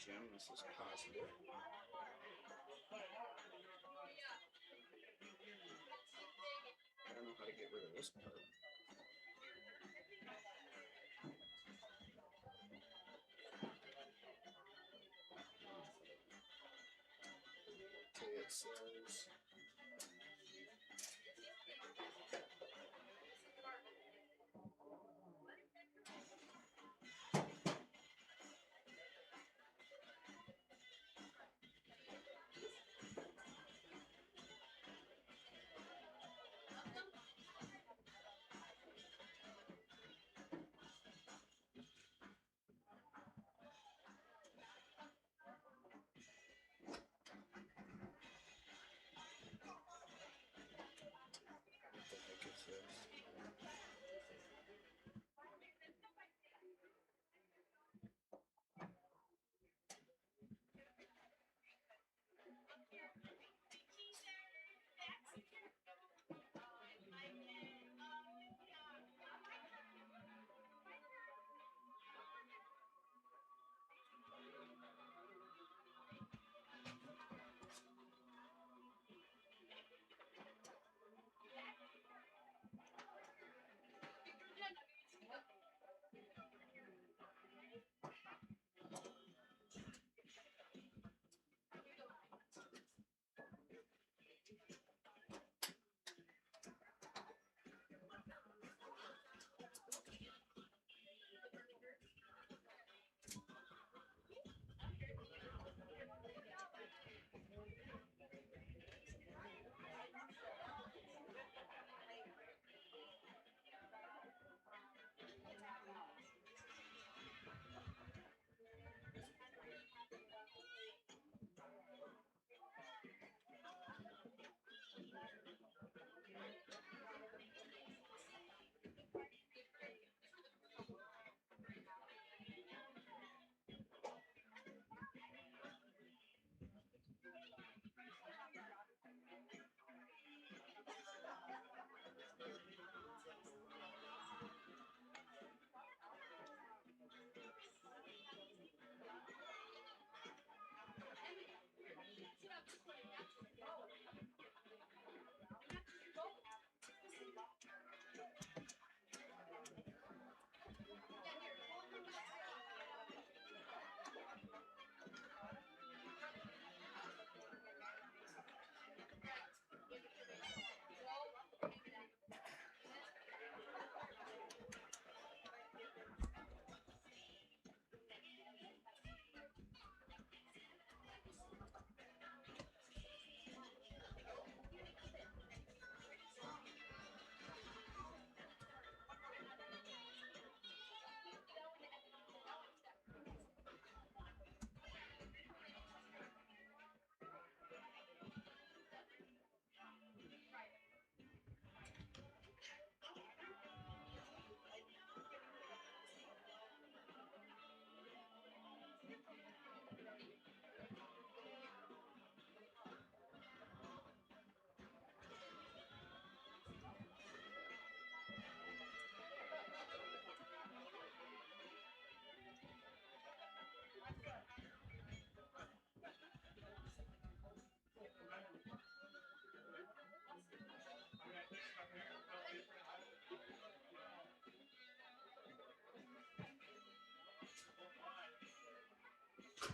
Jim. This is positive. I don't know how to get rid of this part. Okay, it says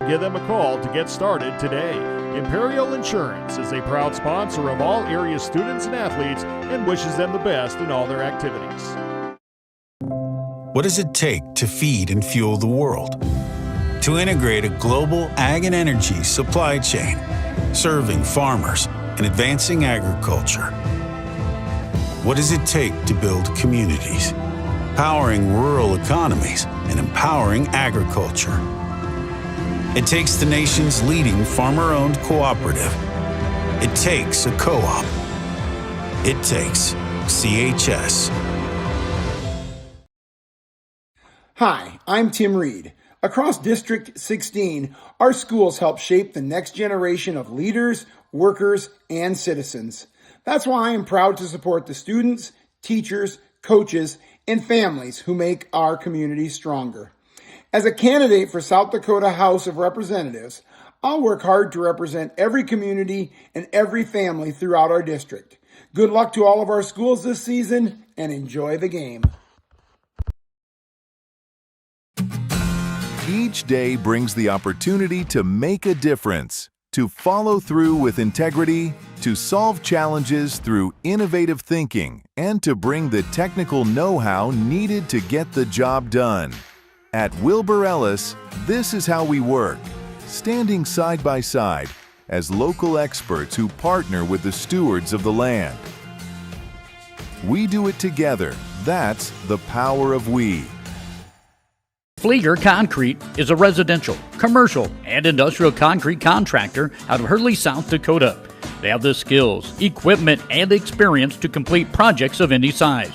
Give them a call to get started today. Imperial Insurance is a proud sponsor of all area students and athletes and wishes them the best in all their activities. What does it take to feed and fuel the world? To integrate a global ag and energy supply chain, serving farmers and advancing agriculture. What does it take to build communities, powering rural economies and empowering agriculture? It takes the nation's leading farmer-owned cooperative. It takes a co-op. It takes CHS. Hi, I'm Tim Reed. Across District 16, our schools help shape the next generation of leaders, workers, and citizens. That's why I am proud to support the students, teachers, coaches, and families who make our community stronger. As a candidate for South Dakota House of Representatives, I'll work hard to represent every community and every family throughout our district. Good luck to all of our schools this season, and enjoy the game. Each day brings the opportunity to make a difference, to follow through with integrity, to solve challenges through innovative thinking, and to bring the technical know-how needed to get the job done. At Wilbur Ellis, this is how we work, standing side by side as local experts who partner with the stewards of the land. We do it together. That's the power of we. Flieger Concrete is a residential, commercial, and industrial concrete contractor out of Hurley, South Dakota. They have the skills, equipment, and experience to complete projects of any size.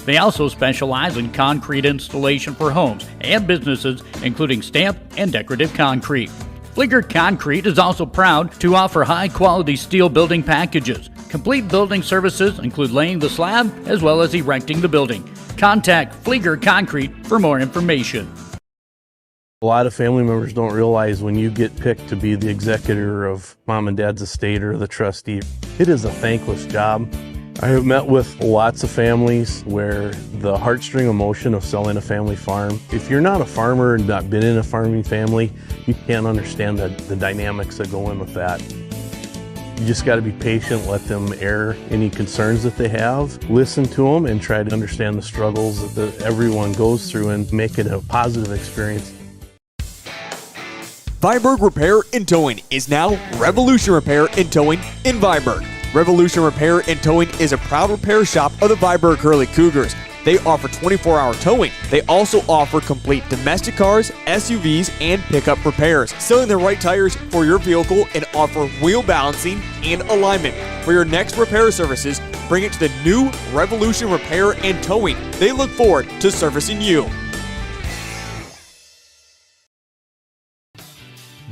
They also specialize in concrete installation for homes and businesses, including stamped and decorative concrete. Flieger Concrete is also proud to offer high-quality steel building packages. Complete building services include laying the slab as well as erecting the building. Contact Flieger Concrete for more information. A lot of family members don't realize when you get picked to be the executor of mom and dad's estate or the trustee, it is a thankless job. I have met with lots of families where the heartstring emotion of selling a family farm, if you're not a farmer and not been in a farming family, you can't understand the dynamics that go in with that. You just got to be patient, let them air any concerns that they have, listen to them, and try to understand the struggles that everyone goes through and make it a positive experience. Viborg Repair and Towing is now Revolution Repair and Towing in Viborg. Revolution Repair and Towing is a proud repair shop of the Viborg-Hurley Cougars. They offer 24-hour towing. They also offer complete domestic cars, SUVs, and pickup repairs, selling the right tires for your vehicle and offer wheel balancing and alignment. For your next repair services, bring it to the new Revolution Repair and Towing. They look forward to servicing you.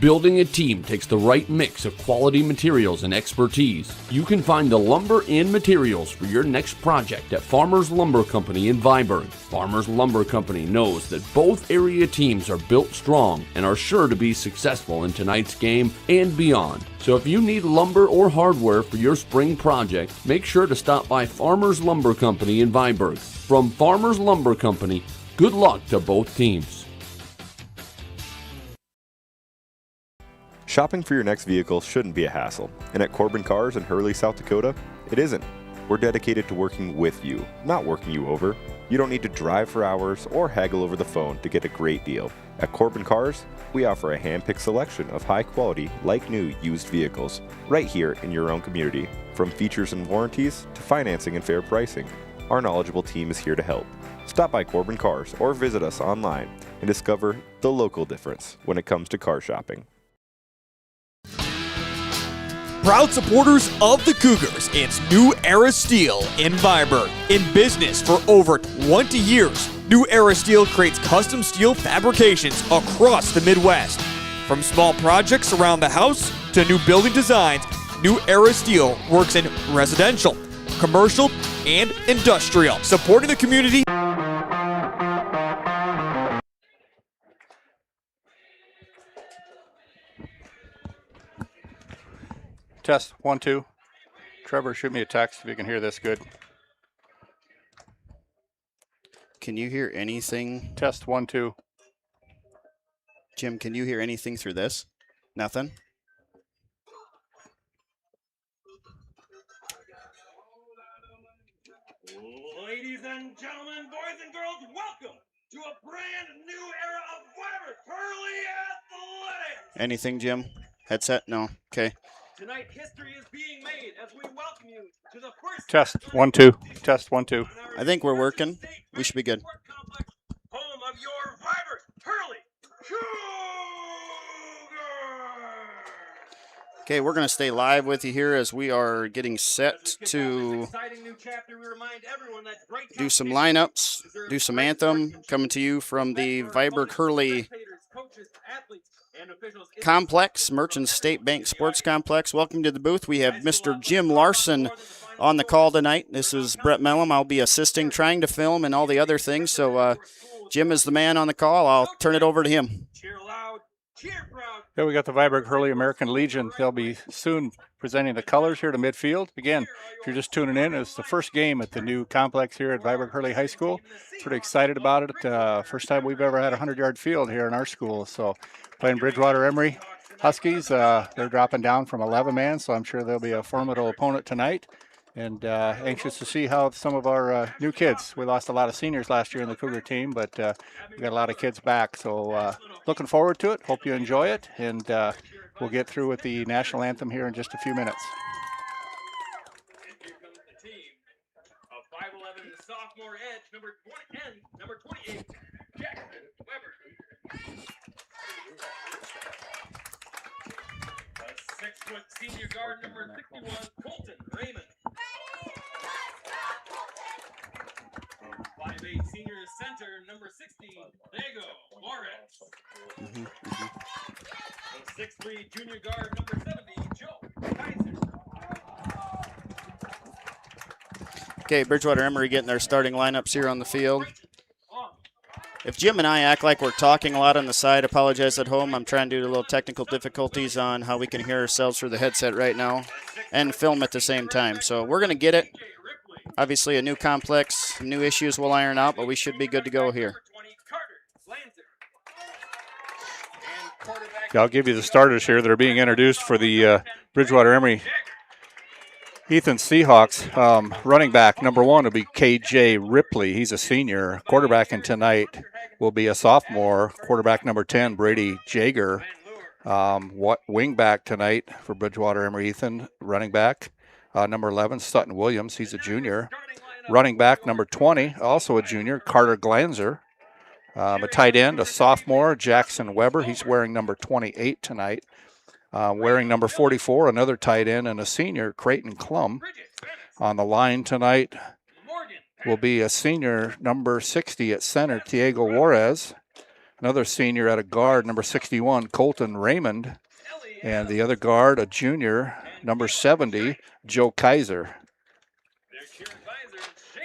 Building a team takes the right mix of quality materials and expertise. You can find the lumber and materials for your next project at Farmers Lumber Company in Viborg. Farmers Lumber Company knows that both area teams are built strong and are sure to be successful in tonight's game and beyond. So if you need lumber or hardware for your spring project, make sure to stop by Farmers Lumber Company in Viborg. From Farmers Lumber Company, good luck to both teams. Shopping for your next vehicle shouldn't be a hassle, and at Corbin Cars in Hurley, South Dakota, it isn't. We're dedicated to working with you, not working you over. You don't need to drive for hours or haggle over the phone to get a great deal. At Corbin Cars, we offer a hand-picked selection of high-quality, like-new used vehicles, right here in your own community. From features and warranties to financing and fair pricing, our knowledgeable team is here to help. Stop by Corbin Cars or visit us online and discover the local difference when it comes to car shopping. Proud supporters of the Cougars, it's New Era Steel in Viborg. In business for over 20 years, New Era Steel creates custom steel fabrications across the Midwest. From small projects around the house to new building designs, New Era Steel works in residential, commercial, and industrial, supporting the community. Test 1 2. Trevor, shoot me a text if you can hear this good. Can you hear anything? Test 1 2. Jim, can you hear anything through this? Nothing? Ladies and gentlemen, boys and girls, welcome to a brand new era of Viborg-Hurley athletics. Anything, Jim? Headset? No. Okay. Tonight, history is being made as we welcome you to the first Test 1 2. Test 1 2. I think we're working. We should be good. Home of your Viborg-Hurley Cougars. Okay, we're going to stay live with you here as we are getting set to do some lineups, do some anthem, coming to you from the Viborg-Hurley Complex, Merchant State Bank Sports Complex. Welcome to the booth. We have Mr. Jim Larson on the call tonight. This is Brett Mellum. I'll be assisting, trying to film, and all the other things. So Jim is the man on the call. I'll turn it over to him. Cheer loud, cheer proud. Here we got the Viborg-Hurley American Legion. They'll be soon presenting the colors here to midfield. Again, if you're just tuning in, it's the first game at the new complex here at Viborg-Hurley High School. Pretty excited about it. First time we've ever had a 100-yard field here in our school. So playing Bridgewater Emery Huskies. They're dropping down from 11-man, so I'm sure they'll be a formidable opponent tonight. And anxious to see how some of our new kids. We lost a lot of seniors last year in the Cougar team, but we got a lot of kids back. So looking forward to it. Hope you enjoy it. And we'll get through with the national anthem here in just a few minutes. And here comes the team of 5'11", the sophomore edge, number 28, Jackson Weber. A 6-foot senior guard, number 61, Colton Raymond. 5'8" senior center, number 60, Diego Juarez. The 6'3" junior guard, number 70, Joe Kaiser. Okay, Bridgewater Emery getting their starting lineups here on the field. If Jim and I act like we're talking a lot on the side, apologize at home. I'm trying to do a little technical difficulties on how we can hear ourselves through the headset right now and film at the same time. So we're going to get it. Obviously a new complex, some new issues we'll iron out, but we should be good to go here. Yeah, I'll give you the starters here that are being introduced for the Bridgewater Emery Ethan Seahawks. Running back number 1 will be KJ Ripley. He's a senior. Quarterbacking tonight will be a sophomore. Quarterback number 10, Brady Jager. Wing back tonight for Bridgewater Emery Ethan. Running back number 11, Sutton Williams. He's a junior. Running back number 20, also a junior, Carter Glanzer. A tight end, a sophomore, Jackson Weber. He's wearing number 28 tonight. Wearing number 44, another tight end, and a senior, Creighton Klum. On the line tonight will be a senior, number 60 at center, Diego Juarez. Another senior at a guard, number 61, Colton Raymond. And the other guard, a junior, number 70, Joe Kaiser.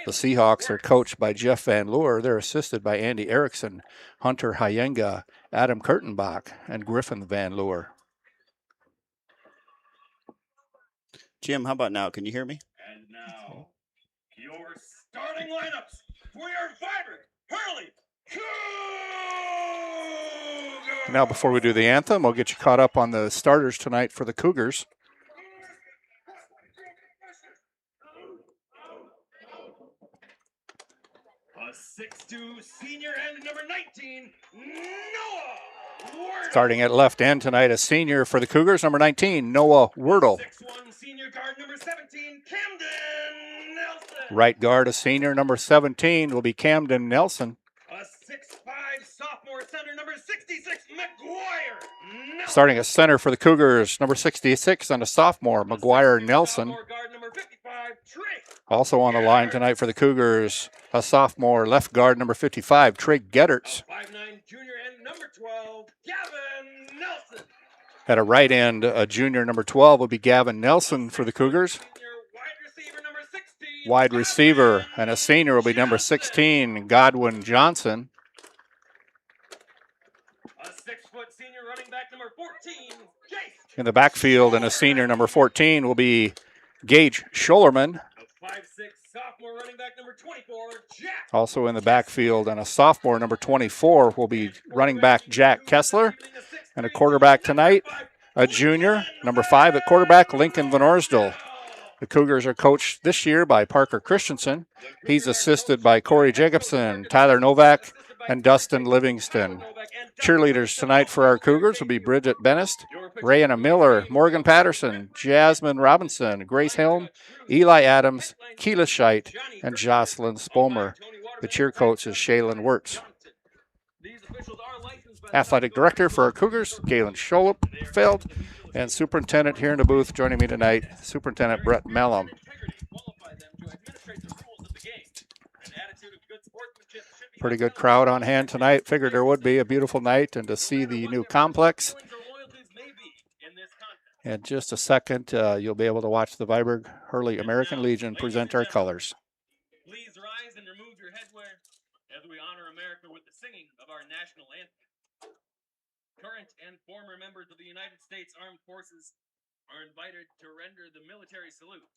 The Seahawks are coached by Jeff Van Loer. They're assisted by Andy Erickson, Hunter Hayenga, Adam Kurtenbach, and Griffin Van Loer. Jim, how about now? Can you hear me? And now, your starting lineups for your Viborg-Hurley Cougars. Now, before we do the anthem, I'll get you caught up on the starters tonight for the Cougars. A 6'2" senior end, number 19, Noah Wordle. Starting at left end tonight, a senior for the Cougars, number 19, Noah Wordle. 6'1" senior guard, number 17, Camden Nelson. Right guard, a senior, number 17, will be Camden Nelson. A 6'5" sophomore center, number 66, McGuire Nelson. Starting at center for the Cougars, number 66, and a sophomore, McGuire Nelson. Sophomore guard, number 55, Trey. Also on the line tonight for the Cougars, a sophomore left guard, number 55, Trey Gedderts. 5'9" junior end, number 12, Gavin Nelson. At a right end, a junior, number 12, will be Gavin Nelson for the Cougars. Wide receiver, and a senior will be number 16, Godwin Johnson. A 6-foot senior running back, number 14, Jace. In the backfield, and a senior, number 14, will be Gage Schollerman. A 5'6" sophomore running back, number 24, Jack. Also in the backfield, and a sophomore, number 24, will be running back Jack Kessler. And a quarterback tonight, a junior, number 5 at quarterback, Lincoln Van Orsdal. The Cougars are coached this year by Parker Christensen. He's assisted by Corey Jacobson, Tyler Novak, and Dustin Livingston. Cheerleaders tonight for our Cougars will be Bridget Bennist, Rayanna Miller, Morgan Patterson, Jasmine Robinson, Grace Helm, Eli Adams, Keela Scheidt, and Jocelyn Spomer. The cheer coach is Shaylin Wirtz. Athletic director for our Cougars, Galen Scholfeld, and superintendent here in the booth joining me tonight, Superintendent Brett Mellum. Pretty good crowd on hand tonight. Figured there would be a beautiful night and to see the new complex. In just a second, you'll be able to watch the Viborg-Hurley American Legion present our colors. Please rise and remove your headwear as we we honor America with the singing of our national anthem. Current and former members of the United States Armed Forces are invited to render the military salute.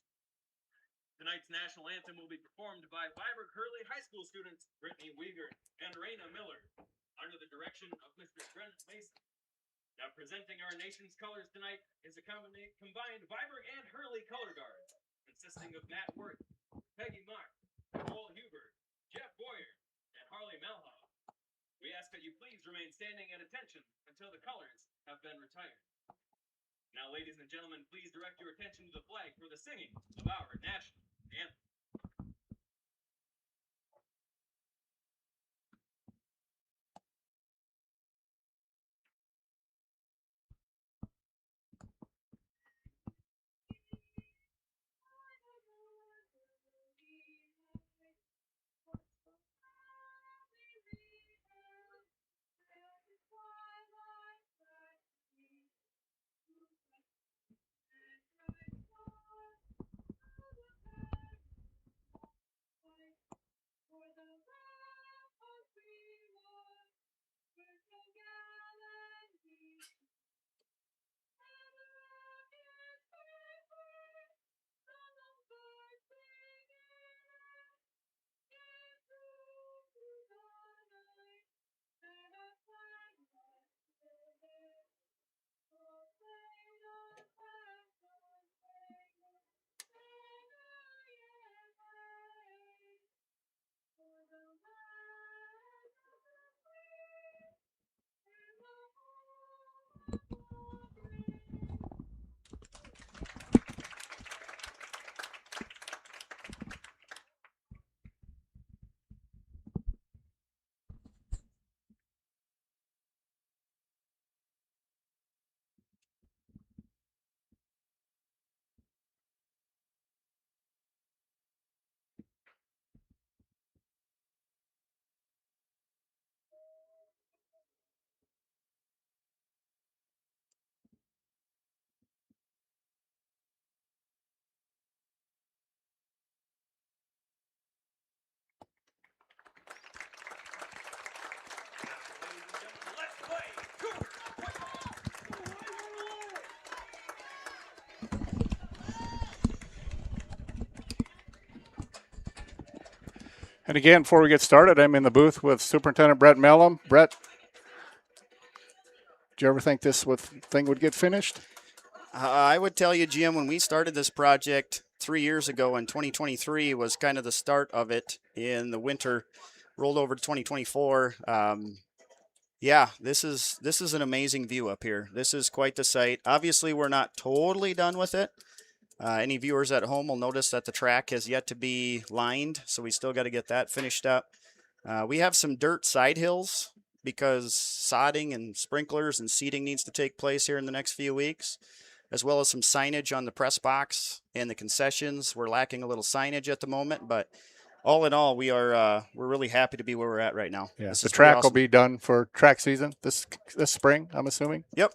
Tonight's national anthem will be performed by Viborg-Hurley High School students Brittany Weger and Raina Miller under the direction of Mr. Brent Mason. Now presenting our nation's colors tonight is a combined Viborg and Hurley color guard consisting of Matt Worth, Peggy Mark, Cole Hubert, Jeff Boyer, and Harley Melhoff. We ask that you please remain standing at attention until the colors have been retired. Now, ladies and gentlemen, please direct your attention to the flag for the singing of our national anthem. And again, before we get started, I'm in the booth with Superintendent Brett Mellum. Brett, did you ever think this thing would get finished? I would tell you, Jim, when we started this project 3 years ago in 2023 was kind of the start of it in the winter, rolled over to 2024. Yeah, this is an amazing view up here. This is quite the sight. Obviously, we're not totally done with it. Any viewers at home will notice that the track has yet to be lined, so we still got to get that finished up. We have some dirt side hills because sodding and sprinklers and seeding needs to take place here in the next few weeks, as well as some signage on the press box and the concessions. We're lacking a little signage at the moment, but all in all, we're really happy to be where we're at right now. Yeah, the track will be done for track season this spring, I'm assuming? Yep.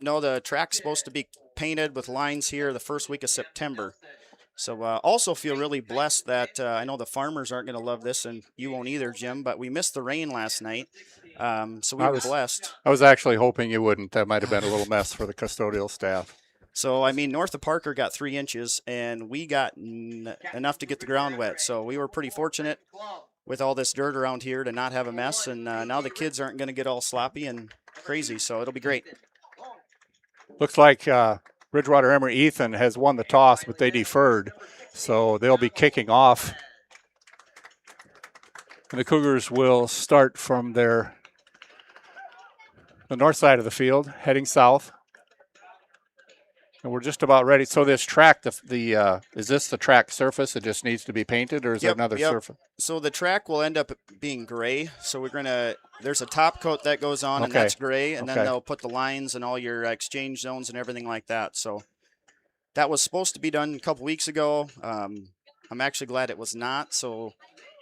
No, the track's supposed to be painted with lines here the first week of September. So also feel really blessed that I know the farmers aren't going to love this, and you won't either, Jim, but we missed the rain last night. So we were blessed. I was actually hoping you wouldn't. That might have been a little mess for the custodial staff. So, I mean, north of Parker got 3 inches, and we got enough to get the ground wet. So we were pretty fortunate with all this dirt around here to not have a mess, and now the kids aren't going to get all sloppy and crazy, so it'll be great. Looks like Bridgewater Emery Ethan has won the toss, but they deferred, so they'll be kicking off. And the Cougars will start from the north side of the field, heading south. And we're just about ready. So this track, is this the track surface? It just needs to be painted, or is there another surface? So the track will end up being gray. So there's a top coat that goes on, and that's gray, and then they'll put the lines and all your exchange zones and everything like that. So that was supposed to be done a couple weeks ago. I'm actually glad it was not, so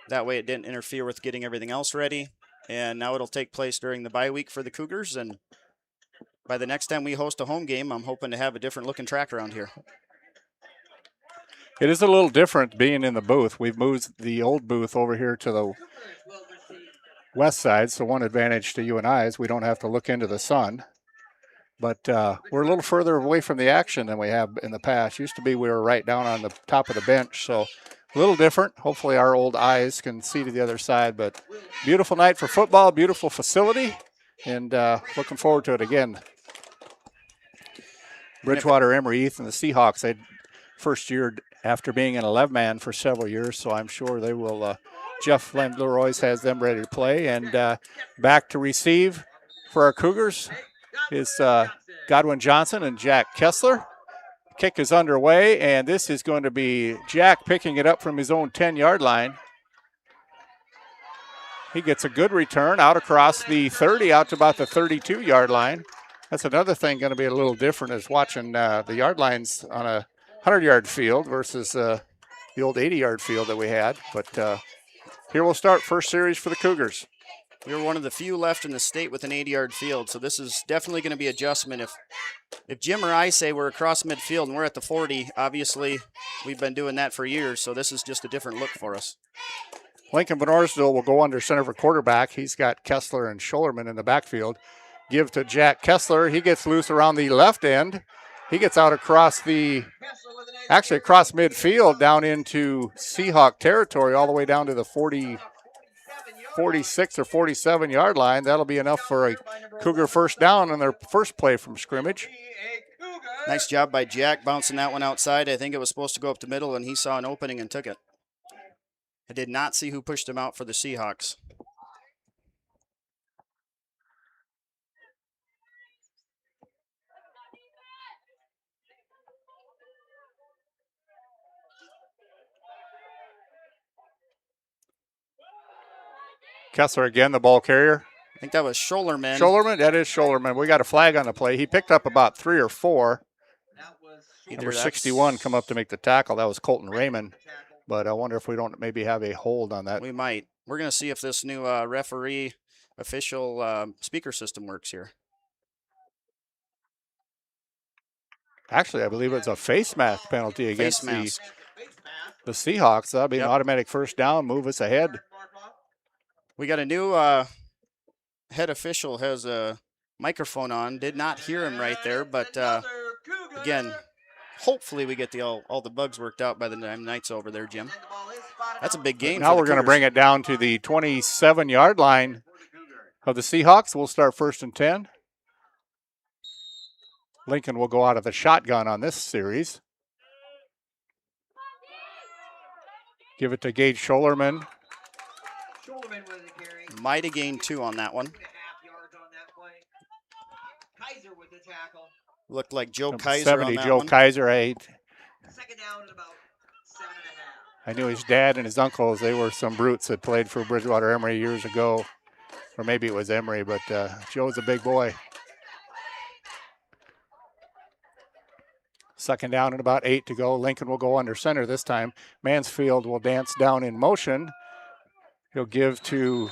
that way it didn't interfere with getting everything else ready. And now it'll take place during the bye week for the Cougars, and by the next time we host a home game, I'm hoping to have a different looking track around here. It is a little different being in the booth. We've moved the old booth over here to west side, so one advantage to you and I is we don't have to look into the sun. But we're a little further away from the action than we have in the past. Used to be we were right down on the top of the bench, so a little different. Hopefully our old eyes can see to the other side, but beautiful night for football, beautiful facility, and looking forward to it again. Bridgewater, Emery, East, and the Seahawks, they first year after being an 11-man for several years, so I'm sure they will. Jeff Leroy's has them ready to play, and back to receive for our Cougars is Godwin Johnson and Jack Kessler. Kick is underway, and this is going to be Jack picking it up from his own 10-yard line. He gets a good return out across the 30, out to about the 32-yard line. That's another thing going to be a little different is watching the yard lines on a 100-yard field versus the old 80-yard field that we had. But here we'll start first series for the Cougars. We were one of the few left in the state with an 80-yard field, so this is definitely going to be adjustment. If Jim or I say we're across midfield and we're at the 40, obviously we've been doing that for years, so this is just a different look for us. Lincoln Benorsville will go under center for quarterback. He's got Kessler and Schollerman in the backfield. Give to Jack Kessler. He gets loose around the left end. He gets out across across midfield down into Seahawk territory all the way down to the 46 or 47-yard line. That'll be enough for a Cougar first down on their first play from scrimmage. Nice job by Jack bouncing that one outside. I think it was supposed to go up the middle, and he saw an opening and took it. I did not see who pushed him out for the Seahawks. Kessler again, the ball carrier. I think that was Schollerman. Schollerman, that is Schollerman. We got a flag on the play. He picked up about 3 or 4. Number 61 come up to make the tackle. That was Colton Raymond. But I wonder if we don't maybe have a hold on that. We might. We're going to see if this new referee official speaker system works here. Actually, I believe it's a face mask penalty against the Seahawks. That'll be an automatic first down, move us ahead. We got a new head official, has a microphone on. Did not hear him right there, but again, hopefully we get all the bugs worked out by the time night's over there, Jim. That's a big gain. Now we're going to bring it down to the 27-yard line of the Seahawks. We'll start 1st and 10. Lincoln will go out of the shotgun on this series. Give it to Gage Schollerman. Might have gained 2 on that one. Looked like Joe Kaiser 70, on that Joe one. Kaiser, I knew his dad and his uncles. They were some brutes that played for Bridgewater Emery years ago. Or maybe it was Emery, but Joe's a big boy. 2nd down and about 8 to go. Lincoln will go under center this time. Mansfield will dance down in motion. He'll give to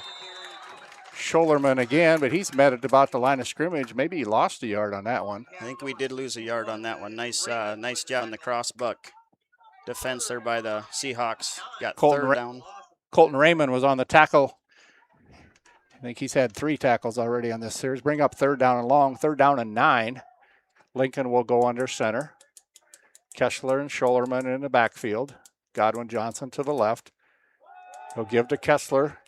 Schollerman again, but he's met at about the line of scrimmage. Maybe he lost a yard on that one. I think we did lose a yard on that one. Nice job on the crossbuck defense there by the Seahawks. Got third down. Colton Raymond was on the tackle. I think he's had 3 tackles already on this series. Bring up 3rd down and long. 3rd down and 9. Lincoln will go under center. Kessler and Schollerman in the backfield. Godwin Johnson to the left. He'll give to Kessler.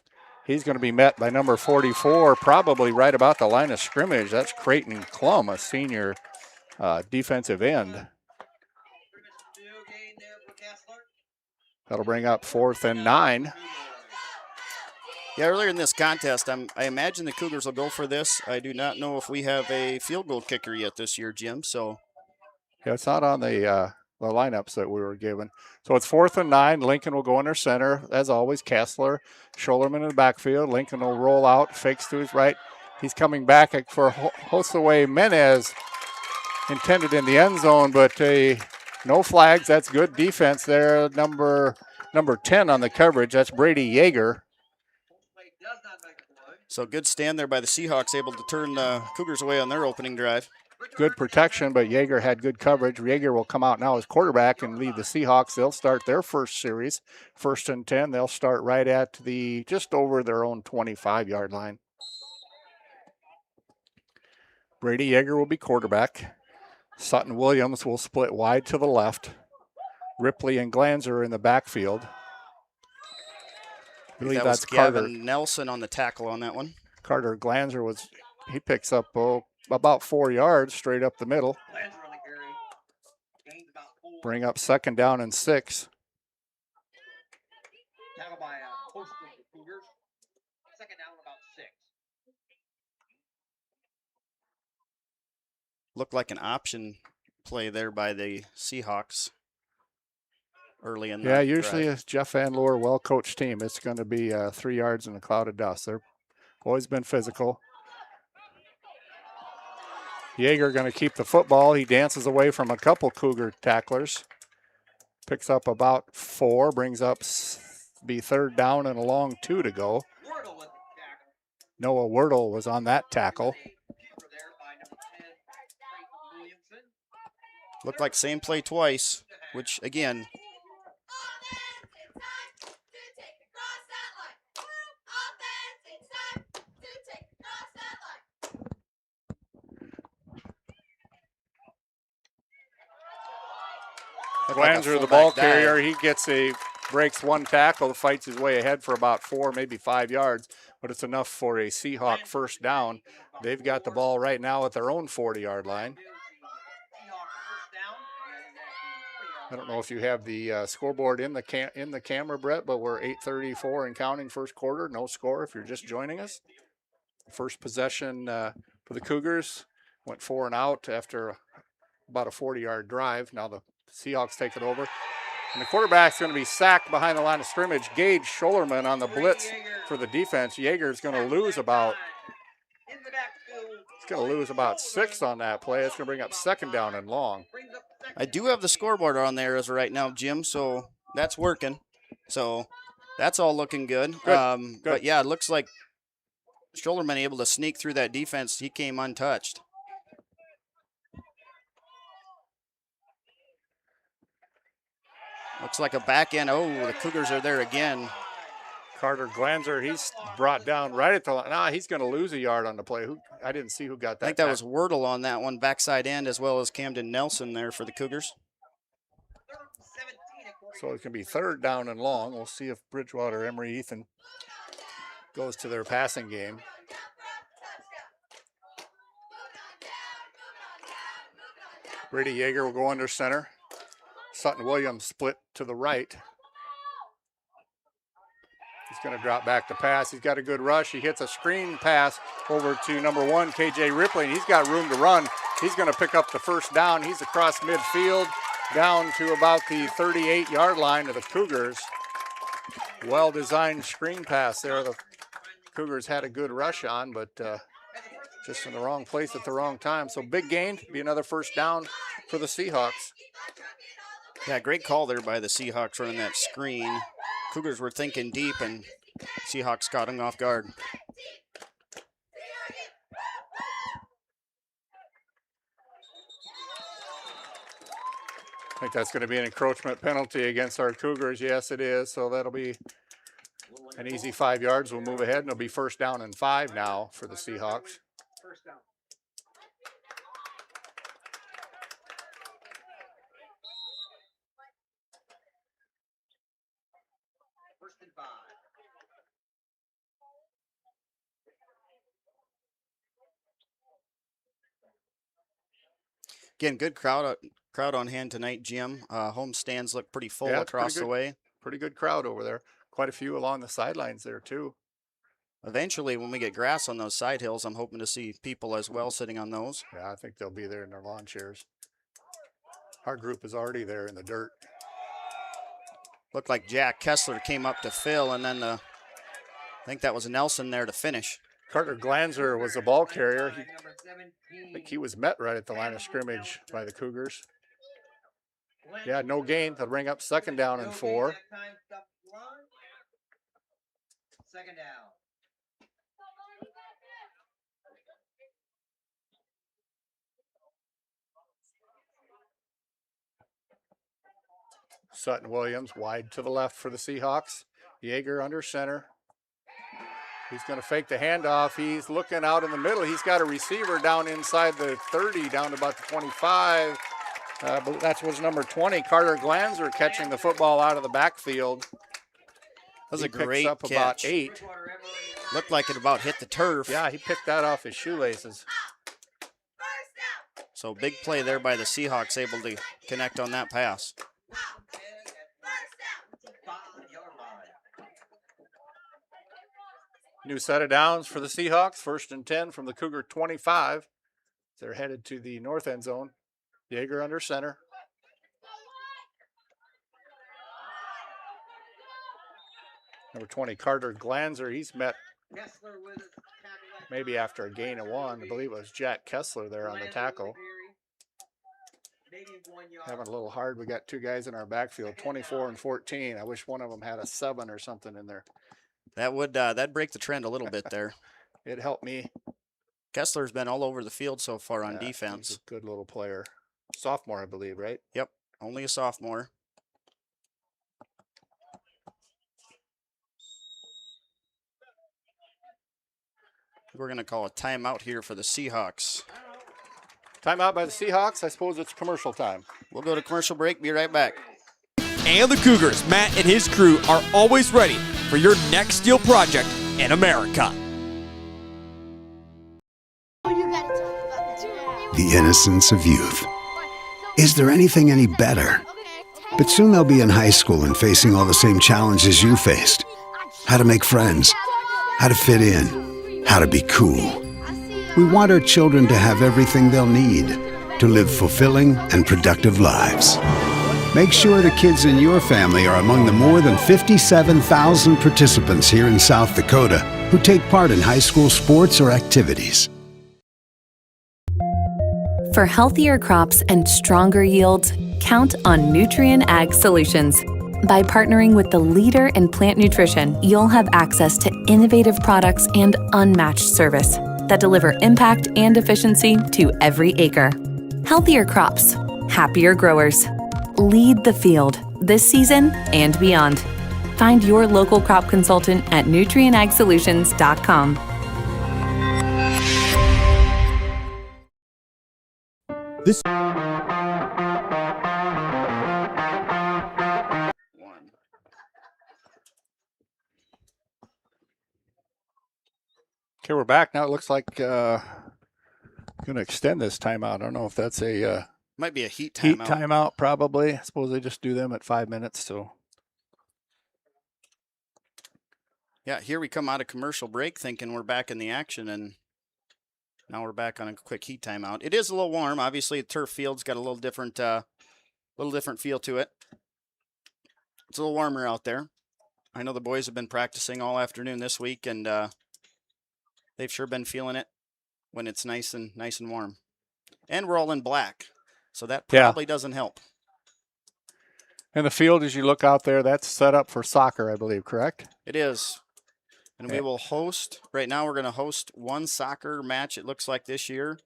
He's going to be met by number 44, probably right about the line of scrimmage. That's Creighton Klum, a senior defensive end. That'll bring up 4th and 9. Yeah, earlier in this contest, I imagine the Cougars will go for this. I do not know if we have a field goal kicker yet this year, Jim. So, yeah, it's not on the lineups that we were given. So it's 4th and 9. Lincoln will go under center. As always, Kessler, Schollerman in the backfield. Lincoln will roll out, fakes to his right. He's coming back for Josue Menez, intended in the end zone, but no flags. That's good defense there. Number 10 on the coverage. That's Brady Yeager. So good stand there by the Seahawks, able to turn the Cougars away on their opening drive. good protection, but Yeager had good coverage. Yeager will come out now as quarterback and lead the Seahawks. They'll start their first series, 1st and 10. They'll start right at just over their own 25-yard line. Brady Yeager will be quarterback. Sutton Williams will split wide to the left. Ripley and Glanzer in the backfield. I believe that that's was Gavin Carter Nelson on the tackle on that one. Carter Glanzer he picks up about 4 yards straight up the middle. Bring up 2nd down and 6. Tackle by Coach of the Cougars. 2nd down, about 6. Looked like an option play there by the Seahawks early in the Yeah, usually drive. a Jeff Van Loer well-coached team. It's going to be 3 yards in a cloud of dust. They've always been physical. Yeager going to keep the football. He dances away from a couple Cougar tacklers. Picks up about 4, brings up be 3rd down and a long 2 to go. Noah Wordle was on that tackle. Looked like same play twice, which again, Glanzer, the ball carrier, he breaks 1 tackle, fights his way ahead for about 4, maybe 5 yards, but it's enough for a Seahawk 1st down. They've got the ball right now at their own 40-yard line. I don't know if you have the scoreboard in the camera, Brett, but we're 8:34 and counting 1st quarter. No score if you're just joining us. First possession for the Cougars went 4 and out after about a 40-yard drive. Now the Seahawks take it over. And the quarterback's going to be sacked behind the line of scrimmage. Gage Schollerman on the blitz for the defense. Yeager's going to lose about 6 on that play. It's going to bring up 2nd down and long. I do have the scoreboard on there as of right now, Jim, so that's working. So that's all looking good. Good. But yeah, it looks like Schollerman able to sneak through that defense. He came untouched. Looks like a back end. Oh, the Cougars are there again. Carter Glanzer, he's brought down right at the line. He's going to lose a yard on the play. I didn't see who got that. I think that was Wordle on that one, backside end, as well as Camden Nelson there for the Cougars. So it can be 3rd down and long. We'll see if Bridgewater, Emery, Ethan goes to their passing game. Brady Yeager will go under center. Sutton Williams split to the right. He's going to drop back to pass. He's got a good rush. He hits a screen pass over to number 1, KJ Ripley, and he's got room to run. He's going to pick up the 1st down. He's across midfield down to about the 38-yard line of the Cougars. Well-designed screen pass there. The Cougars had a good rush on, but just in the wrong place at the wrong time. So big gain, be another 1st down for the Seahawks. Yeah, great call there by the Seahawks running that screen. Cougars were thinking deep, and Seahawks caught them off guard. I think that's going to be an encroachment penalty against our Cougars. Yes, it is. So that'll be an easy 5 yards. We'll move ahead, and it'll be 1st down and 5 now for the Seahawks. 1st down. Again, good crowd on hand tonight, Jim. Home stands look pretty full across the way. Pretty good crowd over there. Quite a few along the sidelines there, too. Eventually, when we get grass on those side hills, I'm hoping to see people as well sitting on those. Yeah, I think they'll be there in their lawn chairs. Our group is already there in the dirt. Looked like Jack Kessler came up to fill, and then I think that was Nelson there to finish. Carter Glanzer was the ball carrier. I think he was met right at the line of scrimmage by the Cougars. Yeah, no gain. They'll bring up 2nd down and 4. 2nd down. Sutton Williams wide to the left for the Seahawks. Yeager under center. He's going to fake the handoff. He's looking out in the middle. He's got a receiver down inside the 30, down to about the 25. But that was number 20, Carter Glanzer, catching the football out of the backfield. That was a great up catch. About 8. Looked like it about hit the turf. Yeah, he picked that off his shoelaces. So big play there by the Seahawks, able to connect on that pass. New set of downs for the Seahawks. 1st and 10 from the Cougar 25. They're headed to the north end zone. Yeager under center. Number 20, Carter Glanzer. He's met maybe after a gain of 1. I believe it was Jack Kessler there on the tackle. Having a little hard. We got 2 guys in our backfield, 24 and 14. I wish one of them had a 7 or something in there. That would that'd break the trend a little bit there. It helped me. Kessler's been all over the field so far on defense. He's a good little player. Sophomore, I believe, right? Yep, only a sophomore. We're going to call a timeout here for the Seahawks. Timeout by the Seahawks. I suppose it's commercial time. We'll go to commercial break. Be right back. And the Cougars, Matt and his crew, are always ready for your next steel project in America. The innocence of youth. Is there anything any better? But soon they'll be in high school and facing all the same challenges you faced. How to make friends, how to fit in, how to be cool. We want our children to have everything they'll need to live fulfilling and productive lives. Make sure the kids in your family are among the more than 57,000 participants here in South Dakota who take part in high school sports or activities. For healthier crops and stronger yields, count on Nutrien Ag Solutions. By partnering with the leader in plant nutrition, you'll have access to innovative products and unmatched service that deliver impact and efficiency to every acre. Healthier crops, happier growers. Lead the field this season and beyond. Find your local crop consultant at nutrienagsolutions.com. This Okay, we're back now. It looks like going to extend this timeout. I don't know if that's a might be a heat timeout. Heat timeout, probably. I suppose they just do them at 5 minutes. So yeah, here we come out of commercial break, thinking we're back in the action, and now we're back on a quick heat timeout. It is a little warm. Obviously, the turf field's got a little different feel to it. It's a little warmer out there. I know the boys have been practicing all afternoon this week, and they've sure been feeling it when it's nice and warm. And we're all in black, so that probably doesn't help. And the field, as you look out there, that's set up for soccer, I believe, correct? It is. And we will host, right now we're going to host one soccer match, it looks like this year,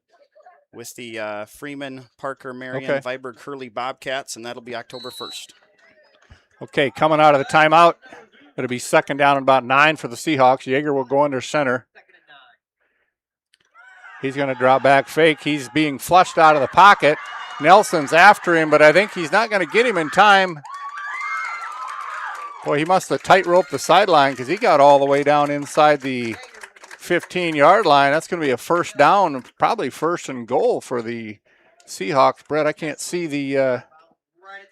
with the Freeman, Parker, Marion, Viborg-Hurley Bobcats, and that'll be October 1st. Okay, coming out of the timeout, it'll be 2nd down and about 9 for the Seahawks. Yeager will go under center. He's going to drop back fake. He's being flushed out of the pocket. Nelson's after him, but I think he's not going to get him in time. Boy, he must have tight-roped the sideline because he got all the way down inside the 15-yard line. That's going to be a 1st down, probably 1st and goal for the Seahawks. Brett, I can't see the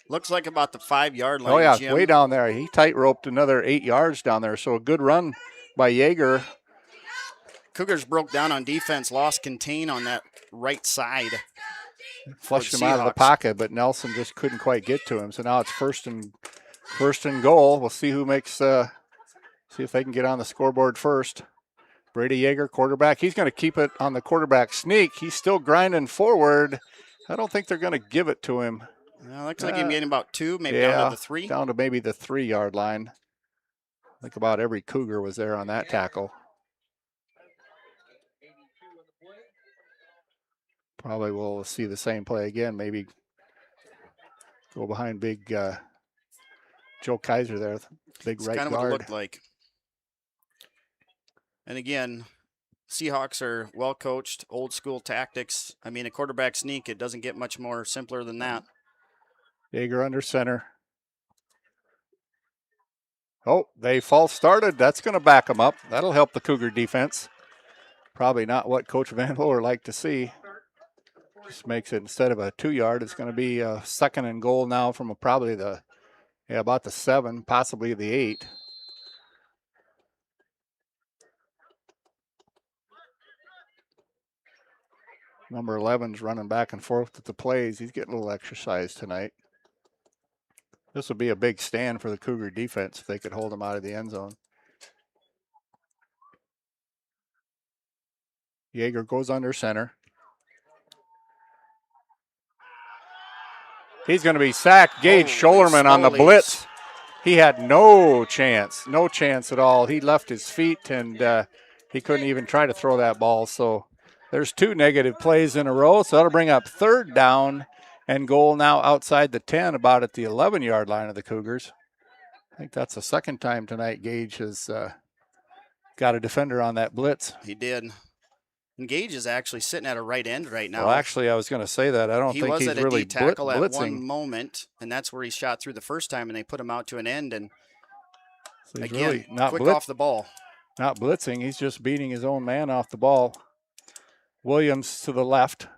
looks like about the 5-yard line. Oh, yeah, Jim. Way down there. He tight-roped another 8 yards down there, so a good run by Yeager. Cougars broke down on defense, lost contain on that right side. Flushed him out of the pocket, but Nelson just couldn't quite get to him. So now it's first and goal. We'll see who makes, see if they can get on the scoreboard first. Brady Yeager, quarterback. He's going to keep it on the quarterback sneak. He's still grinding forward. I don't think they're going to give it to him. Well, looks like he's getting about 2, maybe down to the 3. Down to maybe the 3-yard line. I think about every Cougar was there on that tackle. Probably we'll see the same play again. Maybe go behind big Joe Kaiser there, big It's right kind of guard. what it looked like. And again, Seahawks are well coached, old school tactics. I mean, a quarterback sneak, it doesn't get much more simpler than that. Jaeger under center. Oh, they false started. That's going to back them up. That'll help the Cougar defense. Probably not what Coach Van Hoer liked to see. Just makes it, instead of a 2-yard, it's going to be a 2nd and goal now from probably about the 7, possibly the 8. Number 11's running back and forth with the plays. He's getting a little exercise tonight. This would be a big stand for the Cougar defense if they could hold him out of the end zone. Jaeger goes under center. He's going to be sacked. Gage Schollerman on the blitz. He had no chance at all. He left his feet, and he couldn't even try to throw that ball. So there's 2 negative plays in a row, so that'll bring up 3rd down and goal now outside the 10, about at the 11-yard line of the Cougars. I think that's the 2nd time tonight Gage has got a defender on that blitz. He did. And Gage is actually sitting at a right end right now. Well, actually, I was going to say that. I don't think he's really blitzing. He was at a D tackle at one moment, and that's where he shot through the first time, and they put him out to an end. And so he's again, really not quick off the ball. Not blitzing. He's just beating his own man off the ball. Williams to the left.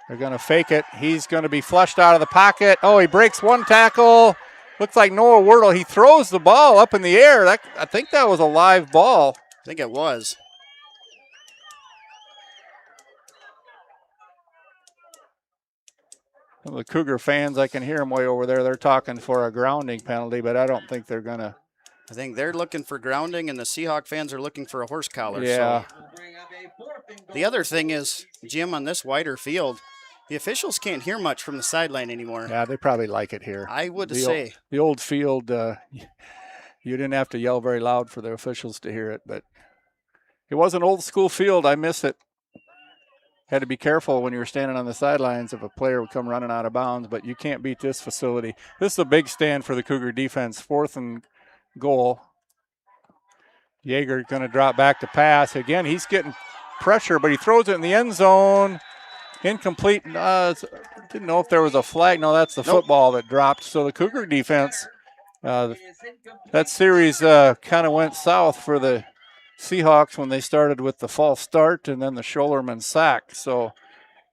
They're going to fake it. He's going to be flushed out of the pocket. Oh, he breaks one tackle. Looks like Noah Wordle. He throws the ball up in the air. I think that was a live ball. I think it was. Well, the Cougar fans, I can hear them way over there. They're talking for a grounding penalty, but I don't think they're going to. I think they're looking for grounding, and the Seahawk fans are looking for a horse collar. Yeah. So. The other thing is, Jim, on this wider field, the officials can't hear much from the sideline anymore. Yeah, they probably like it here. I would say. The old field, you didn't have to yell very loud for the officials to hear it, but it was an old school field. I miss it. Had to be careful when you were standing on the sidelines if a player would come running out of bounds, but you can't beat this facility. This is a big stand for the Cougar defense. 4th and goal. Jaeger going to drop back to pass. Again, he's getting pressure, but he throws it in the end zone. Incomplete. Didn't know if there was a flag. No, that's the football that dropped. So the Cougar defense, that series kind of went south for the Seahawks when they started with the false start and then the Schollerman sack. So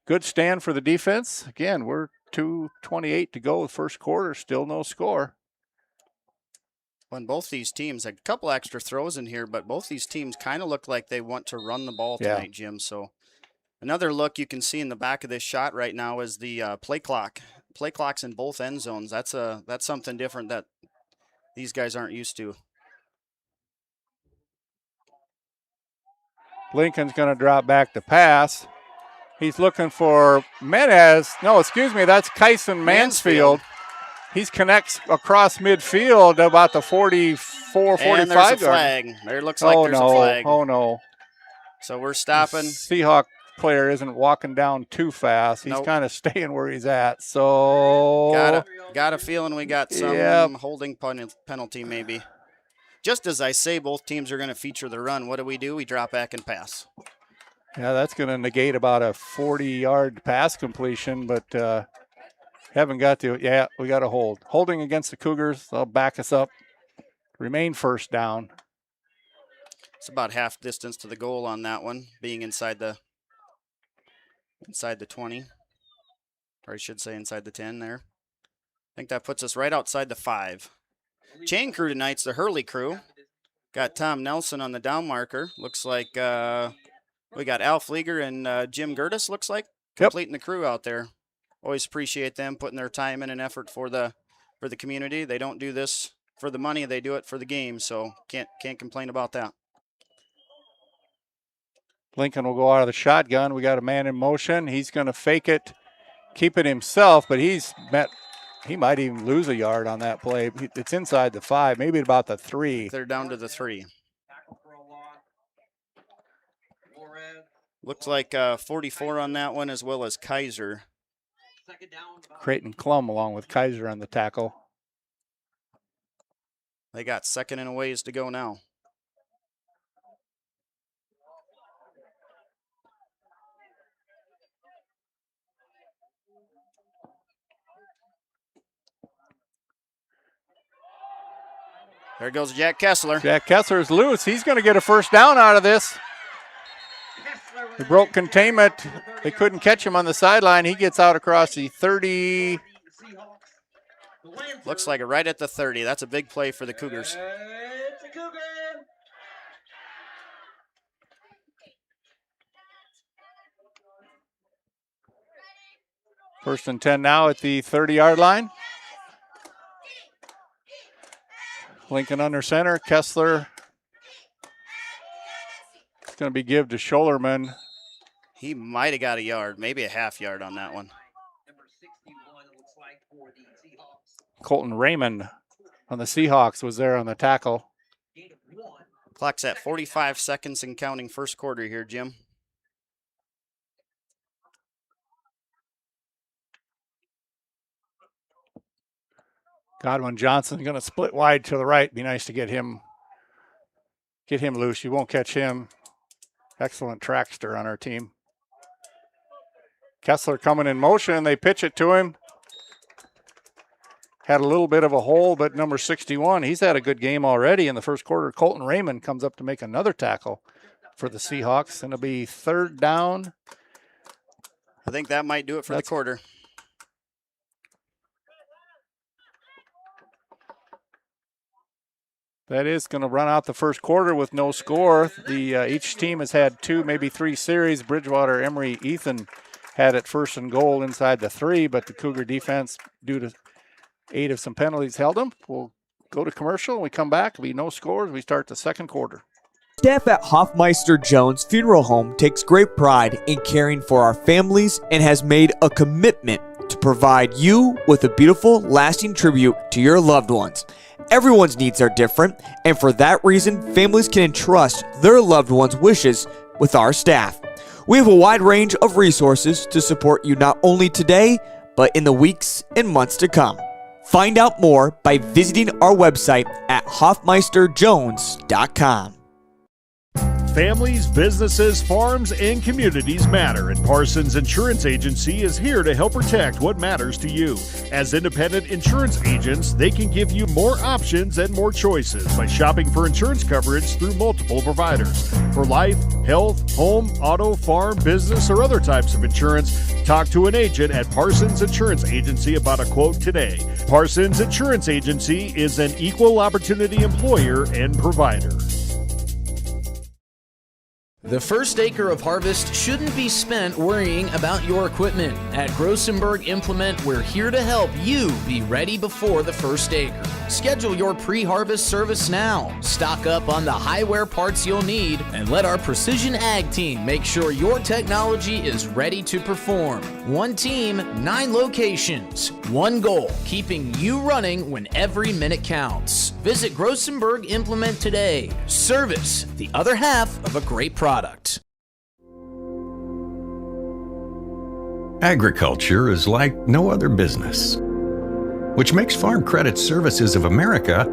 good stand for the defense. Again, we're 2:28 to go, first quarter, still no score. When both these teams, a couple extra throws in here, but both these teams kind of look like they want to run the ball tonight, Jim. So another look you can see in the back of this shot right now is the play clock. Play clocks in both end zones. That's something different that these guys aren't used to. Lincoln's going to drop back to pass. He's looking for Menez. No, excuse me, that's Kyson Mansfield. He connects across midfield about the 44, 45 and there's a flag. There looks like there's a flag. Oh, no. So we're stopping. The Seahawk player isn't walking down too fast. He's kind of staying where he's at. So got a feeling we got some holding penalty maybe. Just as I say, both teams are going to feature the run. What do? We drop back and pass. Yeah, that's going to negate about a 40-yard pass completion, but haven't got to. Yeah, we got to hold. Holding against the Cougars. They'll back us up. Remain first down. It's about half distance to the goal on that one, being inside the 20. Or I should say inside the 10 there. I think that puts us right outside the 5. Chain crew tonight's the Hurley crew. Got Tom Nelson on the down marker. Looks like we got Al Flieger and Jim Gertis, looks like, completing the crew out there. Always appreciate them putting their time in and effort for the community. They don't do this for the money, they do it for the game, so can't complain about that. Lincoln will go out of the shotgun. We got a man in motion. He's going to fake it, keep it himself, but he might even lose a yard on that play. It's inside the 5, maybe about the 3. They're down to the 3. Looks like 44 on that one, as well as Kaiser. Creighton Klum along with Kaiser on the tackle. They got second and a ways to go now. There goes Jack Kessler. Jack Kessler's loose. He's going to get a first down out of this. He broke containment. They couldn't catch him on the sideline. He gets out across the 30. Looks like it right at the 30. That's a big play for the Cougars. First and 10 now at the 30-yard line. Lincoln under center. Kessler. It's going to be give to Scholerman. He might have got a yard, maybe a half yard on that one. Colton Raymond on the Seahawks was there on the tackle. Clock's at 45 seconds and counting first quarter here, Jim. Godwin Johnson's going to split wide to the right. Be nice to get him loose. You won't catch him. Excellent trackster on our team. Kessler coming in motion. They pitch it to him. Had a little bit of a hole, but number 61, he's had a good game already in the first quarter. Colton Raymond comes up to make another tackle for the Seahawks, and it'll be third down. I think that might do it for the quarter. That is going to run out the first quarter with no score. Each team has had 2, maybe 3 series. Bridgewater, Emery, Ethan had it first and goal inside the 3, but the Cougar defense, due to 8 of some penalties, held them. We'll go to commercial. When we come back, it'll be no scores. We start the second quarter. Staff at Hoffmeister Jones Funeral Home takes great pride in caring for our families and has made a commitment to provide you with a beautiful, lasting tribute to your loved ones. Everyone's needs are different, and for that reason, families can entrust their loved ones' wishes with our staff. We have a wide range of resources to support you not only today, but in the weeks and months to come. Find out more by visiting our website at hoffmeisterjones.com. Families, businesses, farms, and communities matter, and Parsons Insurance Agency is here to help protect what matters to you. As independent insurance agents, they can give you more options and more choices by shopping for insurance coverage through multiple providers. For life, health, home, auto, farm, business, or other types of insurance, talk to an agent at Parsons Insurance Agency about a quote today. Parsons Insurance Agency is an equal opportunity employer and provider. The first acre of harvest shouldn't be spent worrying about your equipment. At Grossenberg Implement, we're here to help you be ready before the first acre. Schedule your pre-harvest service now. Stock up on the high-wear parts you'll need, and let our Precision Ag team make sure your technology is ready to perform. One team, 9 locations. One goal, keeping you running when every minute counts. Visit Grossenberg Implement today. Service, the other half of a great product. Agriculture is like no other business, which makes Farm Credit Services of America.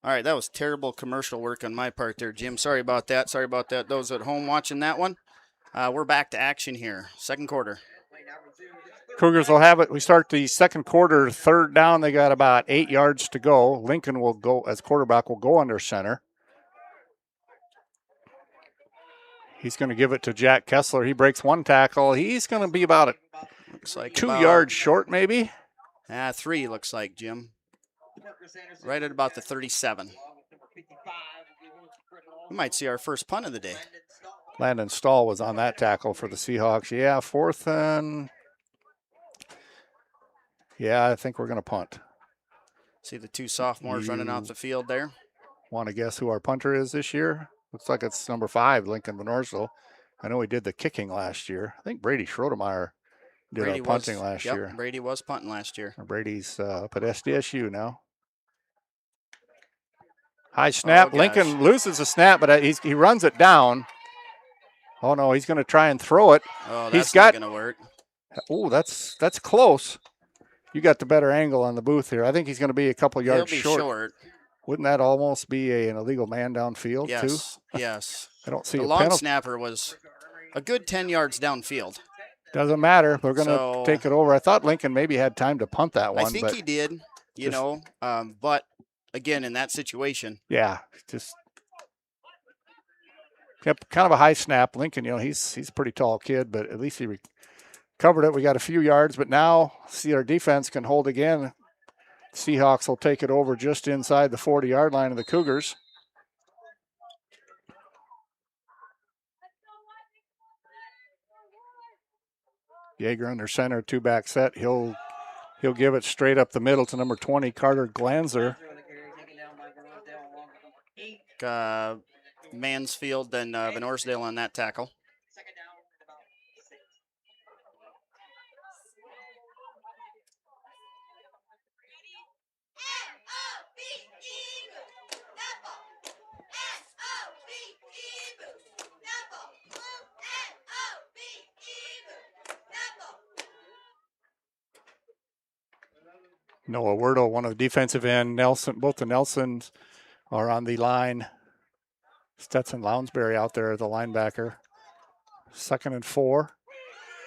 All right, that was terrible commercial work on my part there, Jim. Sorry about that. Sorry about that. Those at home watching that one. We're back to action here. Second quarter. Cougars will have it. We start the second quarter, third down. They got about 8 yards to go. Lincoln will go, as quarterback, will go under center. He's going to give it to Jack Kessler. He breaks one tackle. He's going to be about looks like 2 yards short, maybe. 3 looks like, Jim. Right at about the 37. We might see our first punt of the day. Landon Stahl was on that tackle for the Seahawks. Yeah, fourth and... Yeah, I think we're going to punt. See the 2 sophomores running off the field there. Want to guess who our punter is this year? Looks like it's number 5, Lincoln Venorsville. I know he did the kicking last year. I think Brady Schrodemeyer did our punting last year. Brady was punting last year. Brady's up at SDSU now. High snap. Lincoln loses a snap, but he runs it down. Oh, no, he's going to try and throw it. Oh, that's not going to work. Oh, that's close. You got the better angle on the booth here. I think he's going to be a couple yards He'll be short. Wouldn't that almost be an illegal man downfield, too? Yes, yes. I don't see the a long penalty. snapper was a good 10 yards downfield. Doesn't matter. We're going to take it over. I thought Lincoln maybe had time to punt that one. I think he did, but again, in that situation. Yeah, just kept kind of a high snap. Lincoln, he's a pretty tall kid, but at least he covered it. We got a few yards, but now see our defense can hold again. Seahawks will take it over just inside the 40-yard line of the Cougars. Yeager under center, two-back set. He'll give it straight up the middle to number 20, Carter Glanzer. Mansfield and Van Orsdale on that tackle. Noah Wordle, one of the defensive end. Nelson, both the Nelsons are on the line. Stetson Lounsbury out there as the linebacker. 2nd and 4.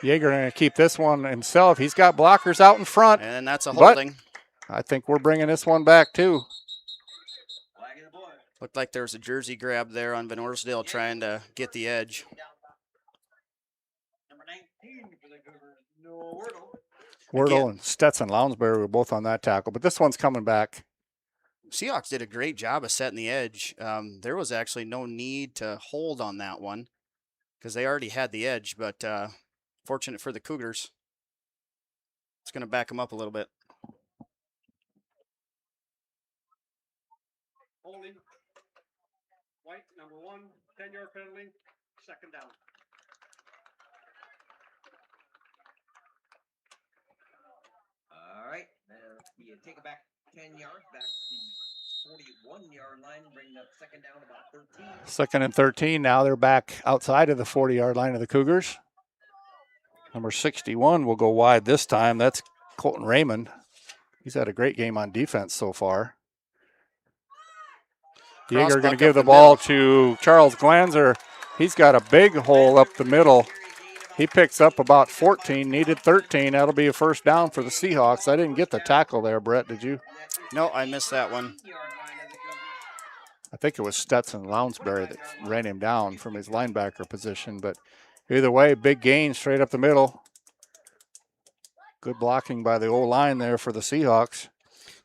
Yeager going to keep this one himself. He's got blockers out in front. And that's a holding. I think we're bringing this one back too. Looked like there was a jersey grab there on Van Orsdale trying to get the edge. Wordle and Stetson Lounsbury were both on that tackle, but this one's coming back. Seahawks did a great job of setting the edge. There was actually no need to hold on that one because they already had the edge, but fortunate for the Cougars. It's going to back them up a little bit. Holding. White, number 1, 10-yard penalty, 2nd down. All right, you take it back 10 yards, back to the 41-yard line, bring up 2nd down about 13. 2nd and 13. Now they're back outside of the 40-yard line of the Cougars. Number 61 will go wide this time. That's Colton Raymond. He's had a great game on defense so far. Yeager going to give the ball to Charles Glanzer. He's got a big hole up the middle. He picks up about 14, needed 13. That'll be a 1st down for the Seahawks. I didn't get the tackle there, Brett, did you? No, I missed that one. I think it was Stetson Lounsbury that ran him down from his linebacker position. But either way, big gain straight up the middle. Good blocking by the O-line there for the Seahawks.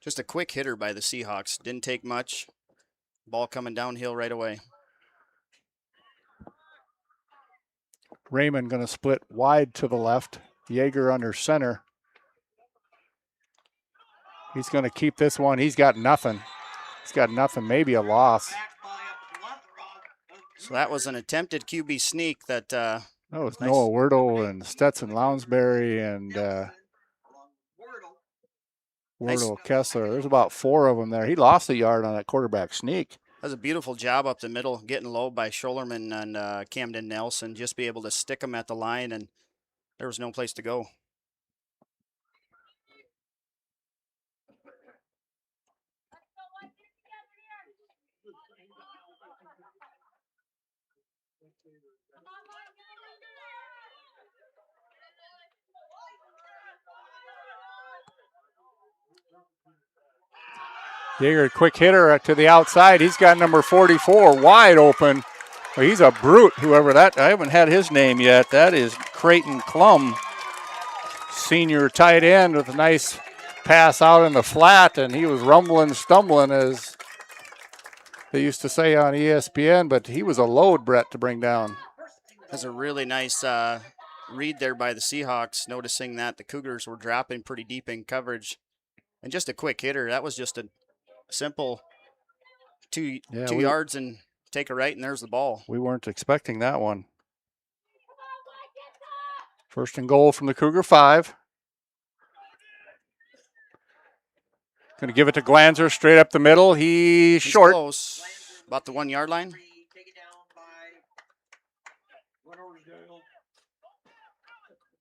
Just a quick hitter by the Seahawks. Didn't take much. Ball coming downhill right away. Raymond going to split wide to the left. Yeager under center. He's going to keep this one. He's got nothing. He's got nothing, maybe a loss. So that was an attempted QB sneak that that was nice. Noah Wordle and Stetson Lounsbury and Wordle Kessler. There's about 4 of them there. He lost a yard on that quarterback sneak. That was a beautiful job up the middle, getting low by Scholerman and Camden Nelson. Just be able to stick them at the line, and there was no place to go. Yeager, quick hitter to the outside. He's got number 44 wide open. Well, he's a brute, whoever that. I haven't had his name yet. That is Creighton Klum, senior tight end with a nice pass out in the flat, and he was rumbling, stumbling, as they used to say on ESPN, but he was a load, Brett, to bring down. That's a really nice read there by the Seahawks, noticing that the Cougars were dropping pretty deep in coverage. And just a quick hitter. That was just a simple two yards and take a right, and there's the ball. We weren't expecting that one. 1st and goal from the Cougar 5. Going to give it to Glanzer straight up the middle. He's short. Close. About the 1 yard line.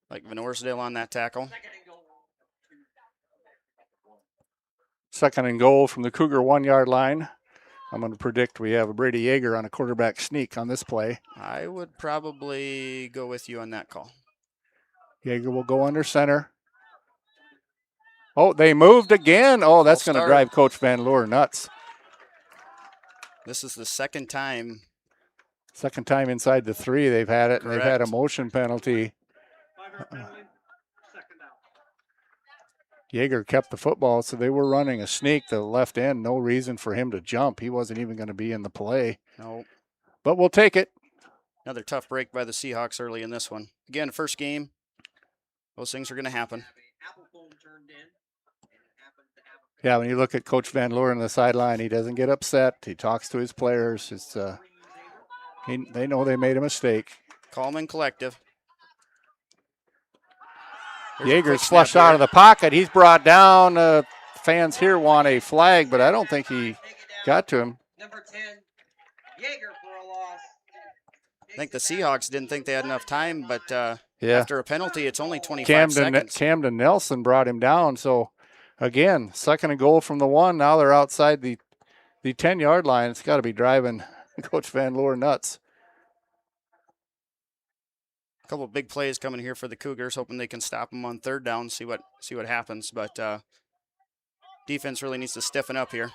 Like Van Orsdale on that tackle. Second and goal from the Cougar 1-yard line. I'm going to predict we have a Brady Yeager on a quarterback sneak on this play. I would probably go with you on that call. Yeager will go under center. Oh, they moved again. Oh, that's going to drive Coach Van Loer nuts. This is the second time. Second time inside the 3 they've had it, and they've had a motion penalty. Yeager kept the football, so they were running a sneak to the left end. No reason for him to jump. He wasn't even going to be in the play. No. But we'll take it. Another tough break by the Seahawks early in this one. Again, first game. Those things are going to happen. Yeah, when you look at Coach Van Loer on the sideline, he doesn't get upset. He talks to his players. It's they know they made a mistake. Calm and collective. Yeager's flushed out of the pocket. He's brought down. Fans here want a flag, but I don't think he got to him. Number 10, Yeager for a loss. I think the Seahawks didn't think they had enough time, but Yeah. after a penalty, it's only 25 seconds. Camden Nelson brought him down. So, again, second and goal from the 1. Now they're outside the 10-yard line. It's got to be driving Coach Van Loer nuts. A couple of big plays coming here for the Cougars, hoping they can stop them on third down, see what happens. But defense really needs to stiffen up here.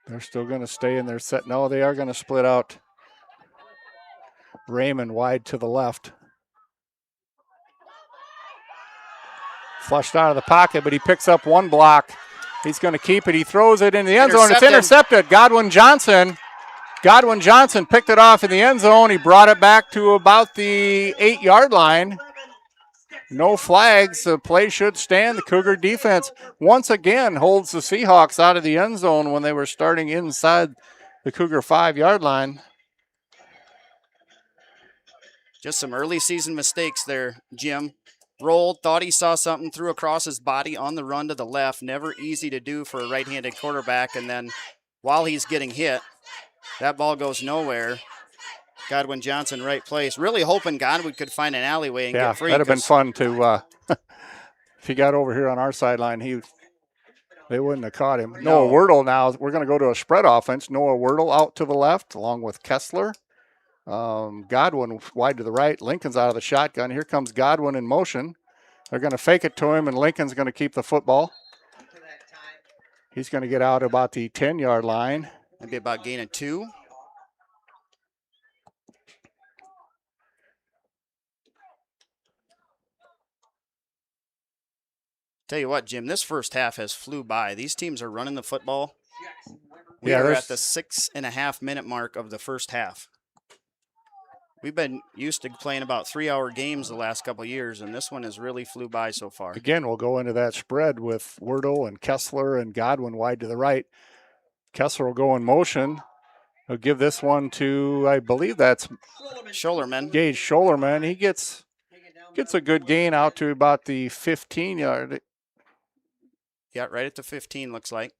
They're still going to stay in their set. No, they are going to split out. Raymond wide to the left. Flushed out of the pocket, but he picks up one block. He's going to keep it. He throws it in the end zone. It's intercepted. Godwin Johnson picked it off in the end zone. He brought it back to about the 8-yard line. No flags. The play should stand. The Cougar defense once again holds the Seahawks out of the end zone when they were starting inside the Cougar 5-yard line. Just some early season mistakes there, Jim. Rolled, thought he saw something, threw across his body on the run to the left. Never easy to do for a right-handed quarterback. And then while he's getting hit, that ball goes nowhere. Godwin Johnson, right place. Really hoping Godwin could find an alleyway and get free. That'd have been fun to, if he got over here on our sideline, they wouldn't have caught him. No. Noah Wordle now. We're going to go to a spread offense. Noah Wordle out to the left along with Kessler. Godwin wide to the right. Lincoln's out of the shotgun. Here comes Godwin in motion. They're going to fake it to him, and Lincoln's going to keep the football. He's going to get out about the 10-yard line. Maybe about gain of 2. Tell you what, Jim, this first half has flew by. These teams are running the football. We are at the 6.5-minute mark of the first half. We've been used to playing about 3-hour games the last couple of years, and this one has really flew by so far. Again, we'll go into that spread with Wordle and Kessler and Godwin wide to the right. Kessler will go in motion. He'll give this one to, I believe that's Scholerman. Gage Scholerman. He gets a good gain out to about the 15-yard. Yeah, right at the 15, looks like.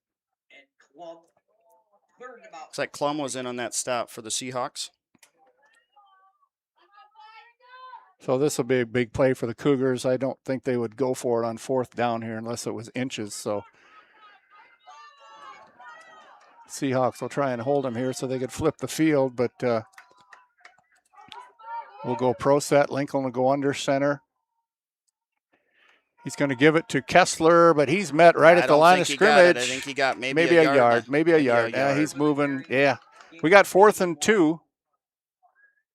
Looks like Klum was in on that stop for the Seahawks. So this will be a big play for the Cougars. I don't think they would go for it on fourth down here unless it was inches. So Seahawks will try and hold them here so they could flip the field, but we'll go pro set. Lincoln will go under center. He's going to give it to Kessler, but he's met right at the line of scrimmage. I think he got maybe a yard. Maybe a yard. Yeah, he's moving. Yeah. We got 4th and 2.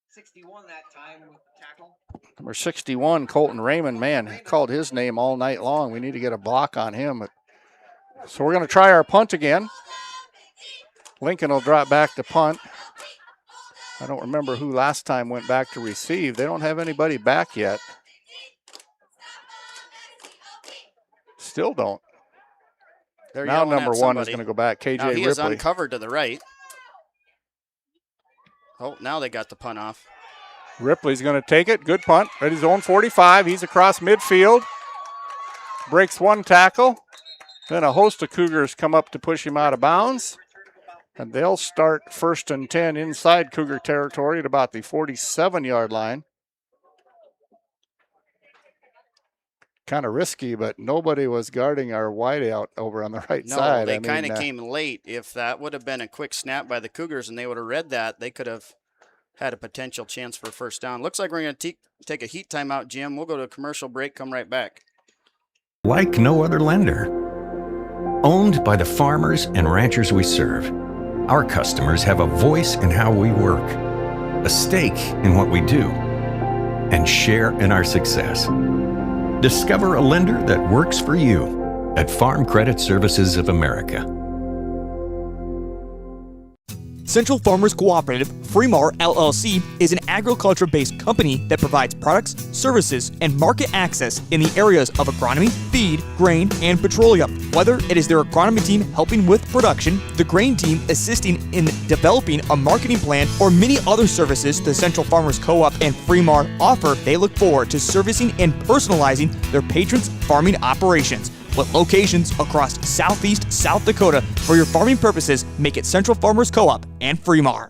61 that time with the tackle. Number 61, Colton Raymond. Man, he called his name all night long. We need to get a block on him. So we're going to try our punt again. Lincoln will drop back to punt. I don't remember who last time went back to receive. They don't have anybody back yet. Still don't. They're now number 1 somebody. is going to go back. KJ now he Ripley. is uncovered to the right. Oh, now they got the punt off. Ripley's going to take it. Good punt. At his own 45. He's across midfield. Breaks one tackle. Then a host of Cougars come up to push him out of bounds. And they'll start 1st and 10 inside Cougar territory at about the 47-yard line. kind of risky, but nobody was guarding our wideout over on the right side. No, they kind of came late. If that would have been a quick snap by the Cougars and they would have read that, they could have had a potential chance for first down. Looks like we're going to take a heat timeout, Jim. We'll go to a commercial break, come right back. Like no other lender. Owned by the farmers and ranchers we serve, our customers have a voice in how we work, a stake in what we do, and share in our success. Discover a lender that works for you at Farm Credit Services of America. Central Farmers Cooperative, Fremar LLC, is an agriculture-based company that provides products, services, and market access in the areas of agronomy, feed, grain, and petroleum. Whether it is their agronomy team helping with production, the grain team assisting in developing a marketing plan, or many other services the Central Farmers Co-op and Fremar offer, they look forward to servicing and personalizing their patrons' farming operations. With locations across southeast South Dakota for your farming purposes, make it Central Farmers Co-op and Fremar.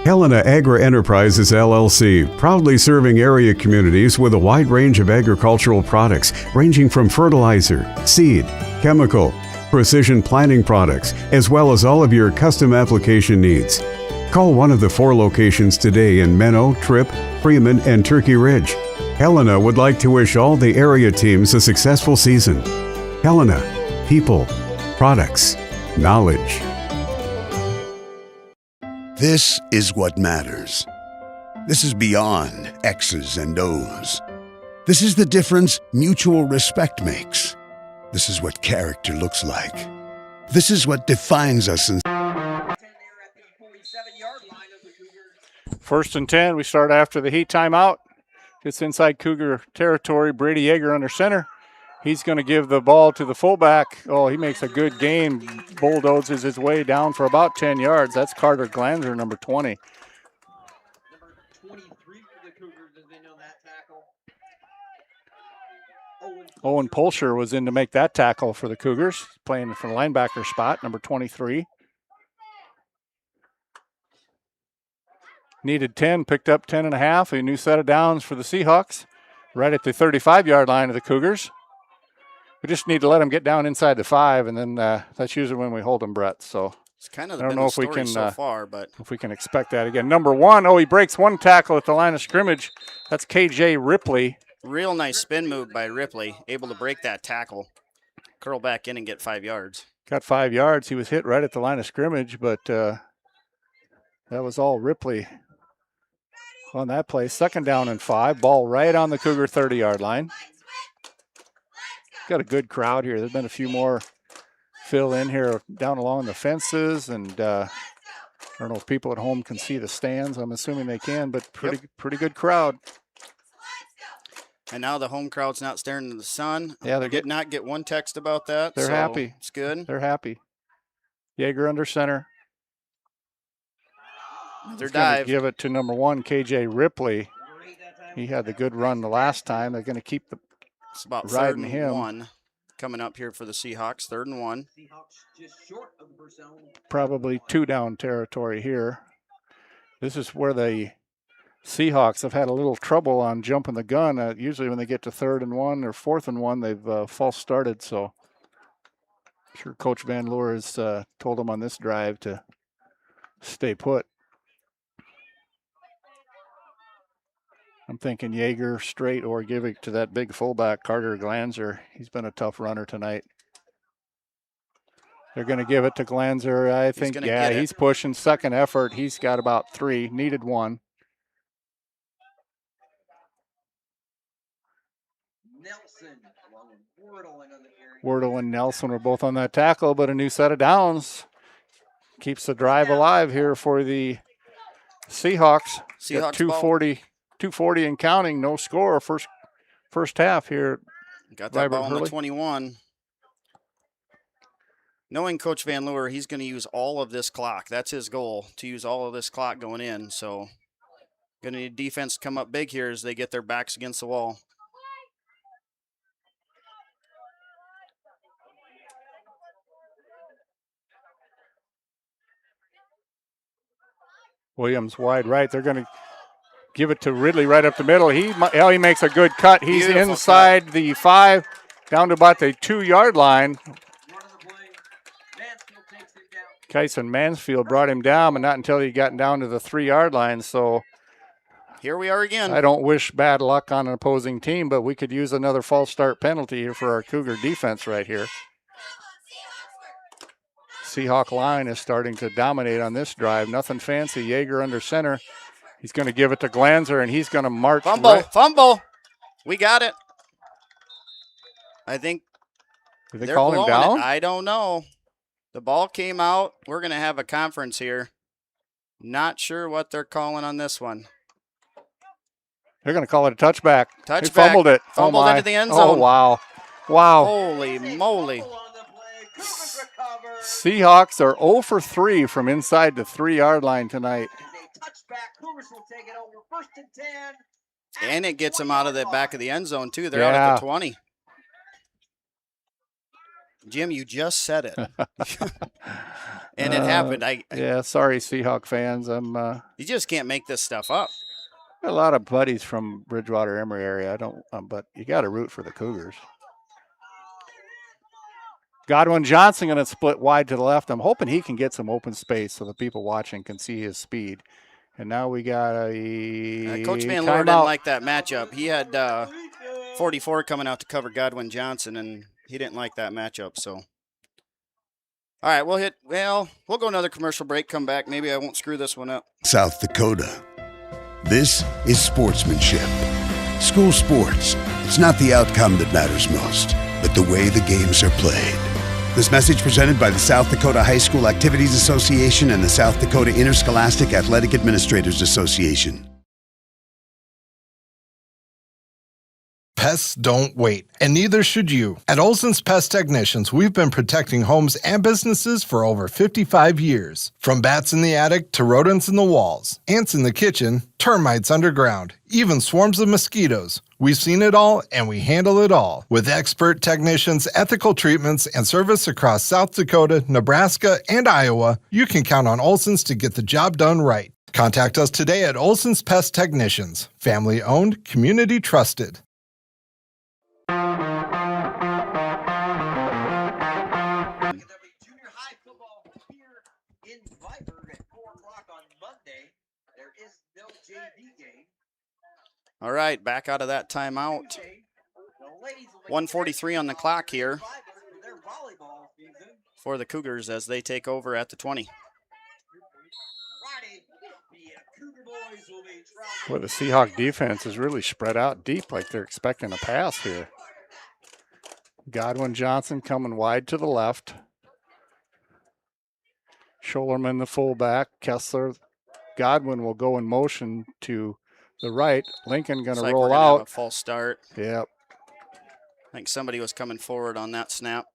Helena Agri Enterprises LLC, proudly serving area communities with a wide range of agricultural products ranging from fertilizer, seed, chemical, precision planting products, as well as all of your custom application needs. Call one of the 4 locations today in Menno, Tripp, Freeman, and Turkey Ridge. Helena would like to wish all the area teams a successful season. Helena, people, products, knowledge. This is what matters. This is beyond X's and O's. This is the difference mutual respect makes. This is what character looks like. This is what defines us. First and 10, we start after the heat timeout. It's inside Cougar territory. Brady Yeager under center. He's going to give the ball to the fullback. Oh, he makes a good gain. Bulldozes his way down for about 10 yards. That's Carter Glanzer, number 20. Number 23 for the Cougars has been on that tackle. Owen Polsher was in to make that tackle for the Cougars, playing for the linebacker spot, number 23. Needed 10, picked up 10.5. A new set of downs for the Seahawks, right at the 35-yard line of the Cougars. We just need to let them get down inside the 5, and then that's usually when we hold them, Brett. So it's kind of I don't know if we can so far, but if we can expect that again. Number 1, he breaks one tackle at the line of scrimmage. That's KJ Ripley. Real nice spin move by Ripley, able to break that tackle, curl back in and get 5 yards. Got 5 yards. He was hit right at the line of scrimmage, but that was all Ripley on that play. Second down and 5. Ball right on the Cougar 30-yard line. Got a good crowd here. There's been a few more fill in here down along the fences, and I don't know if people at home can see the stands. I'm assuming they can, but pretty good crowd. And now the home crowd's not staring into the sun. Yeah, they did not get one text about that. They're happy. It's good. They're happy. Yeager under center. Another dive. Give it to number 1, KJ Ripley. He had the good run the last time. They're going to keep it's about riding 3rd and him. 1 coming up here for the Seahawks. 3rd and 1. Probably 2 down territory here. This is where the Seahawks have had a little trouble on jumping the gun. Usually when they get to 3rd and 1 or 4th and 1, they've false started. So I'm sure Coach Van Loer has told them on this drive to stay put. I'm thinking Yeager straight or give it to that big fullback, Carter Glanzer. He's been a tough runner tonight. They're going to give it to Glanzer. I think, he's pushing. Second effort. He's got about 3. Needed 1. Wordle and Nelson were both on that tackle, but a new set of downs keeps the drive alive here for the Seahawks. Seahawks 240 and counting, no score first half here. Got that ball on the 21. Knowing Coach Van Loer, he's going to use all of this clock. That's his goal, to use all of this clock going in. So going to need defense to come up big here as they get their backs against the wall. Williams wide right. They're going to Give it to Ridley right up the middle. He makes a good cut. He's Beautiful inside the 5, down to about the 2-yard line. Kyson Mansfield brought him down, but not until he got down to the 3-yard line. So here we are again. I don't wish bad luck on an opposing team, but we could use another false start penalty here for our Cougar defense right here. Seahawk line is starting to dominate on this drive. Nothing fancy. Yeager under center. He's going to give it to Glanzer, and he's going to march. Fumble. We got it. I think Did they call him down? I don't know. The ball came out. We're going to have a conference here. Not sure what they're calling on this one. They're going to call it a touchback. Touchback. He fumbled it. Fumbled into the end zone. Oh, wow. Wow. Holy moly. Seahawks are 0 for 3 from inside the 3-yard line tonight. And it gets them out of the back of the end zone, too. They're out at the 20. Jim, you just said it. And it happened. Yeah, sorry, Seahawk fans. You just can't make this stuff up. Got a lot of buddies from Bridgewater, Emery area. But you got to root for the Cougars. Godwin Johnson going to split wide to the left. I'm hoping he can get some open space so the people watching can see his speed. And now we got a Coach Van Loer didn't like that matchup. He had 44 coming out to cover Godwin Johnson, and he didn't like that matchup. So, all right, we'll go another commercial break, come back. Maybe I won't screw this one up. South Dakota. This is sportsmanship. School sports. It's not the outcome that matters most, but the way the games are played. This message presented by the South Dakota High School Activities Association and the South Dakota Interscholastic Athletic Administrators Association. Pests don't wait, and neither should you. At Olson's Pest Technicians, we've been protecting homes and businesses for over 55 years. From bats in the attic to rodents in the walls, ants in the kitchen, termites underground, even swarms of mosquitoes. We've seen it all, and we handle it all. With expert technicians, ethical treatments, and service across South Dakota, Nebraska, and Iowa, you can count on Olson's to get the job done right. Contact us today at Olson's Pest Technicians. Family-owned, community-trusted. Junior high football here in Viborg at 4 o'clock on Monday. There is no JV game. All right, back out of that timeout. 1:43 on the clock here for the Cougars as they take over at the 20. Well, the Seahawk defense is really spread out deep like they're expecting a pass here. Godwin Johnson coming wide to the left. Schollerman, the fullback. Kessler. Godwin will go in motion to the right. Lincoln going to roll out. Have a false start. Yep. I think somebody was coming forward on that snap.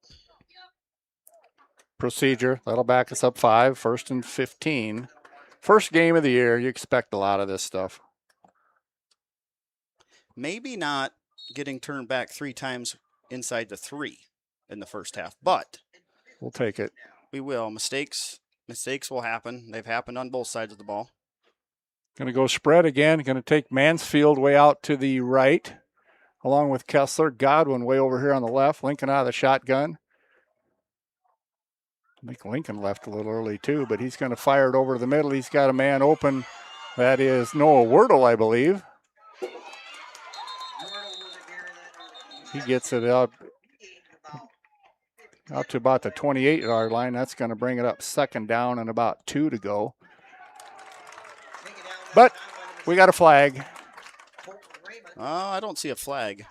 Procedure. That'll back us up 5. 1st and 15. First game of the year. You expect a lot of this stuff. Maybe not getting turned back 3 times inside the 3 in the first half, but we'll take it. We will. Mistakes will happen. They've happened on both sides of the ball. Going to go spread again. Going to take Mansfield way out to the right, along with Kessler. Godwin way over here on the left. Lincoln out of the shotgun. I think Lincoln left a little early too, but he's going to fire it over to the middle. He's got a man open. That is Noah Wordle, I believe. He gets it out to about the 28-yard line. That's going to bring it up 2nd down and about 2 to go. But we got a flag. I don't see a flag.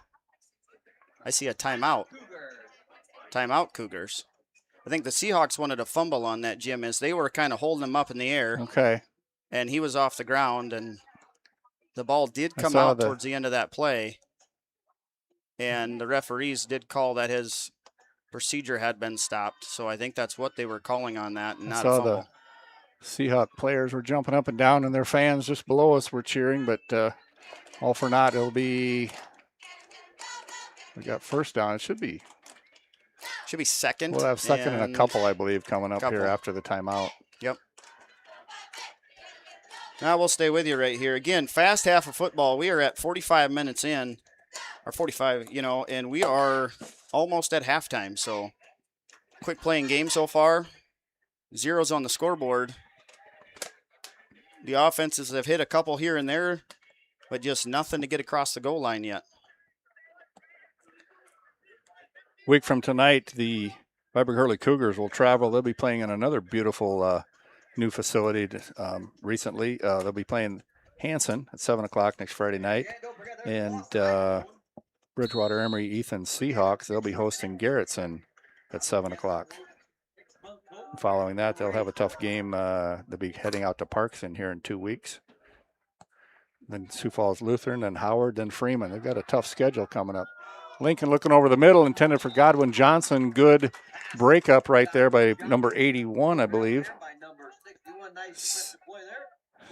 I see a timeout. Timeout, Cougars. I think the Seahawks wanted a fumble on that, Jim, as they were kind of holding him up in the air. Okay. And he was off the ground, and the ball did come out towards the end of that play. And the referees did call that his procedure had been stopped. So I think that's what they were calling on that, and not a fumble. The Seahawk players were jumping up and down, and their fans just below us were cheering. But all for naught, it'll be. We got 1st down. It should be 2nd. We'll have 2nd and a couple, I believe, coming up here after the timeout. Yep. Now we'll stay with you right here. Again, fast half of football. We are at 45 minutes in, or 45, and we are almost at halftime. So quick playing game so far. Zeros on the scoreboard. The offenses have hit a couple here and there, but just nothing to get across the goal line yet. Week from tonight, the Viborg-Hurley Cougars will travel. They'll be playing in another beautiful new facility recently. They'll be playing Hanson at 7 o'clock next Friday night. And Bridgewater Emery Ethan Seahawks, they'll be hosting Garrettson at 7 o'clock. Following that, they'll have a tough game. They'll be heading out to Parkson here in 2 weeks. Then Sioux Falls Lutheran, then Howard, then Freeman. They've got a tough schedule coming up. Lincoln looking over the middle, intended for Godwin Johnson. Good breakup right there by number 81, I believe.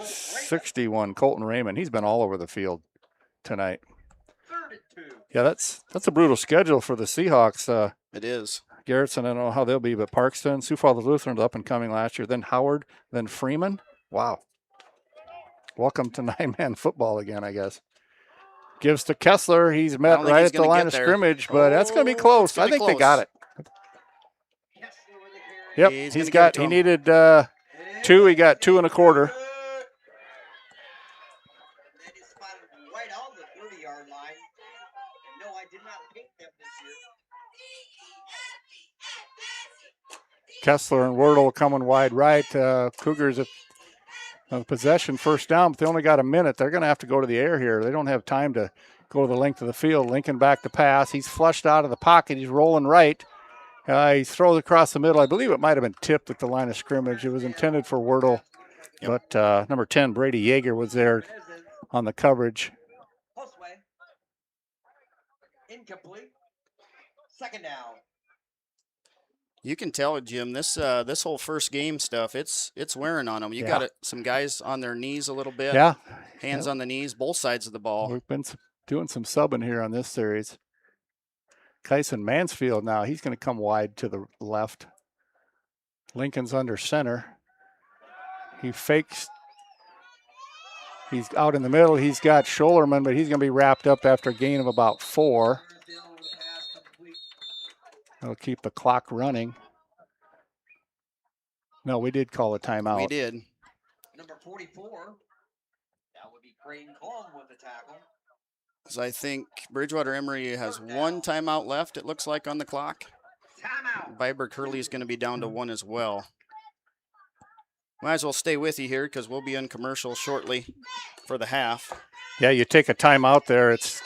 61, Colton Raymond. He's been all over the field tonight. Yeah, that's a brutal schedule for the Seahawks. It is. Garrettson, I don't know how they'll be, but Parkston, Sioux Falls Lutheran up and coming last year. Then Howard, then Freeman. Wow. Welcome to 9-man football again, I guess. Gives to Kessler. He's met right at the line of scrimmage, but that's going to be close. I think they got it. Yep, he needed 2. He got 2 1/4. Kessler and Wordle coming wide right. Cougars have possession first down, but they only got a minute. They're going to have to go to the air here. They don't have time to go to the length of the field. Lincoln back to pass. He's flushed out of the pocket. He's rolling right. He throws across the middle. I believe it might have been tipped at the line of scrimmage. It was intended for Wordle, but number 10, Brady Yeager, was there on the coverage. Incomplete. Second down. You can tell, Jim, this whole first game stuff, it's wearing on them. You got some guys on their knees a little bit. Yeah. Hands on the knees, both sides of the ball. We've been doing some subbing here on this series. Kyson Mansfield now, he's going to come wide to the left. Lincoln's under center. He fakes. He's out in the middle. He's got Schollerman, but he's going to be wrapped up after a gain of about 4. That'll keep the clock running. No, we did call a timeout. We did. Number 44. That would be Crane Clum with the tackle. So I think Bridgewater Emery has 1 timeout left, it looks like, on the clock. Viborg-Hurley is going to be down to 1 as well. Might as well stay with you here because we'll be in commercial shortly for the half. Yeah, you take a timeout there. It's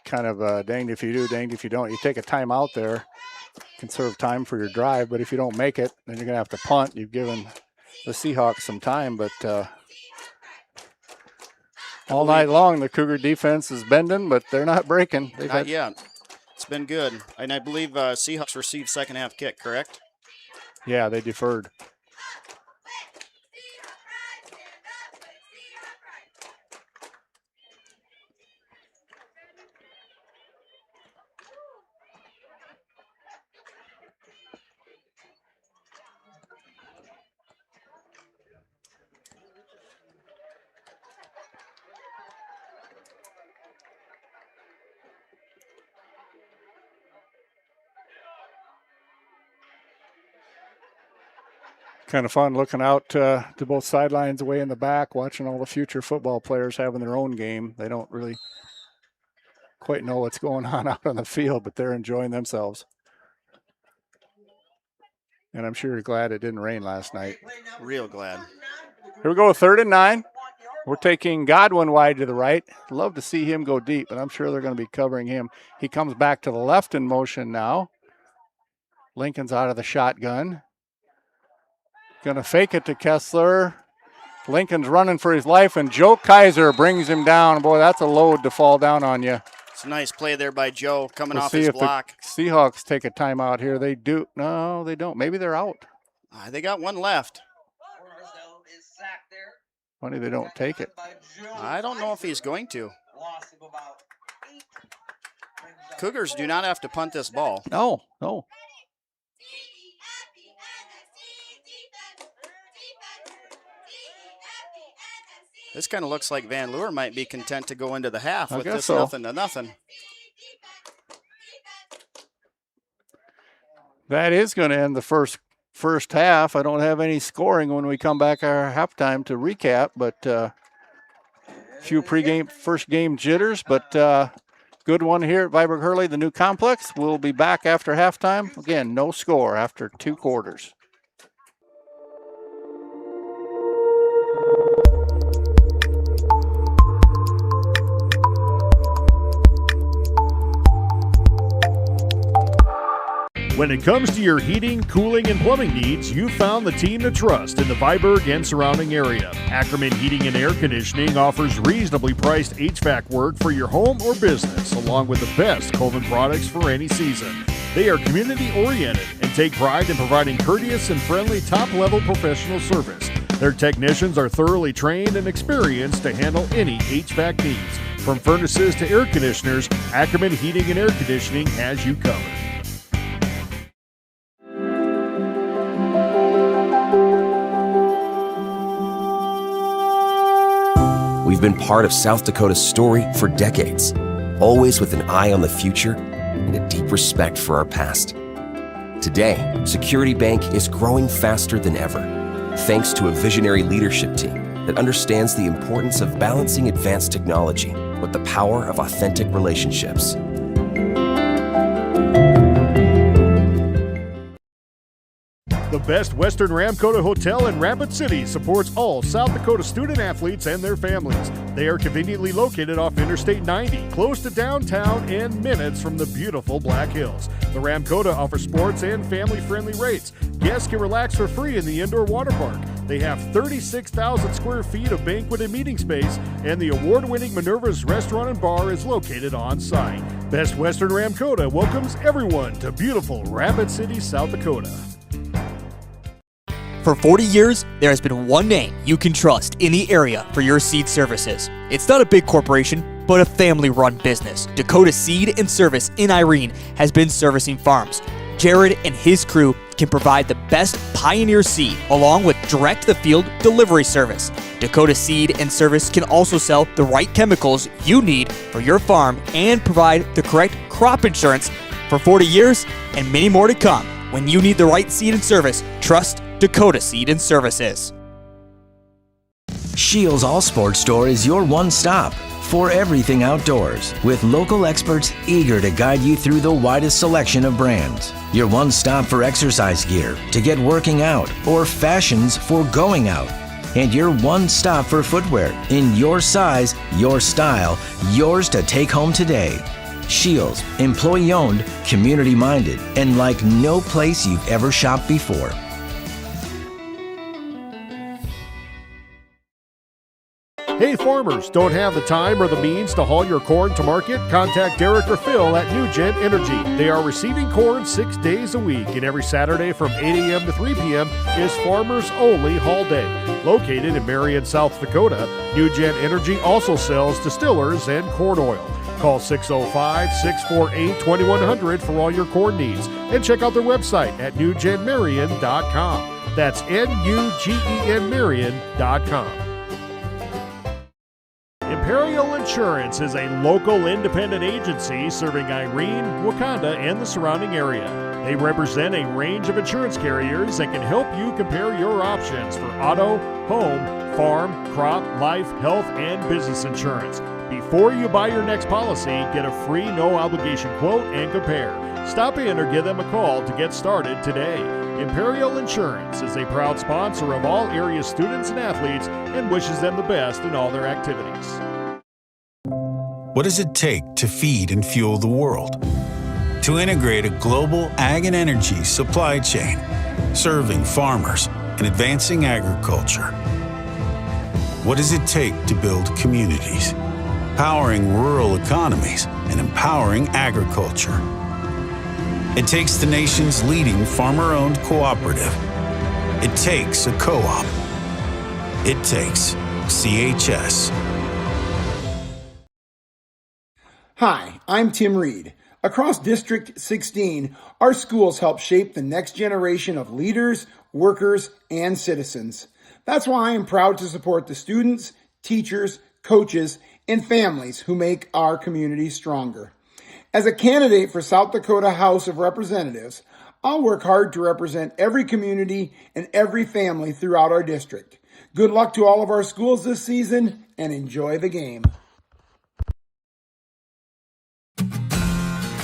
kind of danged if you do, danged if you don't. You take a timeout there. Conserve time for your drive, but if you don't make it, then you're going to have to punt. You've given the Seahawks some time, but all night long the Cougar defense is bending, but they're not breaking. Not yet. It's been good. And I believe Seahawks received second half kick, correct? Yeah, they deferred. Kind of fun looking out to both sidelines away in the back, watching all the future football players having their own game. They don't really quite know what's going on out on the field, but they're enjoying themselves. And I'm sure you're glad it didn't rain last night. Real glad. Here we go, 3rd and 9. We're taking Godwin wide to the right. Love to see him go deep, but I'm sure they're going to be covering him. He comes back to the left in motion now. Lincoln's out of the shotgun. Going to fake it to Kessler. Lincoln's running for his life, and Joe Kaiser brings him down. Boy, that's a load to fall down on you. It's a nice play there by Joe coming We'll off see his if block. The Seahawks take a timeout here. They do. No, they don't. Maybe they're out. They got 1 left. Funny they don't take it. I don't know if he's going to. Cougars do not have to punt this ball. No. This kind of looks like Van Leeuwen might be content to go into the half with guess this so. 0-0. That is going to end the first half. I don't have any scoring when we come back our halftime to recap, but few first game jitters, but good one here at Viborg-Hurley, the new complex. We'll be back after halftime. Again, no score after 2 quarters. When it comes to your heating, cooling, and plumbing needs, you've found the team to trust in the Viborg and surrounding area. Ackerman Heating and Air Conditioning offers reasonably priced HVAC work for your home or business, along with the best Coleman products for any season. They are community-oriented and take pride in providing courteous and friendly top-level professional service. Their technicians are thoroughly trained and experienced to handle any HVAC needs. From furnaces to air conditioners, Ackerman Heating and Air Conditioning has you covered. We've been part of South Dakota's story for decades, always with an eye on the future and a deep respect for our past. Today, Security Bank is growing faster than ever, thanks to a visionary leadership team that understands the importance of balancing advanced technology with the power of authentic relationships. The Best Western Ramkota Hotel in Rapid City supports all South Dakota student athletes and their families. They are conveniently located off Interstate 90, close to downtown and minutes from the beautiful Black Hills. The Ramkota offers sports and family-friendly rates. Guests can relax for free in the indoor water park. They have 36,000 square feet of banquet and meeting space, and the award-winning Minerva's Restaurant and Bar is located on site. Best Western Ramkota welcomes everyone to beautiful Rapid City, South Dakota. For 40 years, there has been one name you can trust in the area for your seed services. It's not a big corporation, but a family-run business. Dakota Seed and Service in Irene has been servicing farms. Jared and his crew can provide the best Pioneer seed along with direct-to-the-field delivery service. Dakota Seed and Service can also sell the right chemicals you need for your farm and provide the correct crop insurance for 40 years and many more to come. When you need the right seed and service, trust Dakota Seed and Services. Shields All Sports Store is your one stop for everything outdoors, with local experts eager to guide you through the widest selection of brands. Your one stop for exercise gear to get working out or fashions for going out. And your one stop for footwear in your size, your style, yours to take home today. Shields, employee owned, community minded, and like no place you've ever shopped before. Hey farmers, don't have the time or the means to haul your corn to market? Contact Derek or Phil at New Gen Energy. They are receiving corn 6 days a week, and every Saturday from 8 a.m. to 3 p.m. is Farmers Only Haul Day. Located in Marion, South Dakota, New Gen Energy also sells distillers and corn oil. Call 605-648-2100 for all your corn needs, and check out their website at newgenmarion.com. That's N-U-G-E-N Marion.com. Imperial Insurance is a local independent agency serving Irene, Wakanda, and the surrounding area. They represent a range of insurance carriers that can help you compare your options for auto, home, farm, crop, life, health, and business insurance. Before you buy your next policy, get a free no-obligation quote and compare. Stop in or give them a call to get started today. Imperial Insurance is a proud sponsor of all area students and athletes and wishes them the best in all their activities. What does it take to feed and fuel the world? To integrate a global ag and energy supply chain, serving farmers and advancing agriculture. What does it take to build communities, powering rural economies and empowering agriculture? It takes the nation's leading farmer-owned cooperative. It takes a co-op. It takes CHS. Hi, I'm Tim Reed. Across District 16, our schools help shape the next generation of leaders, workers, and citizens. That's why I am proud to support the students, teachers, coaches, and families who make our community stronger. As a candidate for South Dakota House of Representatives, I'll work hard to represent every community and every family throughout our district. Good luck to all of our schools this season, and enjoy the game.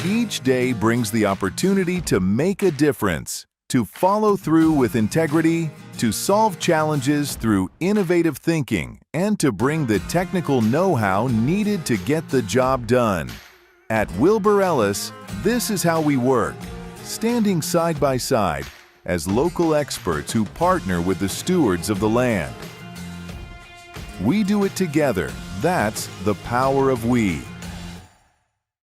Each day brings the opportunity to make a difference, to follow through with integrity, to solve challenges through innovative thinking, and to bring the technical know-how needed to get the job done. At Wilbur Ellis, this is how we work, standing side by side as local experts who partner with the stewards of the land. We do it together. That's the power of we.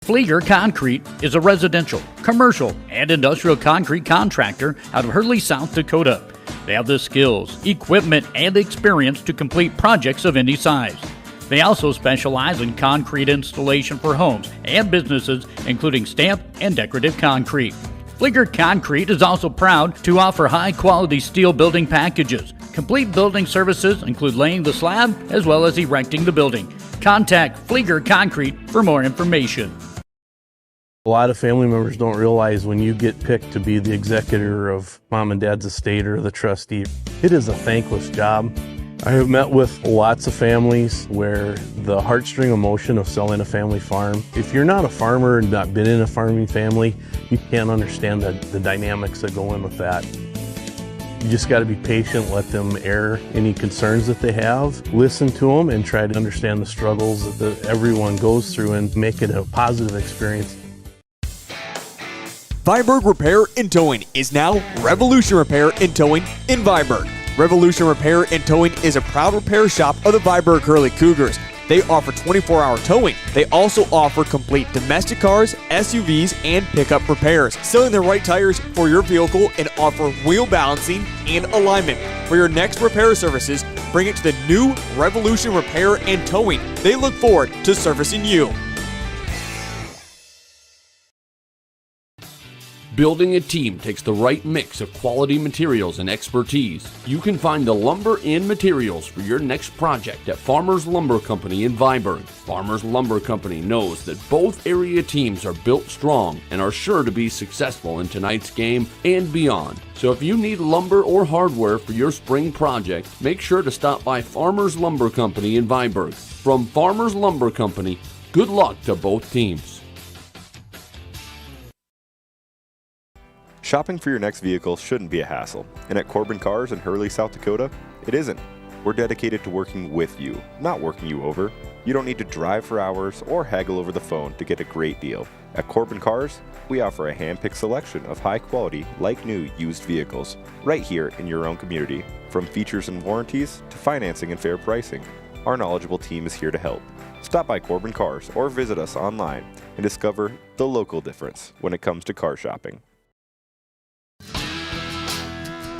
Flieger Concrete is a residential, commercial, and industrial concrete contractor out of Hurley, South Dakota. They have the skills, equipment, and experience to complete projects of any size. They also specialize in concrete installation for homes and businesses, including stamped and decorative concrete. Flieger Concrete is also proud to offer high-quality steel building packages. Complete building services include laying the slab as well as erecting the building. Contact Flieger Concrete for more information. A lot of family members don't realize when you get picked to be the executor of mom and dad's estate or the trustee, it is a thankless job. I have met with lots of families where the heartstring emotion of selling a family farm, if you're not a farmer and not been in a farming family, you can't understand the dynamics that go in with that. You just got to be patient, let them air any concerns that they have, listen to them, and try to understand the struggles that everyone goes through and make it a positive experience. Viborg Repair and Towing is now Revolution Repair and Towing in Viborg. Revolution Repair and Towing is a proud repair shop of the Viborg-Hurley Cougars. They offer 24-hour towing. They also offer complete domestic cars, SUVs, and pickup repairs, selling the right tires for your vehicle and offer wheel balancing and alignment. For your next repair services, bring it to the new Revolution Repair and Towing. They look forward to servicing you. Building a team takes the right mix of quality materials and expertise. You can find the lumber and materials for your next project at Farmers Lumber Company in Viborg. Farmers Lumber Company knows that both area teams are built strong and are sure to be successful in tonight's game and beyond. So if you need lumber or hardware for your spring project, make sure to stop by Farmers Lumber Company in Viborg. From Farmers Lumber Company, good luck to both teams. Shopping for your next vehicle shouldn't be a hassle, and at Corbin Cars in Hurley, South Dakota, it isn't. We're dedicated to working with you, not working you over. You don't need to drive for hours or haggle over the phone to get a great deal. At Corbin Cars, we offer a hand-picked selection of high-quality, like-new used vehicles right here in your own community. From features and warranties to financing and fair pricing, our knowledgeable team is here to help. Stop by Corbin Cars or visit us online and discover the local difference when it comes to car shopping.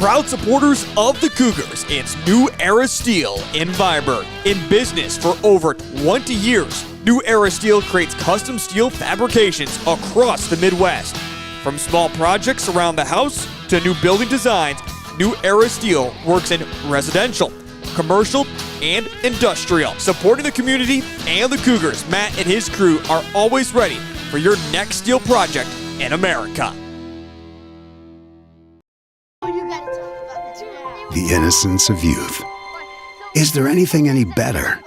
Proud supporters of the Cougars, it's New Era Steel in Viborg. In business for over 20 years, New Era Steel creates custom steel fabrications across the Midwest. From small projects around the house to new building designs, New Era Steel works in residential, commercial, and industrial. Supporting the community and the Cougars, Matt and his crew are always ready for your next steel project in America. The innocence of youth. Is there anything any better?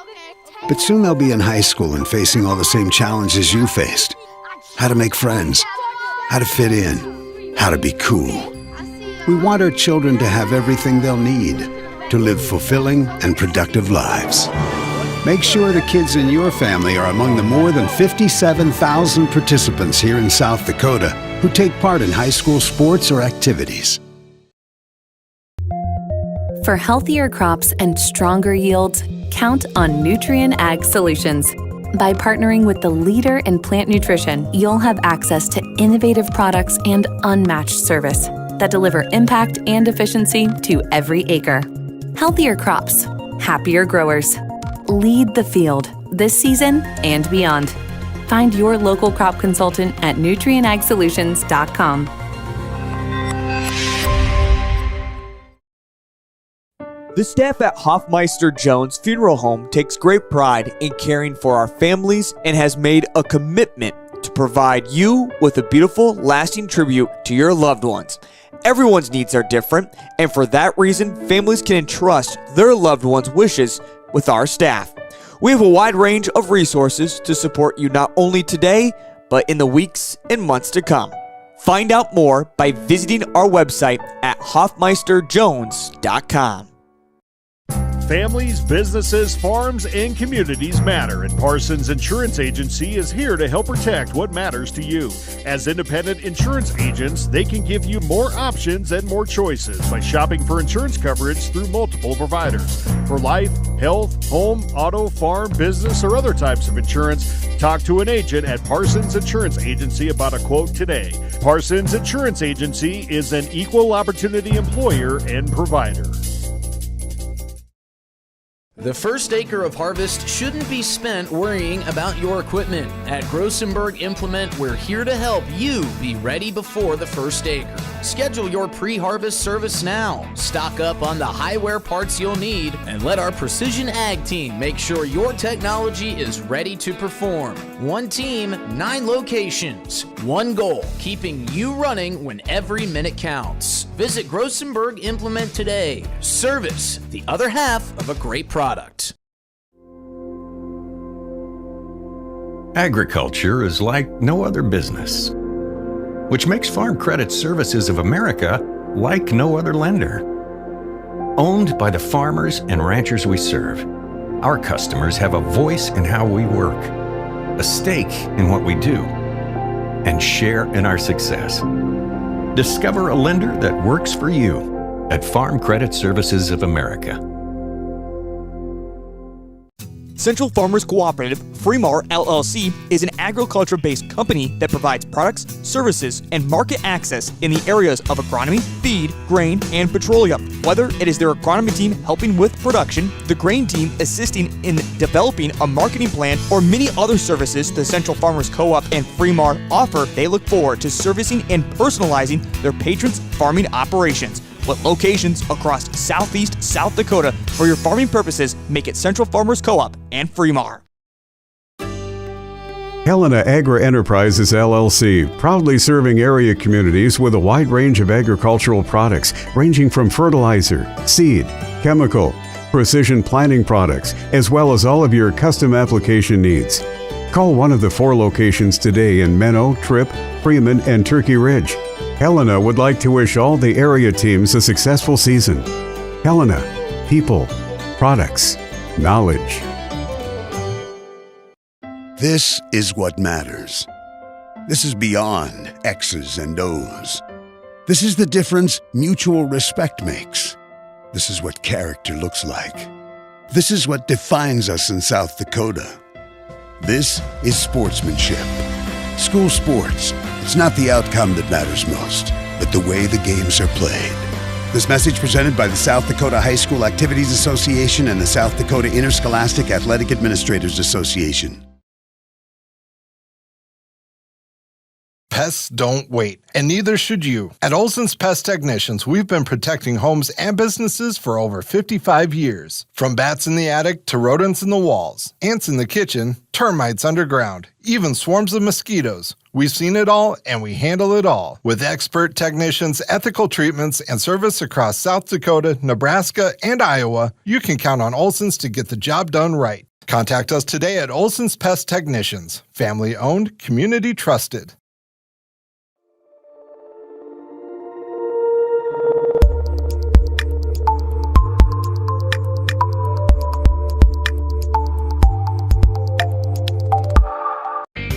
But soon they'll be in high school and facing all the same challenges you faced. How to make friends, how to fit in, how to be cool. We want our children to have everything they'll need to live fulfilling and productive lives. Make sure the kids in your family are among the more than 57,000 participants here in South Dakota who take part in high school sports or activities. For healthier crops and stronger yields, count on Nutrien Ag Solutions. By partnering with the leader in plant nutrition, you'll have access to innovative products and unmatched service that deliver impact and efficiency to every acre. Healthier crops, happier growers. Lead the field this season and beyond. Find your local crop consultant at nutrienagsolutions.com. The staff at Hofmeister Jones Funeral Home takes great pride in caring for our families and has made a commitment to provide you with a beautiful, lasting tribute to your loved ones. Everyone's needs are different, and for that reason, families can entrust their loved ones' wishes with our staff. We have a wide range of resources to support you not only today, but in the weeks and months to come. Find out more by visiting our website at hofmeisterjones.com. Families, businesses, farms, and communities matter, and Parsons Insurance Agency is here to help protect what matters to you. As independent insurance agents, they can give you more options and more choices by shopping for insurance coverage through multiple providers. For life, health, home, auto, farm, business, or other types of insurance, talk to an agent at Parsons Insurance Agency about a quote today. Parsons Insurance Agency is an equal opportunity employer and provider. The first acre of harvest shouldn't be spent worrying about your equipment. At Grossenberg Implement, we're here to help you be ready before the first acre. Schedule your pre-harvest service now. Stock up on the high-wear parts you'll need, and let our Precision Ag team make sure your technology is ready to perform. One team, 9 locations. One goal, keeping you running when every minute counts. Visit Grossenberg Implement today. Service, the other half of a great product. Agriculture is like no other business, which makes Farm Credit Services of America like no other lender. Owned by the farmers and ranchers we serve, our customers have a voice in how we work, a stake in what we do, and share in our success. Discover a lender that works for you at Farm Credit Services of America. Central Farmers Cooperative, Fremar LLC, is an agriculture-based company that provides products, services, and market access in the areas of agronomy, feed, grain, and petroleum. Whether it is their agronomy team helping with production, the grain team assisting in developing a marketing plan, or many other services the Central Farmers Co-op and Fremar offer, they look forward to servicing and personalizing their patrons' farming operations. With locations across southeast South Dakota for your farming purposes, make it Central Farmers Co-op and Fremar. Helena Agri Enterprises LLC, proudly serving area communities with a wide range of agricultural products ranging from fertilizer, seed, chemical, precision planting products, as well as all of your custom application needs. Call one of the 4 locations today in Menno, Tripp, Freeman, and Turkey Ridge. Helena would like to wish all the area teams a successful season. Helena, people, products, knowledge. This is what matters. This is beyond X's and O's. This is the difference mutual respect makes. This is what character looks like. This is what defines us in South Dakota. This is sportsmanship. School sports. It's not the outcome that matters most, but the way the games are played. This message presented by the South Dakota High School Activities Association and the South Dakota Interscholastic Athletic Administrators Association. Pests don't wait, and neither should you. At Olson's Pest Technicians, we've been protecting homes and businesses for over 55 years. From bats in the attic to rodents in the walls, ants in the kitchen, termites underground, even swarms of mosquitoes. We've seen it all, and we handle it all. With expert technicians, ethical treatments, and service across South Dakota, Nebraska, and Iowa, you can count on Olson's to get the job done right. Contact us today at Olson's Pest Technicians. Family owned, community trusted.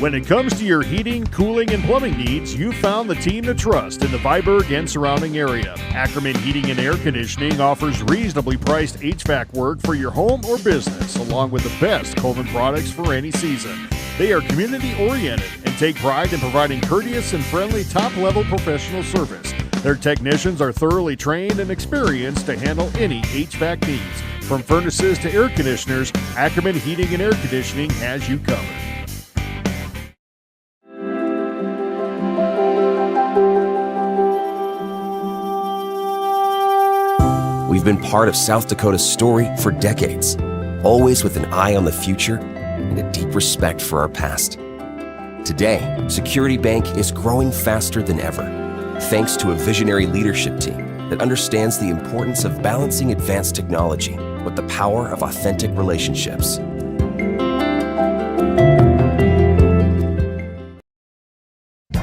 When it comes to your heating, cooling, and plumbing needs, you found the team to trust in the Viborg and surrounding area. Ackerman Heating and Air Conditioning offers reasonably priced HVAC work for your home or business, along with the best Coleman products for any season. They are community-oriented and take pride in providing courteous and friendly top-level professional service. Their technicians are thoroughly trained and experienced to handle any HVAC needs. From furnaces to air conditioners, Ackerman Heating and Air Conditioning has you covered. We've been part of South Dakota's story for decades, always with an eye on the future and a deep respect for our past. Today, Security Bank is growing faster than ever, thanks to a visionary leadership team that understands the importance of balancing advanced technology with the power of authentic relationships.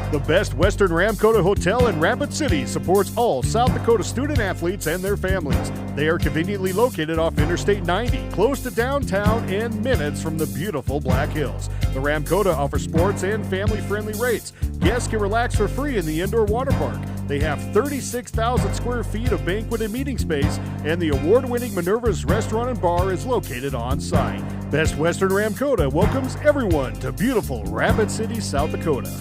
The Best Western Ramkota Hotel in Rapid City supports all South Dakota student athletes and their families. They are conveniently located off Interstate 90, close to downtown and minutes from the beautiful Black Hills. The Ramkota offers sports and family-friendly rates. Guests can relax for free in the indoor water park. They have 36,000 square feet of banquet and meeting space, and the award-winning Minerva's Restaurant and Bar is located on site. Best Western Ramkota welcomes everyone to beautiful Rapid City, South Dakota.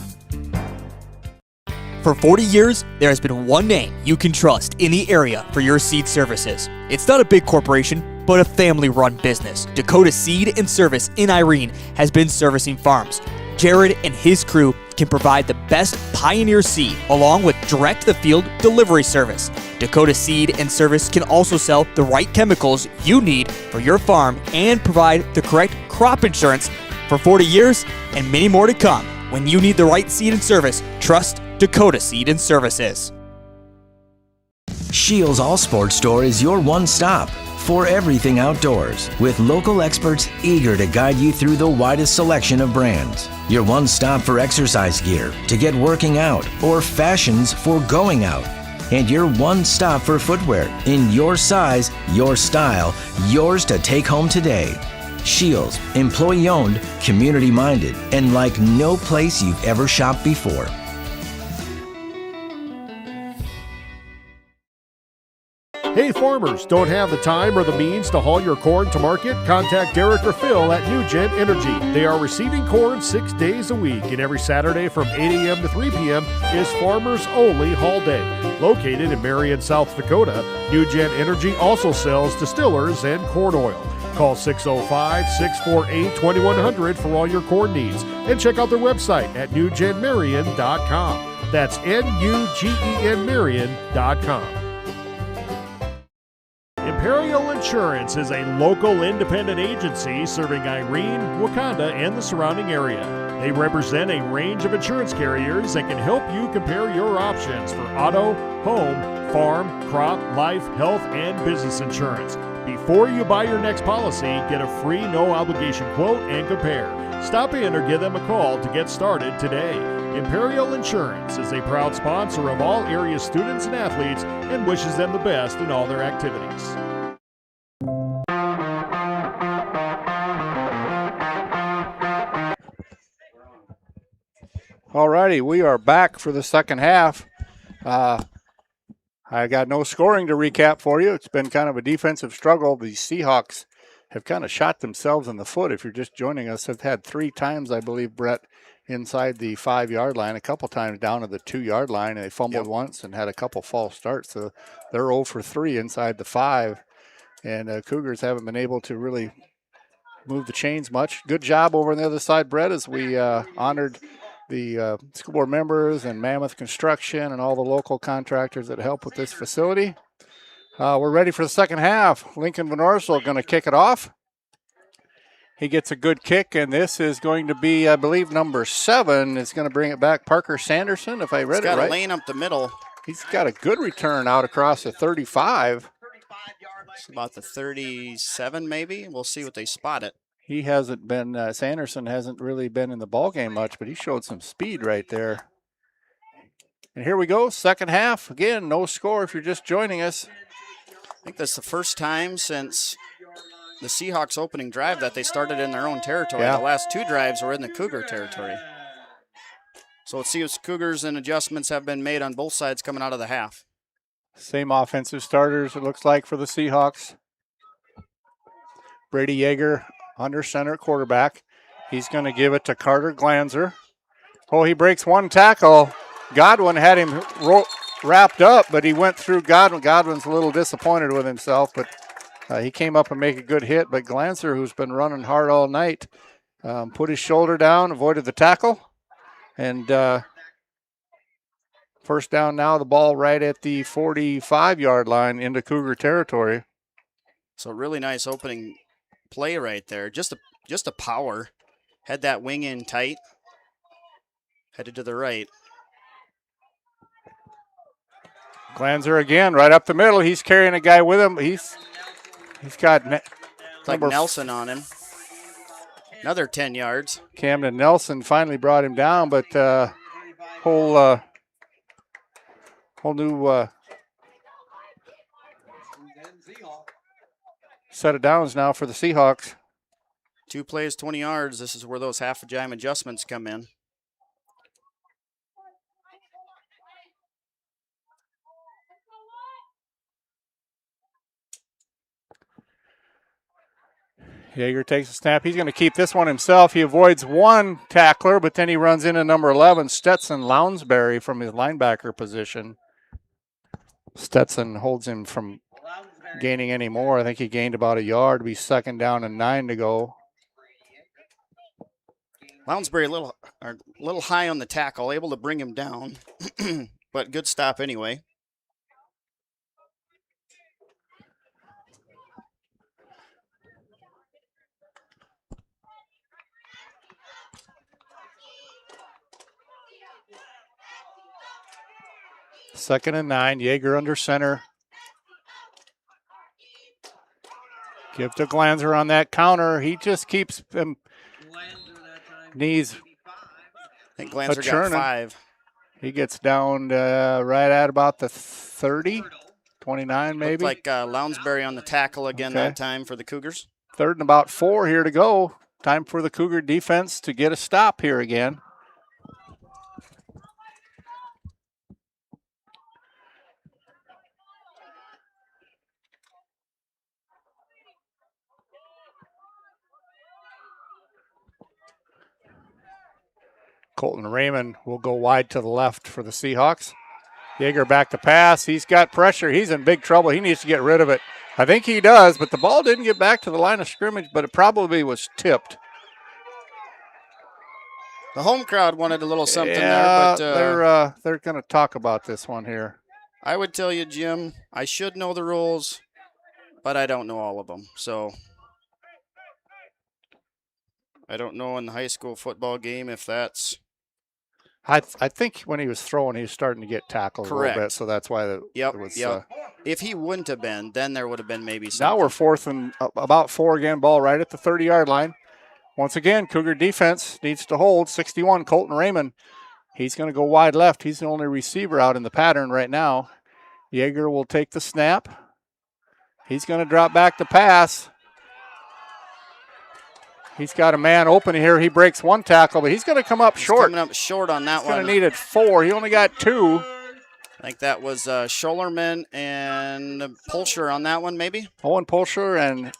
For 40 years, there has been one name you can trust in the area for your seed services. It's not a big corporation, but a family-run business. Dakota Seed and Service in Irene has been servicing farms. Jared and his crew can provide the best Pioneer seed along with direct-to-the-field delivery service. Dakota Seed and Service can also sell the right chemicals you need for your farm and provide the correct crop insurance for 40 years and many more to come. When you need the right seed and service, trust Dakota Seed and Services. Shields All Sports Store is your one stop for everything outdoors, with local experts eager to guide you through the widest selection of brands. Your one stop for exercise gear to get working out or fashions for going out. And your one stop for footwear in your size, your style, yours to take home today. Shields, employee owned, community minded, and like no place you've ever shopped before. Hey farmers, don't have the time or the means to haul your corn to market? Contact Derek or Phil at New Gen Energy. They are receiving corn 6 days a week, and every Saturday from 8 a.m. to 3 p.m. is Farmers Only Haul Day. Located in Marion, South Dakota, New Gen Energy also sells distillers and corn oil. Call 605-648-2100 for all your corn needs, and check out their website at newgenmarion.com. That's N-U-G-E-N Marion.com. Imperial Insurance is a local independent agency serving Irene, Wakanda, and the surrounding area. They represent a range of insurance carriers that can help you compare your options for auto, home, farm, crop, life, health, and business insurance. Before you buy your next policy, get a free no-obligation quote and compare. Stop in or give them a call to get started today. Imperial Insurance is a proud sponsor of all area students and athletes and wishes them the best in all their activities. All righty, we are back for the second half. I got no scoring to recap for you. It's been kind of a defensive struggle. The Seahawks have kind of shot themselves in the foot. If you're just joining us, have had 3 times, I believe, Brett, inside the 5-yard line, a couple times down to the 2-yard line, and they fumbled once and had a couple false starts. So they're 0 for 3 inside the 5, and Cougars haven't been able to really move the chains much. Good job over on the other side, Brett, as we honored the school board members and Mammoth Construction and all the local contractors that help with this facility. We're ready for the second half. Lincoln Van Orsel going to kick it off. He gets a good kick, and this is going to be, I believe, number 7. It's going to bring it back. Parker Sanderson, if I read it right. He's got a lane up the middle. He's got a good return out across the 35. It's about the 37, maybe. We'll see what they spot it. He hasn't been, Sanderson hasn't really been in the ball game much, but he showed some speed right there. And here we go, second half. Again, no score if you're just joining us. I think that's the first time since the Seahawks opening drive that they started in their own territory. Yeah. The last 2 drives were in the Cougar territory. So let's see if Cougars and adjustments have been made on both sides coming out of the half. Same offensive starters, it looks like, for the Seahawks. Brady Yeager under center at quarterback. He's going to give it to Carter Glanzer. Oh, he breaks one tackle. Godwin had him wrapped up, but he went through Godwin. Godwin's a little disappointed with himself, but he came up and made a good hit. But Glanzer, who's been running hard all night, put his shoulder down, avoided the tackle, and First down now, the ball right at the 45-yard line into Cougar territory. So really nice opening play right there. Just a power. Had that wing in tight. Headed to the right. Glanzer again, right up the middle. He's carrying a guy with him. He's got like Nelson on him. Another 10 yards. Camden Nelson finally brought him down, but whole new set of downs now for the Seahawks. 2 plays, 20 yards. This is where those half-a-dime adjustments come in. Yeager takes a snap. He's going to keep this one himself. He avoids one tackler, but then he runs into number 11, Stetson Lounsbury, from his linebacker position. Stetson holds him from gaining any more. I think he gained about a yard. It'll be 2nd down and 9 to go. Lounsbury a little high on the tackle, able to bring him down, but good stop anyway. Second and 9, Yeager under center. Give to Glanzer on that counter. He just keeps him knees. I think Glanzer got 5. He gets down right at about the 30, 29 maybe. Looked like Lounsbury on the tackle again that time for the Cougars. 3rd and about 4 here to go. Time for the Cougar defense to get a stop here again. Colton Raymond will go wide to the left for the Seahawks. Yeager back to pass. He's got pressure. He's in big trouble. He needs to get rid of it. I think he does, but the ball didn't get back to the line of scrimmage, but it probably was tipped. The home crowd wanted a little something there, but they're going to talk about this one here. I would tell you, Jim, I should know the rules, but I don't know all of them. So I don't know in the high school football game if that's. I think when he was throwing, he was starting to get tackled a little bit, so that's why it was. If he wouldn't have been, then there would have been maybe something. Now we're 4th and about 4 again, ball right at the 30-yard line. Once again, Cougar defense needs to hold. 61, Colton Raymond. He's going to go wide left. He's the only receiver out in the pattern right now. Yeager will take the snap. He's going to drop back to pass. He's got a man open here. He breaks one tackle, but he's going to come up short. Coming up short on that one. He's going to need 4. He only got 2. I think that was Schollerman and Pulscher on that one, maybe? Owen Pulscher and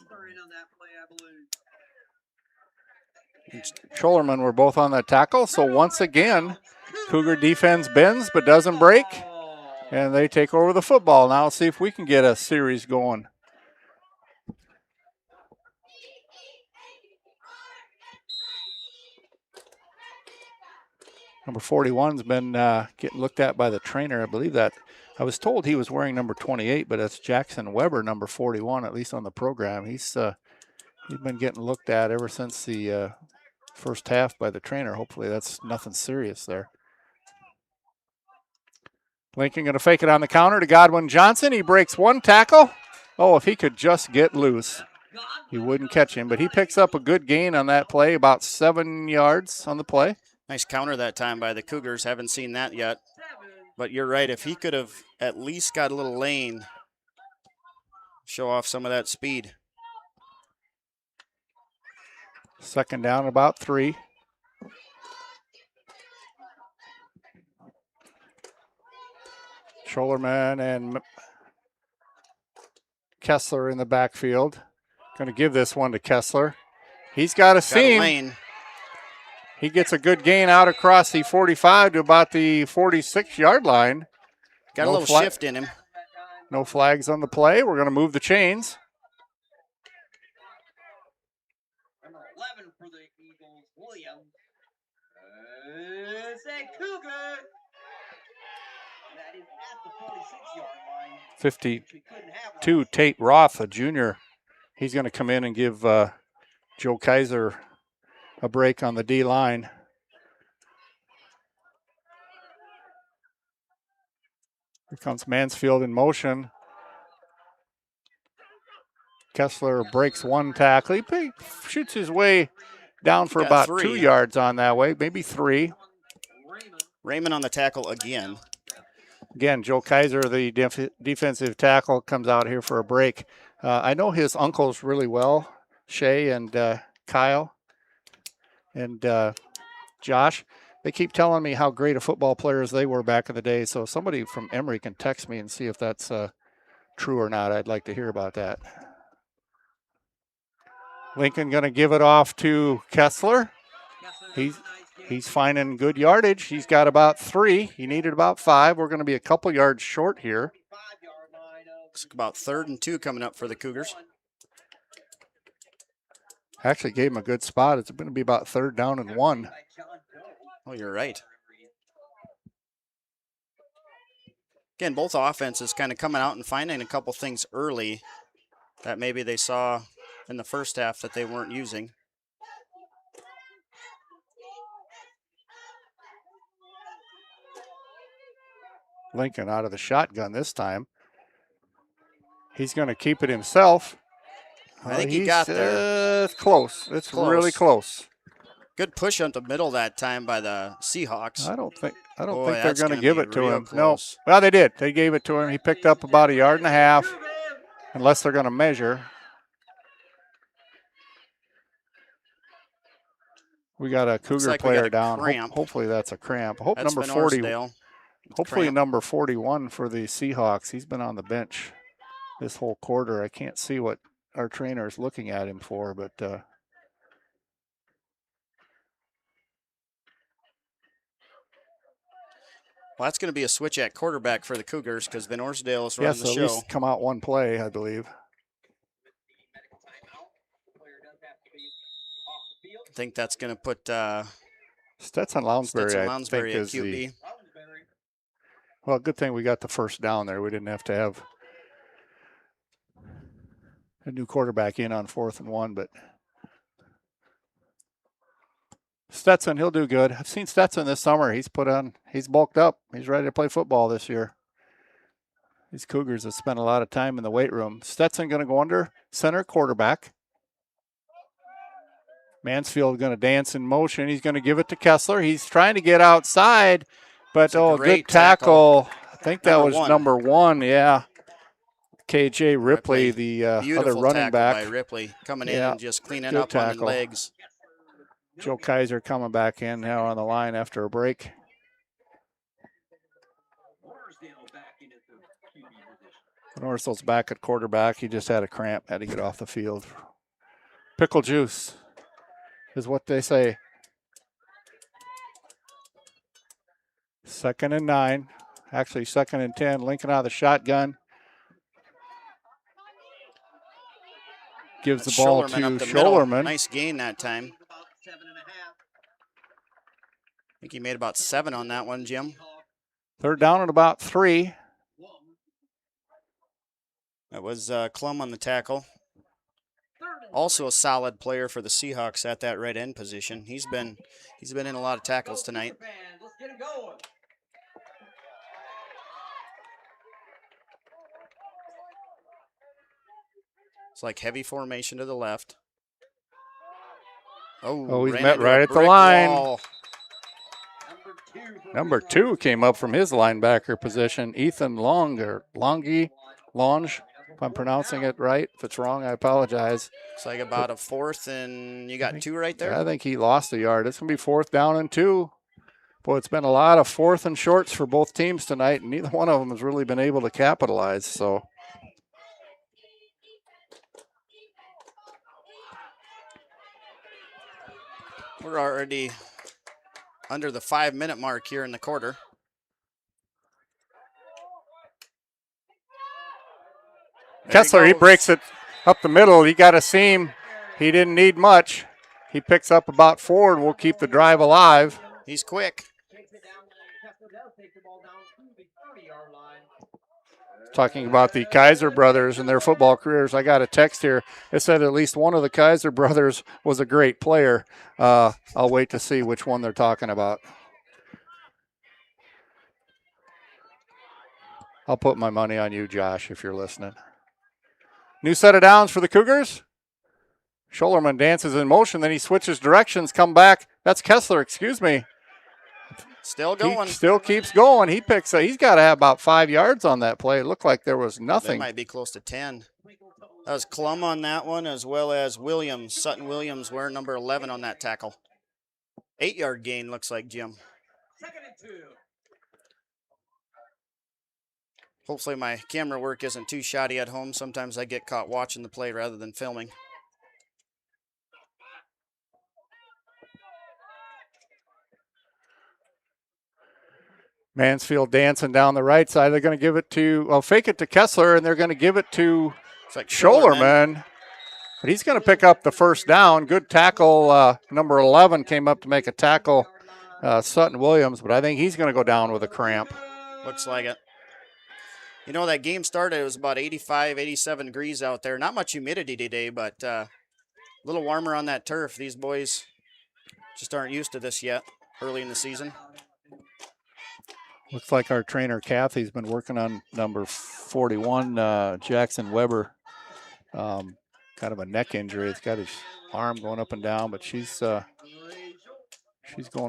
Schollerman were both on that tackle. So once again, Cougar defense bends but doesn't break, and they take over the football. Now let's see if we can get a series going. Number 41's been getting looked at by the trainer. I believe that. I was told he was wearing number 28, but that's Jackson Weber, number 41, at least on the program. He's been getting looked at ever since the first half by the trainer. Hopefully that's nothing serious there. Lincoln going to fake it on the counter to Godwin Johnson. He breaks one tackle. Oh, if he could just get loose, he wouldn't catch him. But he picks up a good gain on that play, about 7 yards on the play. Nice counter that time by the Cougars. Haven't seen that yet. But you're right. If he could have at least got a little lane, show off some of that speed. 2nd down, about 3. Schollerman and Kessler in the backfield. Going to give this one to Kessler. He's got a seam. Lane. He gets a good gain out across the 45 to about the 46-yard line. Got a little shift in him. No flags on the play. We're going to move the chains. Number 11 for the Eagles, Williams. Say Cougar. 52, Tate Roth, a junior. He's going to come in and give Joe Kaiser a break on the D line. Here comes Mansfield in motion. Kessler breaks one tackle. He shoots his way down for about 2 yards on that way, maybe 3. Raymond on the tackle again. Again, Joe Kaiser, the defensive tackle, comes out here for a break. I know his uncles really well, Shay and Kyle and Josh. They keep telling me how great of football players they were back in the day, so somebody from Emery can text me and see if that's true or not. I'd like to hear about that. Lincoln going to give it off to Kessler. He's finding good yardage. He's got about 3. He needed about 5. We're going to be a couple yards short here. It's about 3rd and 2 coming up for the Cougars. Actually gave him a good spot. It's going to be about 3rd down and 1. Oh, you're right. Again, both offenses kind of coming out and finding a couple things early that maybe they saw in the first half that they weren't using. Lincoln out of the shotgun this time. He's going to keep it himself. I think he got there. It's close. It's really close. Good push up the middle that time by the Seahawks. I don't think they're going to give it to him. No. Well, they did. They gave it to him. He picked up about 1.5 yards, unless they're going to measure. We got a Cougar player down. Hopefully that's a cramp. I hope that's number 40. Hopefully number 41 for the Seahawks. He's been on the bench this whole quarter. I can't see what our trainer is looking at him for, but well, that's going to be a switch at quarterback for the Cougars because Van Orsdale is running the show. Yes, at least come out one play, I believe. I think that's going to put Stetson Lounsbury, I think, at is QB. Well, good thing we got the first down there. We didn't have to have a new quarterback in on 4th and 1, but Stetson, he'll do good. I've seen Stetson this summer. He's bulked up. He's ready to play football this year. These Cougars have spent a lot of time in the weight room. Stetson going to go under center quarterback. Mansfield going to dance in motion. He's going to give it to Kessler. He's trying to get outside, but good tackle. I think that was number 1, yeah. KJ Ripley, the other running back. By Ripley coming in and just cleaning up on the legs. Joe Kaiser coming back in now on the line after a break. Northall's back at quarterback. He just had a cramp, had to get off the field. Pickle juice is what they say. 2nd and 9. Actually, 2nd and 10. Lincoln out of the shotgun. Gives the ball to Schollerman. Nice gain that time. I think he made about 7 on that one, Jim. 3rd down and about 3. That was Klum on the tackle. Also a solid player for the Seahawks at that right end position. He's been in a lot of tackles tonight. It's like heavy formation to the left. Oh, he's met right at the line. Wall. Number 2 came up from his linebacker position. Ethan Longe, if I'm pronouncing it right. If it's wrong, I apologize. It's like about a 4th, and you got 2 right there? I think he lost a yard. It's going to be 4th down and 2. Boy, it's been a lot of 4th and shorts for both teams tonight, and neither one of them has really been able to capitalize. So we're already under the 5-minute mark here in the quarter. Kessler, he breaks it up the middle. He got a seam. He didn't need much. He picks up about 4 and will keep the drive alive. He's quick. Talking about the Kaiser brothers and their football careers, I got a text here. It said at least one of the Kaiser brothers was a great player. I'll wait to see which one they're talking about. I'll put my money on you, Josh, if you're listening. New set of downs for the Cougars. Schollerman dances in motion, then he switches directions, come back. That's Kessler, excuse me. Still going. He still keeps going. He's got to have about 5 yards on that play. It looked like there was nothing. They might be close to 10. That was Klum on that one, as well as Williams. Sutton Williams wearing number 11 on that tackle. 8-yard gain, looks like, Jim. Hopefully my camera work isn't too shoddy at home. Sometimes I get caught watching the play rather than filming. Mansfield dancing down the right side. They're going to give it to, fake it to Kessler, and they're going to give it to Schollerman. But he's going to pick up the first down. Good tackle. Number 11 came up to make a tackle, Sutton Williams, but I think he's going to go down with a cramp. Looks like it. You know, that game started, it was about 85, 87 degrees out there. Not much humidity today, but a little warmer on that turf. These boys just aren't used to this yet, early in the season. Looks like our trainer, Kathy's been working on number 41, Jackson Weber. Kind of a neck injury. It's got his arm going up and down, but she's going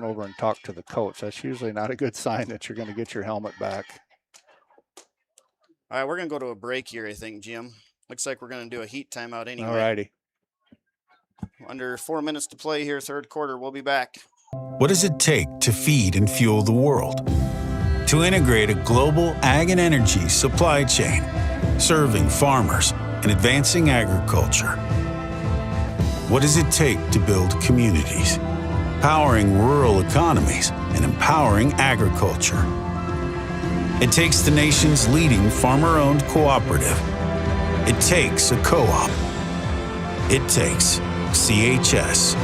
over and talk to the coach. That's usually not a good sign that you're going to get your helmet back. All right, we're going to go to a break here, I think, Jim. Looks like we're going to do a heat timeout anyway. All righty. Under 4 minutes to play here, third quarter. We'll be back. What does it take to feed and fuel the world? To integrate a global ag and energy supply chain, serving farmers and advancing agriculture. What does it take to build communities, powering rural economies and empowering agriculture? It takes the nation's leading farmer-owned cooperative. It takes a co-op. It takes CHS.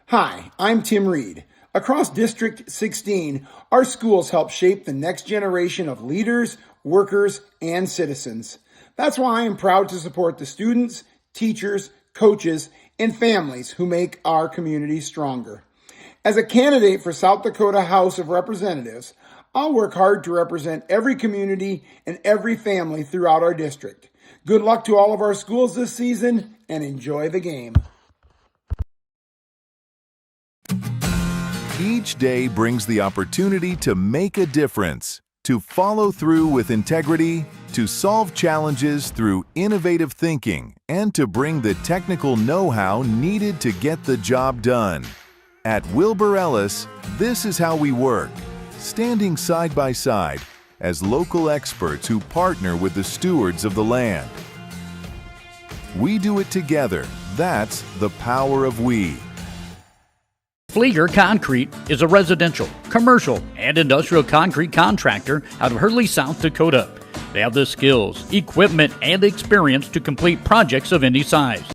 Hi, I'm Tim Reed. Across District 16, our schools help shape the next generation of leaders, workers, and citizens. That's why I am proud to support the students, teachers, coaches, and families who make our community stronger. As a candidate for South Dakota House of Representatives, I'll work hard to represent every community and every family throughout our district. Good luck to all of our schools this season, and enjoy the game. Each day brings the opportunity to make a difference, to follow through with integrity, to solve challenges through innovative thinking, and to bring the technical know-how needed to get the job done. At Wilbur Ellis, this is how we work, standing side by side as local experts who partner with the stewards of the land. We do it together. That's the power of we. Flieger Concrete is a residential, commercial, and industrial concrete contractor out of Hurley, South Dakota. They have the skills, equipment, and experience to complete projects of any size.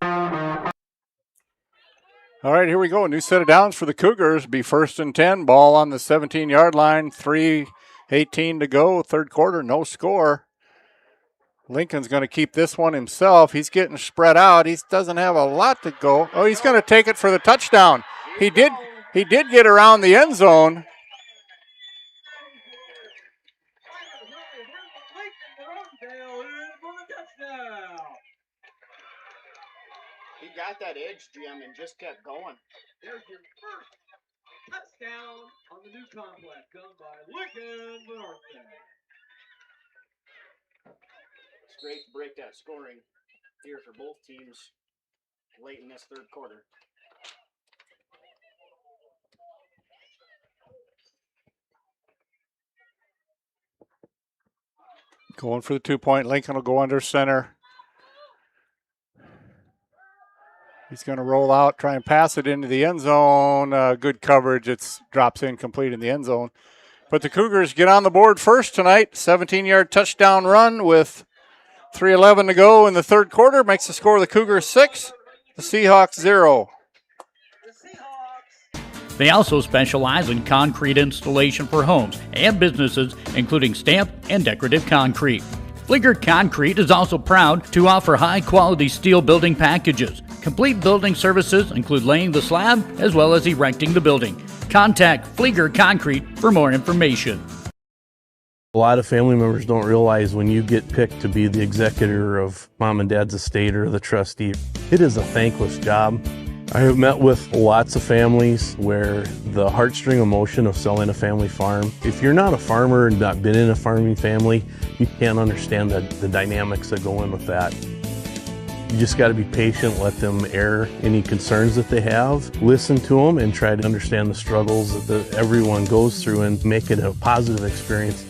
All right, here we go. A new set of downs for the Cougars. Be 1st and 10. Ball on the 17-yard line. 3:18 to go. Third quarter, no score. Lincoln's going to keep this one himself. He's getting spread out. He doesn't have a lot to go. Oh, he's going to take it for the touchdown. He did get around the end zone. He got that edge, Jim, and just kept going. There's your first touchdown on the new complex, done by Lincoln Northern. It's great to break that scoring here for both teams late in this third quarter. Going for the 2-point. Lincoln will go under center. He's going to roll out, try and pass it into the end zone. Good coverage. It drops incomplete in the end zone. But the Cougars get on the board first tonight. 17-yard touchdown run with 3:11 to go in the third quarter. Makes the score of the Cougars 6, the Seahawks 0. They also specialize in concrete installation for homes and businesses, including stamp and decorative concrete. Flieger Concrete is also proud to offer high-quality steel building packages. Complete building services include laying the slab as well as erecting the building. Contact Flieger Concrete for more information. A lot of family members don't realize when you get picked to be the executor of mom and dad's estate or the trustee, it is a thankless job. I have met with lots of families where the heartstring emotion of selling a family farm, if you're not a farmer and not been in a farming family, you can't understand the dynamics that go in with that. You just got to be patient, let them air any concerns that they have, listen to them, and try to understand the struggles that everyone goes through and make it a positive experience.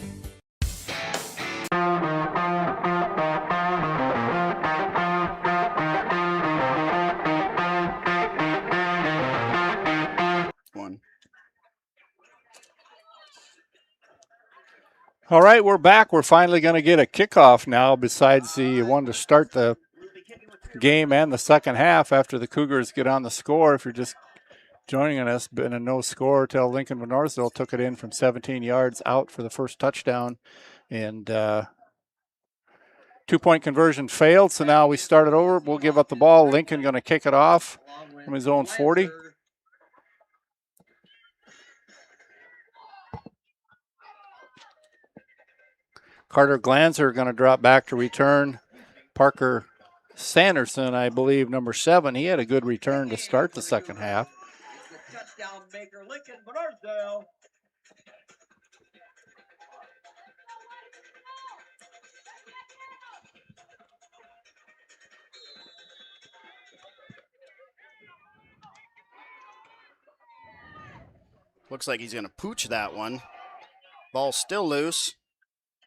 All right, we're back. We're finally going to get a kickoff now besides the one to start the game and the second half after the Cougars get on the score. If you're just joining us, been a no score till Lincoln Van Norsdale took it in from 17 yards out for the first touchdown. And 2-point conversion failed, so now we start it over. We'll give up the ball. Lincoln going to kick it off from his own 40. Carter Glanzer going to drop back to return. Parker Sanderson, I believe, number 7. He had a good return to start the second half. Touchdown maker, Lincoln Van Norsdale. Looks like he's going to pooch that one. Ball still loose.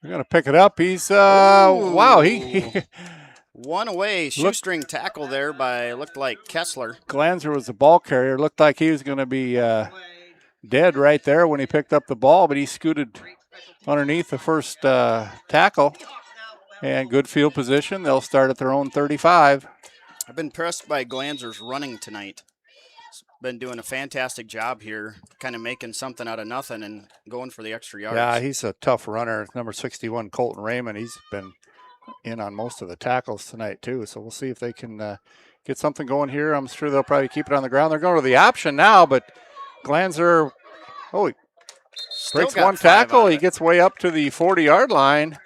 We're going to pick it up. He's, wow, he one away, shoestring tackle there by, looked like Kessler. Glanzer was the ball carrier. Looked like he was going to be dead right there when he picked up the ball, but he scooted underneath the first tackle. And good field position. They'll start at their own 35. I've been impressed by Glanzer's running tonight. He's been doing a fantastic job here, kind of making something out of nothing and going for the extra yards. Yeah, he's a tough runner. Number 61, Colton Raymond, he's been in on most of the tackles tonight too. So we'll see if they can get something going here. I'm sure they'll probably keep it on the ground. They're going to the option now, but Glanzer, he breaks one tackle. He gets way up to the 40-yard line.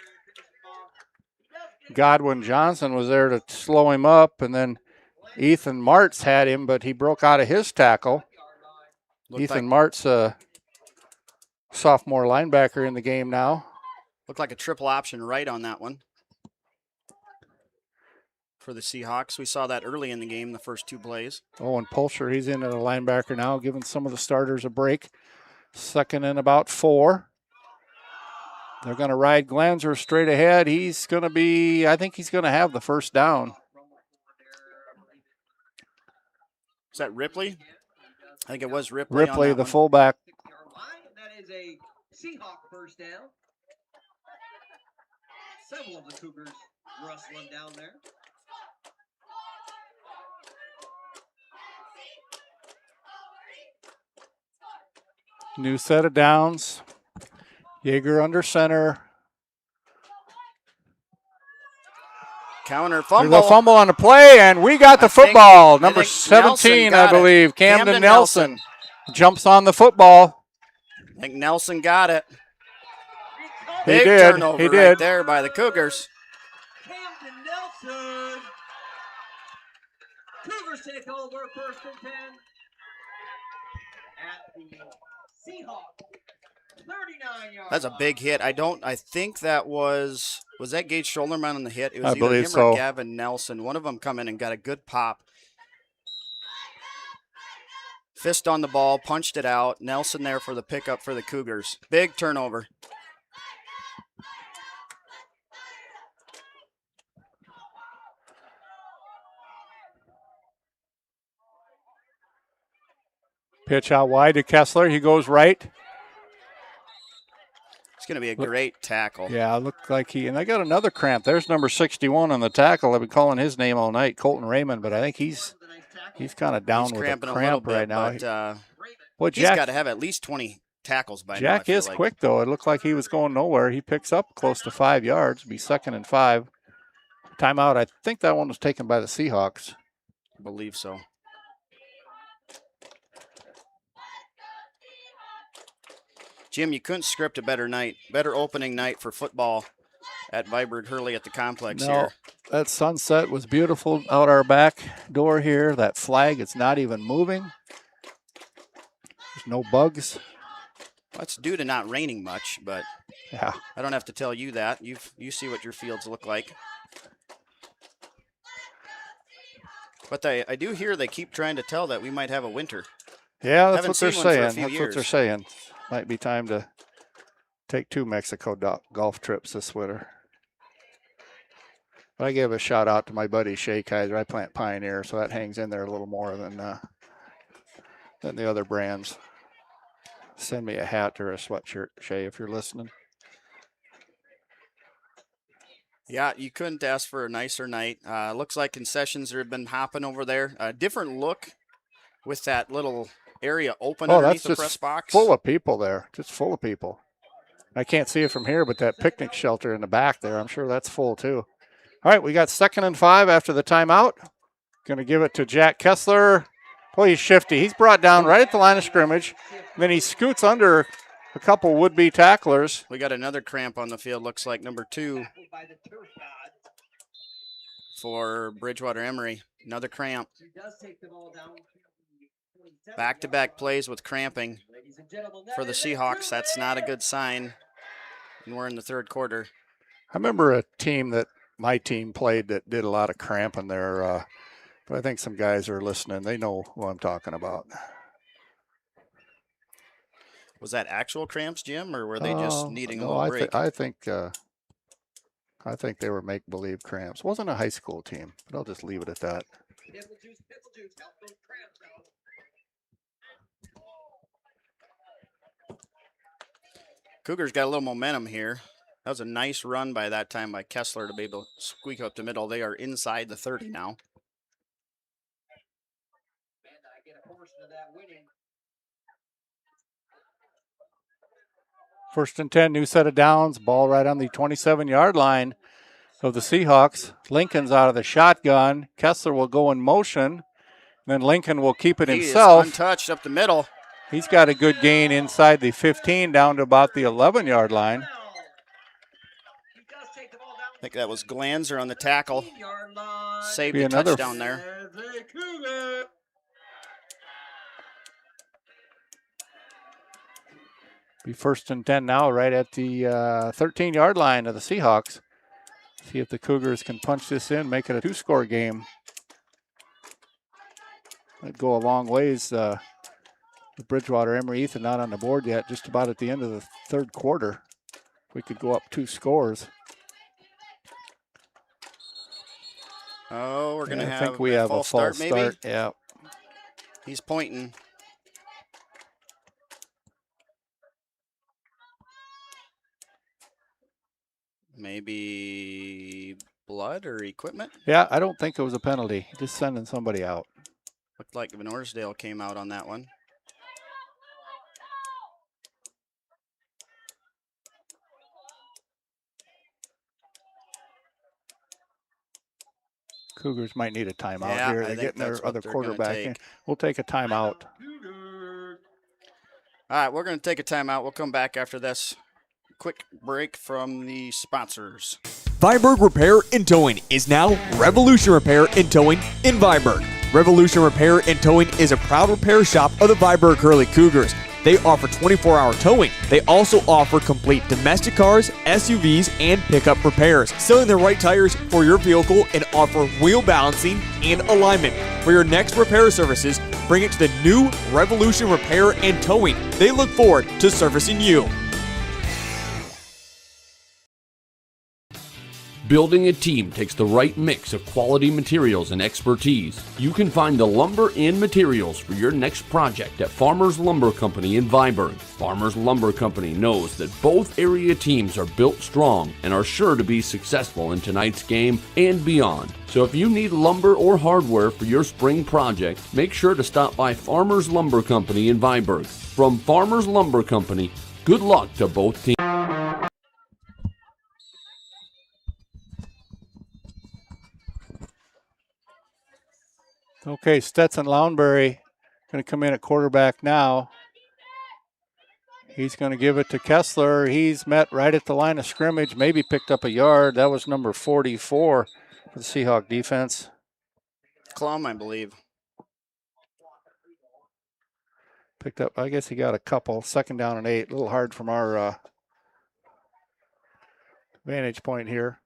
Godwin Johnson was there to slow him up, and then Ethan Martz had him, but he broke out of his tackle. Ethan Martz, sophomore linebacker in the game now. Looked like a triple option right on that one for the Seahawks. We saw that early in the game, the first two plays. Owen Pulcher, he's in at a linebacker now, giving some of the starters a break. Second and about 4. They're going to ride Glanzer straight ahead. He's going to be, I think he's going to have the first down. Is that Ripley? I think it was Ripley. Ripley, the fullback. That is a Seahawk first down. Several of the Cougars rustling down there. New set of downs. Yeager under center. Counter fumble. There's a fumble on the play, and we got the football. Number 17, I believe, Camden Nelson jumps on the football. I think Nelson got it. He Big did. turnover He right did. there by the Cougars. Camden Nelson. Cougars take over first and 10 at the Seahawks. 39 yards. That's a big hit. I think that was that Gage Schollerman on the hit? It was I either believe him so. or Gavin Nelson. One of them come in and got a good pop. Fist on the ball, punched it out. Nelson there for the pickup for the Cougars. Big turnover. Pitch out wide to Kessler. He goes right. It's going to be a great tackle. Yeah, looked like he, and I got another cramp. There's number 61 on the tackle. I've been calling his name all night, Colton Raymond, but I think he's kind of down with a cramp right now. Well, He's got to have at least 20 tackles by now. Jack is quick, though. It looked like he was going nowhere. He picks up close to 5 yards. Be 2nd and 5. Timeout. I think that one was taken by the Seahawks. I believe so. Jim, you couldn't script a better opening night for football at Viborg-Hurley at the complex here. That sunset was beautiful out our back door here. That flag, it's not even moving. There's no bugs. That's due to not raining much, but yeah, I don't have to tell you that. You see what your fields look like. But I do hear they keep trying to tell that we might have a winter. Yeah, that's what they're saying. That's what they're saying. Might be time to take 2 Mexico golf trips this winter. But I give a shout out to my buddy Shay Kaiser. I plant Pioneer, so that hangs in there a little more than the other brands. Send me a hat or a sweatshirt, Shay, if you're listening. Yeah, you couldn't ask for a nicer night. Looks like concessions have been hopping over there. A different look with that little area open underneath the press box. Full of people there, just full of people. I can't see it from here, but that picnic shelter in the back there, I'm sure that's full too. All right, we got 2nd and 5 after the timeout. Going to give it to Jack Kessler. Boy, he's shifty. He's brought down right at the line of scrimmage. Then he scoots under a couple would-be tacklers. We got another cramp on the field. Looks like number 2 for Bridgewater Emery. Another cramp. Back-to-back plays with cramping for the Seahawks. That's not a good sign. And we're in the 3rd quarter. I remember a team that my team played that did a lot of cramping there. But I think some guys are listening. They know who I'm talking about. Was that actual cramps, Jim, or were they just needing a little break? I think they were make-believe cramps. It wasn't a high school team, but I'll just leave it at that. Cougars got a little momentum here. That was a nice run by that time by Kessler to be able to squeak up the middle. They are inside the 30 now. First and 10, new set of downs. Ball right on the 27-yard line of the Seahawks. Lincoln's out of the shotgun. Kessler will go in motion. Then Lincoln will keep it himself. He is untouched up the middle. He's got a good gain inside the 15 down to about the 11-yard line. I think that was Glanzer on the tackle. Saved a touchdown there. Be 1st and 10 now, right at the 13-yard line of the Seahawks. See if the Cougars can punch this in, make it a 2-score game. That'd go a long ways. With Bridgewater, Emery, Ethan not on the board yet, just about at the end of the 3rd quarter. We could go up 2 scores. Oh, we're going to have I think we have a false start, maybe? Yeah. He's pointing. Maybe blood or equipment? Yeah, I don't think it was a penalty. Just sending somebody out. Looked like Van Orsdale came out on that one. Cougars might need a timeout Yeah, here. I They're think getting that's their what other they're gonna quarterback in. take. We'll take a timeout. All right, we're going to take a timeout. We'll come back after this quick break from the sponsors. Viborg Repair and Towing is now Revolution Repair and Towing in Viborg. Revolution Repair and Towing is a proud repair shop of the Viborg-Hurley Cougars. They offer 24-hour towing. They also offer complete domestic cars, SUVs, and pickup repairs, selling the right tires for your vehicle and offer wheel balancing and alignment. For your next repair services, bring it to the new Revolution Repair and Towing. They look forward to servicing you. Building a team takes the right mix of quality materials and expertise. You can find the lumber and materials for your next project at Farmers Lumber Company in Viborg. Farmers Lumber Company knows that both area teams are built strong and are sure to be successful in tonight's game and beyond. So if you need lumber or hardware for your spring project, make sure to stop by Farmers Lumber Company in Viborg. From Farmers Lumber Company, good luck to both teams. Okay, Stetson Lownberry going to come in at quarterback now. He's going to give it to Kessler. He's met right at the line of scrimmage, maybe picked up a yard. That was number 44 for the Seahawk defense. Klum, I believe. Picked up, I guess he got a couple. 2nd down and 8. A little hard from our vantage point here.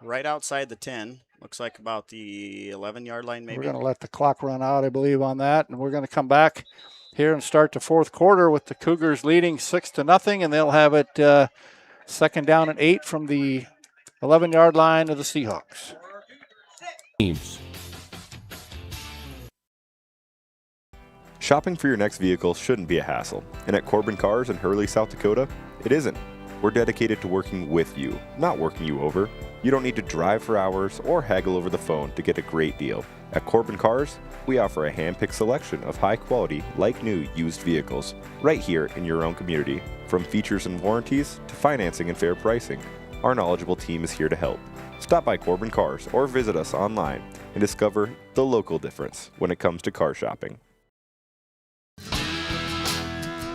Right outside the 10. Looks like about the 11-yard line maybe. We're going to let the clock run out, I believe, on that. And we're going to come back here and start the 4th quarter with the Cougars leading 6-0. And they'll have it 2nd down and 8 from the 11-yard line of the Seahawks. Teams. Shopping for your next vehicle shouldn't be a hassle. And at Corbin Cars in Hurley, South Dakota, it isn't. We're dedicated to working with you, not working you over. You don't need to drive for hours or haggle over the phone to get a great deal. At Corbin Cars, we offer a hand-picked selection of high-quality, like-new used vehicles right here in your own community. From features and warranties to financing and fair pricing, our knowledgeable team is here to help. Stop by Corbin Cars or visit us online and discover the local difference when it comes to car shopping.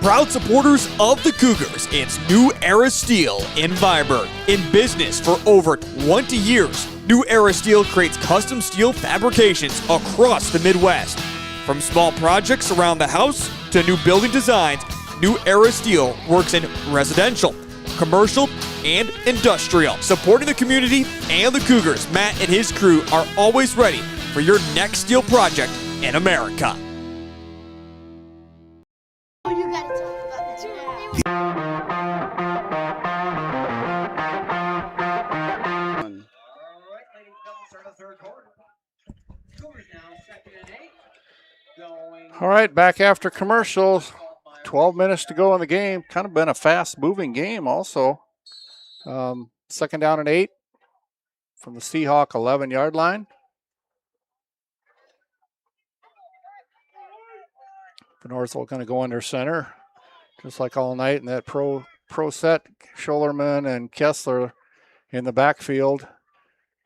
Proud supporters of the Cougars, it's New Era Steel in Viborg. In business for over 20 years, New Era Steel creates custom steel fabrications across the Midwest. From small projects around the house to new building designs, New Era Steel works in residential, commercial, and industrial. Supporting the community and the Cougars, Matt and his crew are always ready for your next steel project in America. All right, back after commercials. 12 minutes to go in the game. Kind of been a fast-moving game also. 2nd down and 8 from the Seahawk 11-yard line. Northville going to go under center, just like all night in that pro set. Schollerman and Kessler in the backfield.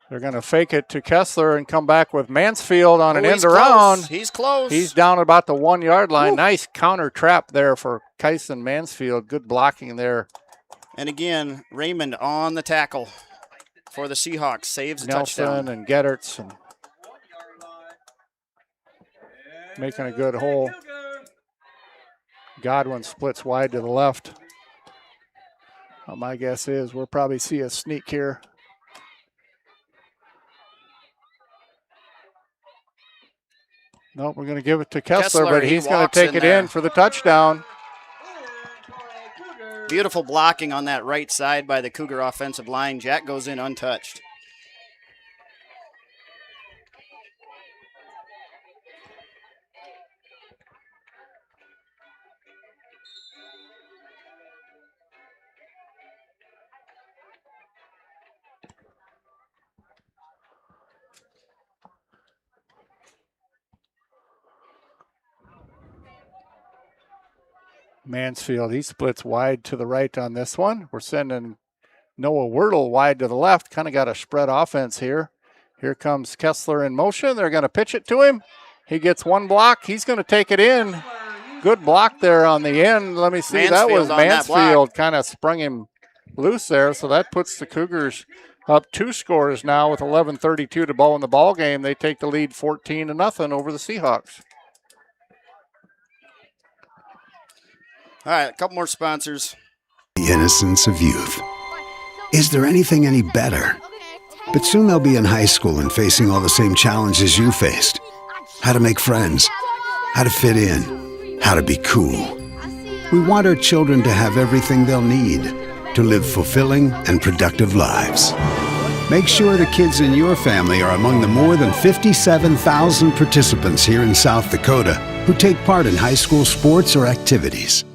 They're going to fake it to Kessler and come back with Mansfield on an end around. He's close. He's down about the 1-yard line. Woo. Nice counter trap there for Kyson Mansfield. Good blocking there. And again, Raymond on the tackle for the Seahawks. Saves a Nelson touchdown. And Getterts and making a good hole. Godwin splits wide to the left. My guess is we'll probably see a sneak here. Nope, we're going to give it to Kessler, but he's going to take it in for the touchdown. Beautiful blocking on that right side by the Cougar offensive line. Jack goes in untouched. Mansfield, he splits wide to the right on this one. We're sending Noah Wordle wide to the left. Kind of got a spread offense here. Here comes Kessler in motion. They're going to pitch it to him. He gets one block. He's going to take it in. Good block there on the end. Let me see. That was Mansfield kind of sprung him loose there. So that puts the Cougars up 2 scores now with 11:32 to go in the ball game. They take the lead 14-0 over the Seahawks. All right, a couple more sponsors. The innocence of youth. Is there anything any better? But soon they'll be in high school and facing all the same challenges you faced. how to make friends, how to fit in, how to be cool. We want our children to have everything they'll need to live fulfilling and productive lives. Make sure the kids in your family are among the more than 57,000 participants here in South Dakota who take part in high school sports or activities.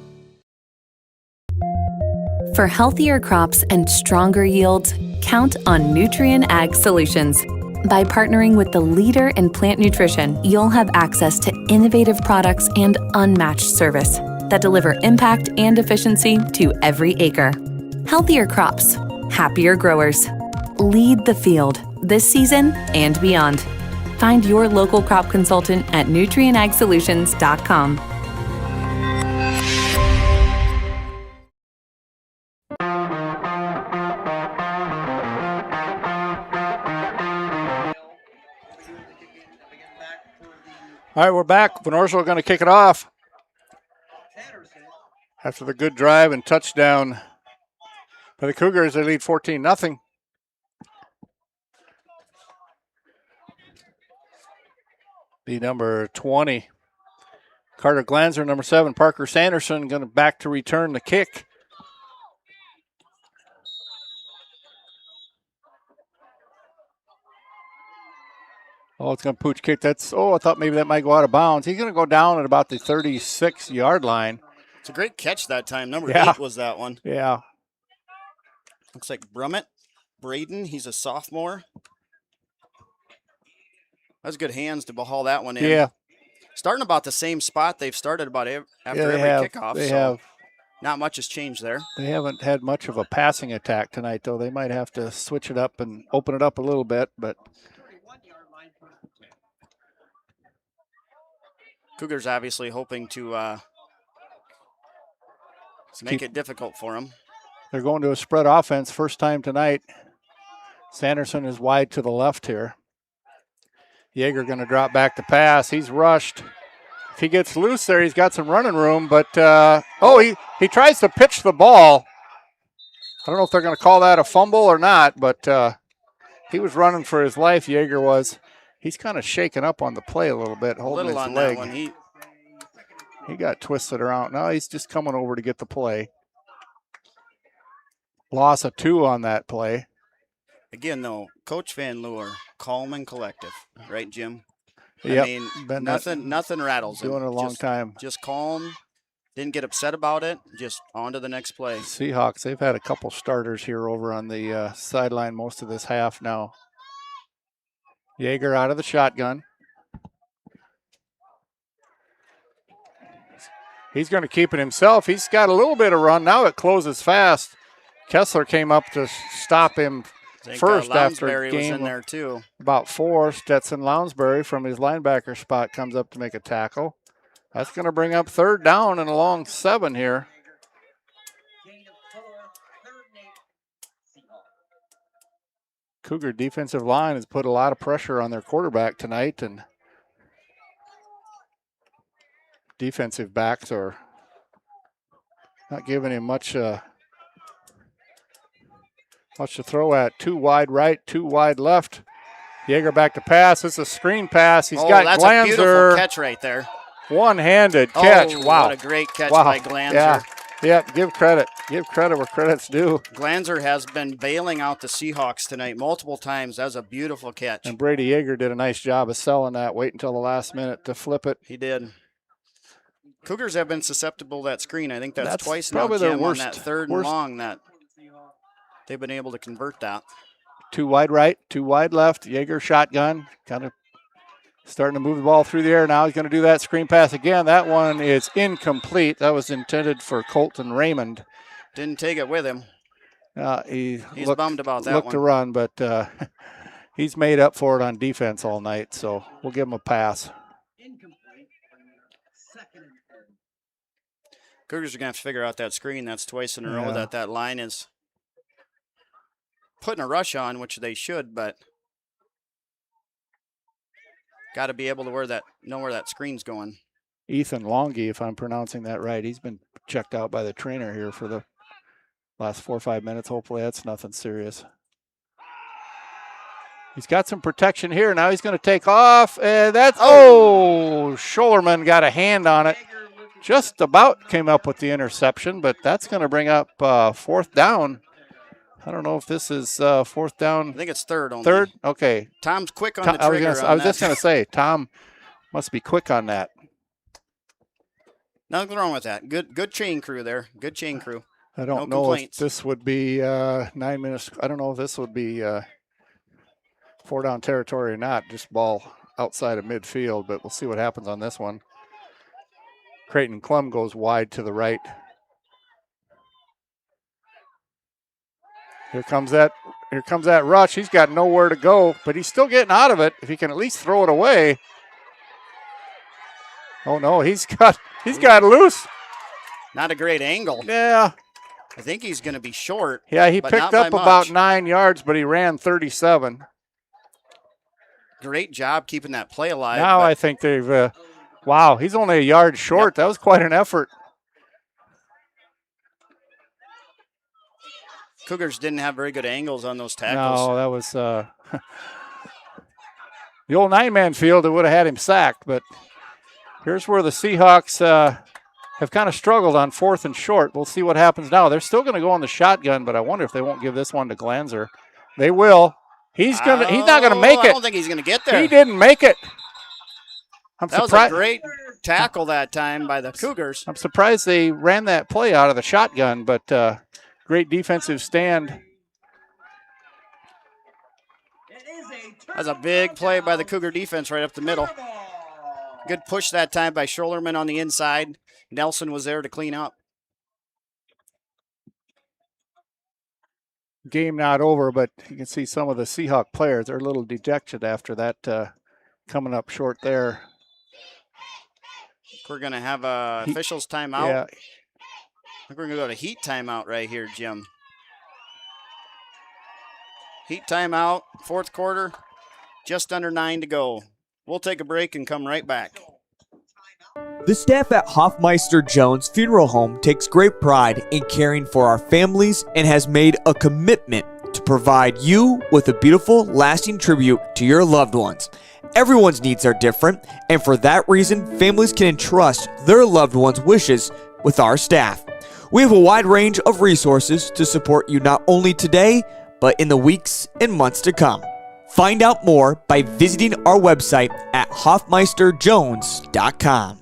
For healthier crops and stronger yields, count on Nutrien Ag Solutions. By partnering with the leader in plant nutrition, you'll have access to innovative products and unmatched service that deliver impact and efficiency to every acre. Healthier crops, happier growers. Lead the field this season and beyond. Find your local crop consultant at nutrienagsolutions.com. All right, we're back. Benorsville going to kick it off after the good drive and touchdown by the Cougars. They lead 14-0. The number 20, Carter Glanzer, number 7, Parker Sanderson, going to back to return the kick. Oh, it's going to pooch kick. I thought maybe that might go out of bounds. He's going to go down at about the 36-yard line. It's a great catch that time. Number 8 was that one. Yeah. Looks like Brummett, Braden, he's a sophomore. That's good hands to haul that one in. Yeah. Starting about the same spot they've started about after every kickoff. They have. Not much has changed there. They haven't had much of a passing attack tonight, though. They might have to switch it up and open it up a little bit, but Cougars obviously hoping to make it difficult for them. They're going to a spread offense first time tonight. Sanderson is wide to the left here. Yeager going to drop back to pass. He's rushed. If he gets loose there, he's got some running room, but he tries to pitch the ball. I don't know if they're going to call that a fumble or not, but he was running for his life, Yeager was. He's kind of shaken up on the play a little bit, holding his leg. That one. He got twisted around. Now he's just coming over to get the play. Loss of 2 on that play. Again, though, Coach Van Leeuwen, calm and collective, right, Jim? Yep. I mean, nothing rattles him. Doing it a long time. Just calm, didn't get upset about it, just on to the next play. Seahawks, they've had a couple starters here over on the sideline most of this half now. Yeager out of the shotgun. He's going to keep it himself. He's got a little bit of run. Now it closes fast. Kessler came up to stop him first after a game was in there too. About 4. Stetson Lounsbury from his linebacker spot comes up to make a tackle. That's going to bring up 3rd down and a long 7 here. Cougar defensive line has put a lot of pressure on their quarterback tonight, and defensive backs are not giving him much to throw at. 2 wide right, 2 wide left. Yeager back to pass. It's a screen pass. He's got that's Glanzer. A beautiful catch right there. One-handed catch. Wow. What a great catch by Glanzer. Yeah, give credit. Give credit where credit's due. Glanzer has been bailing out the Seahawks tonight multiple times. That was a beautiful catch. And Brady Yeager did a nice job of selling that. Wait until the last minute to flip it. He did. Cougars have been susceptible to that screen. I think that's twice probably now, Jim, their worst, on that 3rd and long that they've been able to convert that. 2 wide right, 2 wide left. Yeager shotgun, kind of starting to move the ball through the air. Now he's going to do that screen pass again. That one is incomplete. That was intended for Colton Raymond. Didn't take it with him. He's bummed about that looked one. to run, but he's made up for it on defense all night, so we'll give him a pass. Cougars are going to have to figure out that screen. That's twice in a row that line is putting a rush on, which they should, but got to be able to know where that screen's going. Ethan Longy, if I'm pronouncing that right, he's been checked out by the trainer here for the last 4 or 5 minutes. Hopefully that's nothing serious. He's got some protection here. Now he's going to take off. And that's, Schollerman got a hand on it. Just about came up with the interception, but that's going to bring up fourth down. I don't know if this is fourth down. I think it's third only. Third? Okay. Tom's quick on the trigger. I was just going to say, Tom must be quick on that. Nothing wrong with that. Good chain crew there. Good chain crew. I don't know if this would be 9 minutes. I don't know if this would be 4 down territory or not. Just ball outside of midfield, but we'll see what happens on this one. Creighton Klum goes wide to the right. Here comes that rush. He's got nowhere to go, but he's still getting out of it. If he can at least throw it away. Oh no, he's got loose. Not a great angle. Yeah. I think he's going to be short. Yeah, he picked up about 9 yards, but he ran 37. Great job keeping that play alive. Now I think they've, wow, he's only a yard short. Yep. That was quite an effort. Cougars didn't have very good angles on those tackles. No, that was the old 9-man field. It would have had him sacked, but here's where the Seahawks have kind of struggled on 4th and short. We'll see what happens now. They're still going to go on the shotgun, but I wonder if they won't give this one to Glanzer. They will. He's not going to make it. I don't think he's going to get there. He didn't make it. That was a great tackle that time by the Cougars. I'm surprised they ran that play out of the shotgun, but great defensive stand. That's a big play by the Cougar defense right up the middle. Good push that time by Schollerman on the inside. Nelson was there to clean up. Game not over, but you can see some of the Seahawk players are a little dejected after that coming up short there. We're going to have a officials timeout. Yeah. I think we're going to go to heat timeout right here, Jim. Heat timeout, 4th quarter, just under 9 to go. We'll take a break and come right back. The staff at Hoffmeister Jones Funeral Home takes great pride in caring for our families and has made a commitment to provide you with a beautiful, lasting tribute to your loved ones. Everyone's needs are different, and for that reason, families can entrust their loved ones' wishes with our staff. We have a wide range of resources to support you not only today, but in the weeks and months to come. Find out more by visiting our website at hoffmeisterjones.com.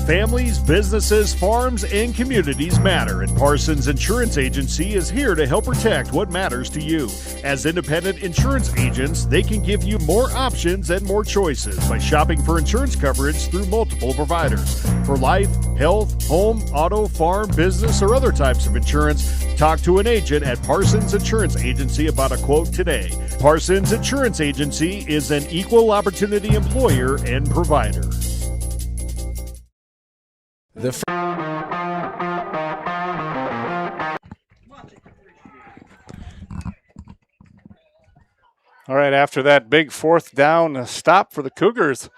Families, businesses, farms, and communities matter, and Parsons Insurance Agency is here to help protect what matters to you. As independent insurance agents, they can give you more options and more choices by shopping for insurance coverage through multiple providers. For life, health, home, auto, farm, business, or other types of insurance, talk to an agent at Parsons Insurance Agency about a quote today. Parsons Insurance Agency is an equal opportunity employer and provider. All right, after that big 4th down stop for the Cougars,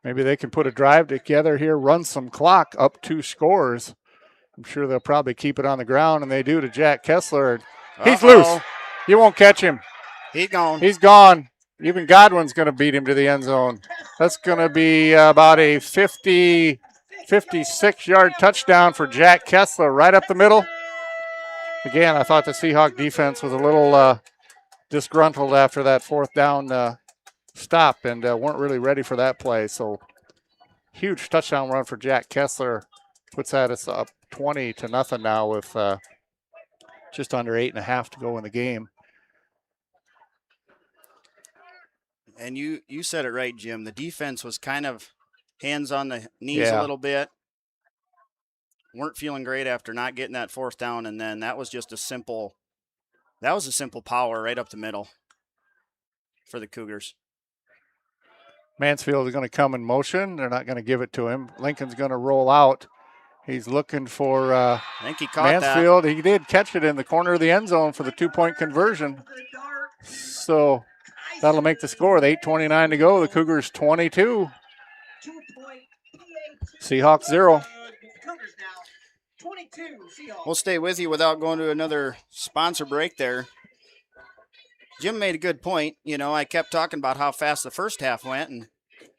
maybe they can put a drive together here, run some clock, up 2 scores. I'm sure they'll probably keep it on the ground, and they do to Jack Kessler. He's loose. You won't catch him. He's gone. He's gone. Even Godwin's going to beat him to the end zone. That's going to be about a 56-yard touchdown for Jack Kessler right up the middle. Again, I thought the Seahawk defense was a little disgruntled after that 4th down stop and weren't really ready for that play. So huge touchdown run for Jack Kessler. Puts that us up 20-0 now with just under 8.5 to go in the game. And you said it right, Jim. The defense was kind of hands on the knees a little bit. Weren't feeling great after not getting that 4th down, and then that was just a simple power right up the middle for the Cougars. Mansfield is going to come in motion. They're not going to give it to him. Lincoln's going to roll out. He's looking for I think he caught Mansfield. that. He did catch it in the corner of the end zone for the 2-point conversion. So that'll make the score with 8:29 to go. The Cougars 22. Seahawks 0. We'll stay with you without going to another sponsor break there. Jim made a good point. I kept talking about how fast the first half went, and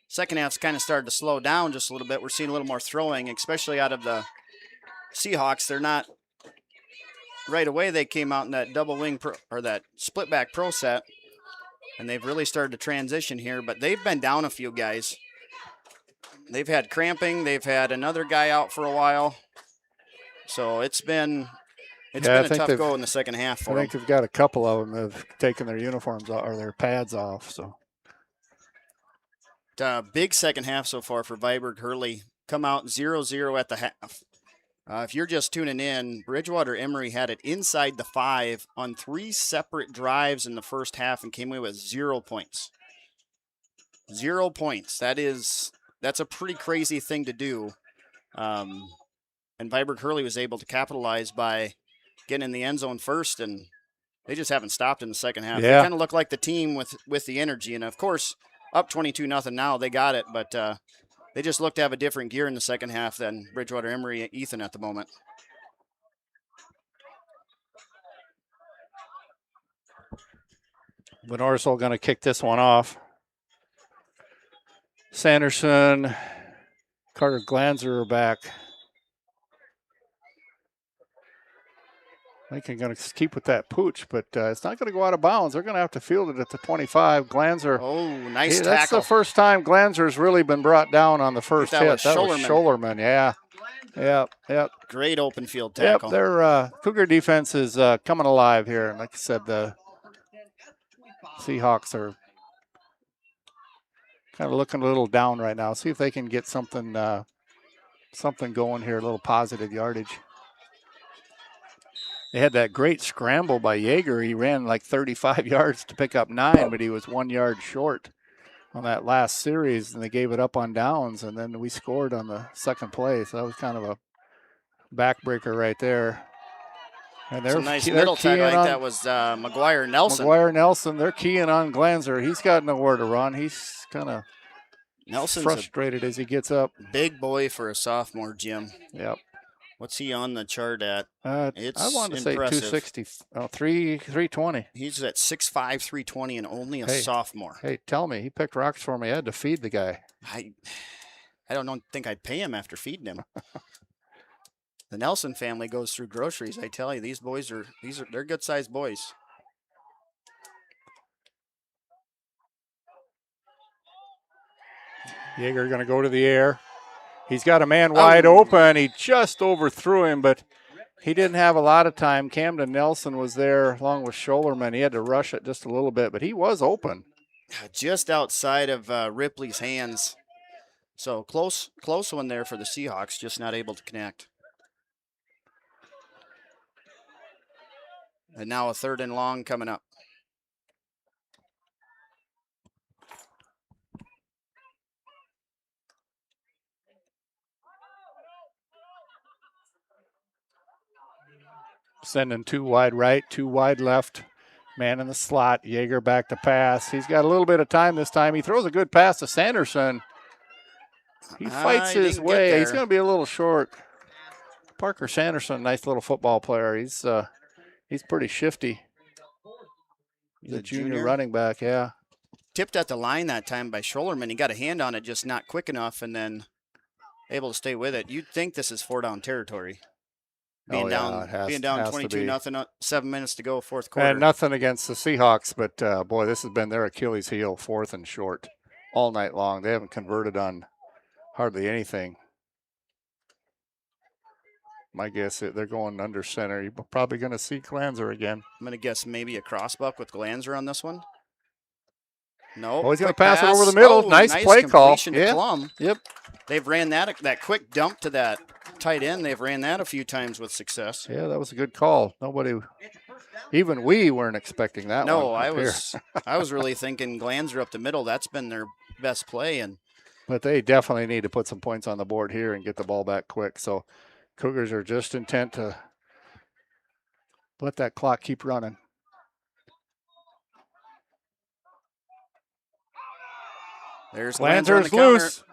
second half's kind of started to slow down just a little bit. We're seeing a little more throwing, especially out of the Seahawks. They're not right away. They came out in that double wing or that split back pro set, and they've really started to transition here. But they've been down a few guys. They've had cramping. They've had another guy out for a while. So it's been a tough go in the second half for them. I think they've got a couple of them that have taken their uniforms off, or their pads off. So big second half so far for Viborg-Hurley. Come out 0-0 at the half. If you're just tuning in, Bridgewater Emery had it inside the 5 on 3 separate drives in the first half and came away with 0 points. 0 points. That's a pretty crazy thing to do. And Viborg-Hurley was able to capitalize by getting in the end zone first, and they just haven't stopped in the second half. Yeah. They kind of look like the team with the energy. And, of course, up 22-0 now, they got it, but they just look to have a different gear in the second half than Bridgewater Emery and Ethan at the moment. Lenorsol going to kick this one off. Sanderson, Carter Glanzer are back. Lincoln going to keep with that pooch, but it's not going to go out of bounds. They're going to have to field it at the 25. Glanzer. Oh, nice tackle. That's the first time Glanzer's really been brought down on the first hit. That was Scholerman, yeah. Yep. Great open field tackle. Yep, their Cougar defense is coming alive here. And like I said, the Seahawks are kind of looking a little down right now. See if they can get something going here, a little positive yardage. They had that great scramble by Yeager. He ran like 35 yards to pick up 9, but he was 1 yard short on that last series, and they gave it up on downs, and then we scored on the second play. So that was kind of a backbreaker right there. And they're nice middle tackle. I think that was McGuire Nelson. McGuire Nelson. They're keying on Glanzer. He's got nowhere to run. He's kind of frustrated as he gets up. Big boy for a sophomore, Jim. Yep. What's he on the chart at? It's I want to say 260, 320. He's at 6'5", 320, and only a sophomore. Hey, tell me, he picked rocks for me. I had to feed the guy. I don't think I'd pay him after feeding him. The Nelson family goes through groceries. I tell you, these boys they're good sized boys. Yeager going to go to the air. He's got a man wide open. He just overthrew him, but he didn't have a lot of time. Camden Nelson was there along with Scholerman. He had to rush it just a little bit, but he was open. Just outside of Ripley's hands. So close one there for the Seahawks, just not able to connect. And now a 3rd and long coming up. Sending 2 wide right, 2 wide left. Man in the slot. Yeager back to pass. He's got a little bit of time this time. He throws a good pass to Sanderson. He fights his way. He's going to be a little short. Parker Sanderson, nice little football player. He's pretty shifty. He's a junior running back, yeah. Tipped at the line that time by Scholerman. He got a hand on it, just not quick enough, and then able to stay with it. You'd think this is 4-down territory. Being down 22-0, 7 minutes to go, fourth quarter. And nothing against the Seahawks, but boy, this has been their Achilles heel, 4th and short all night long. They haven't converted on hardly anything. My guess they're going under center. You're probably going to see Glanzer again. I'm going to guess maybe a crossbuck with Glanzer on this one. No. Oh, he's going to pass it over the middle. Nice play call. Yeah. Plum. Yep. They've ran that quick dump to that tight end. They've ran that a few times with success. Yeah, that was a good call. Nobody, even we weren't expecting that one. No, I was really thinking Glanzer up the middle. That's been their best play. But they definitely need to put some points on the board here and get the ball back quick. So Cougars are just intent to let that clock keep running. There's Glanzer's loose.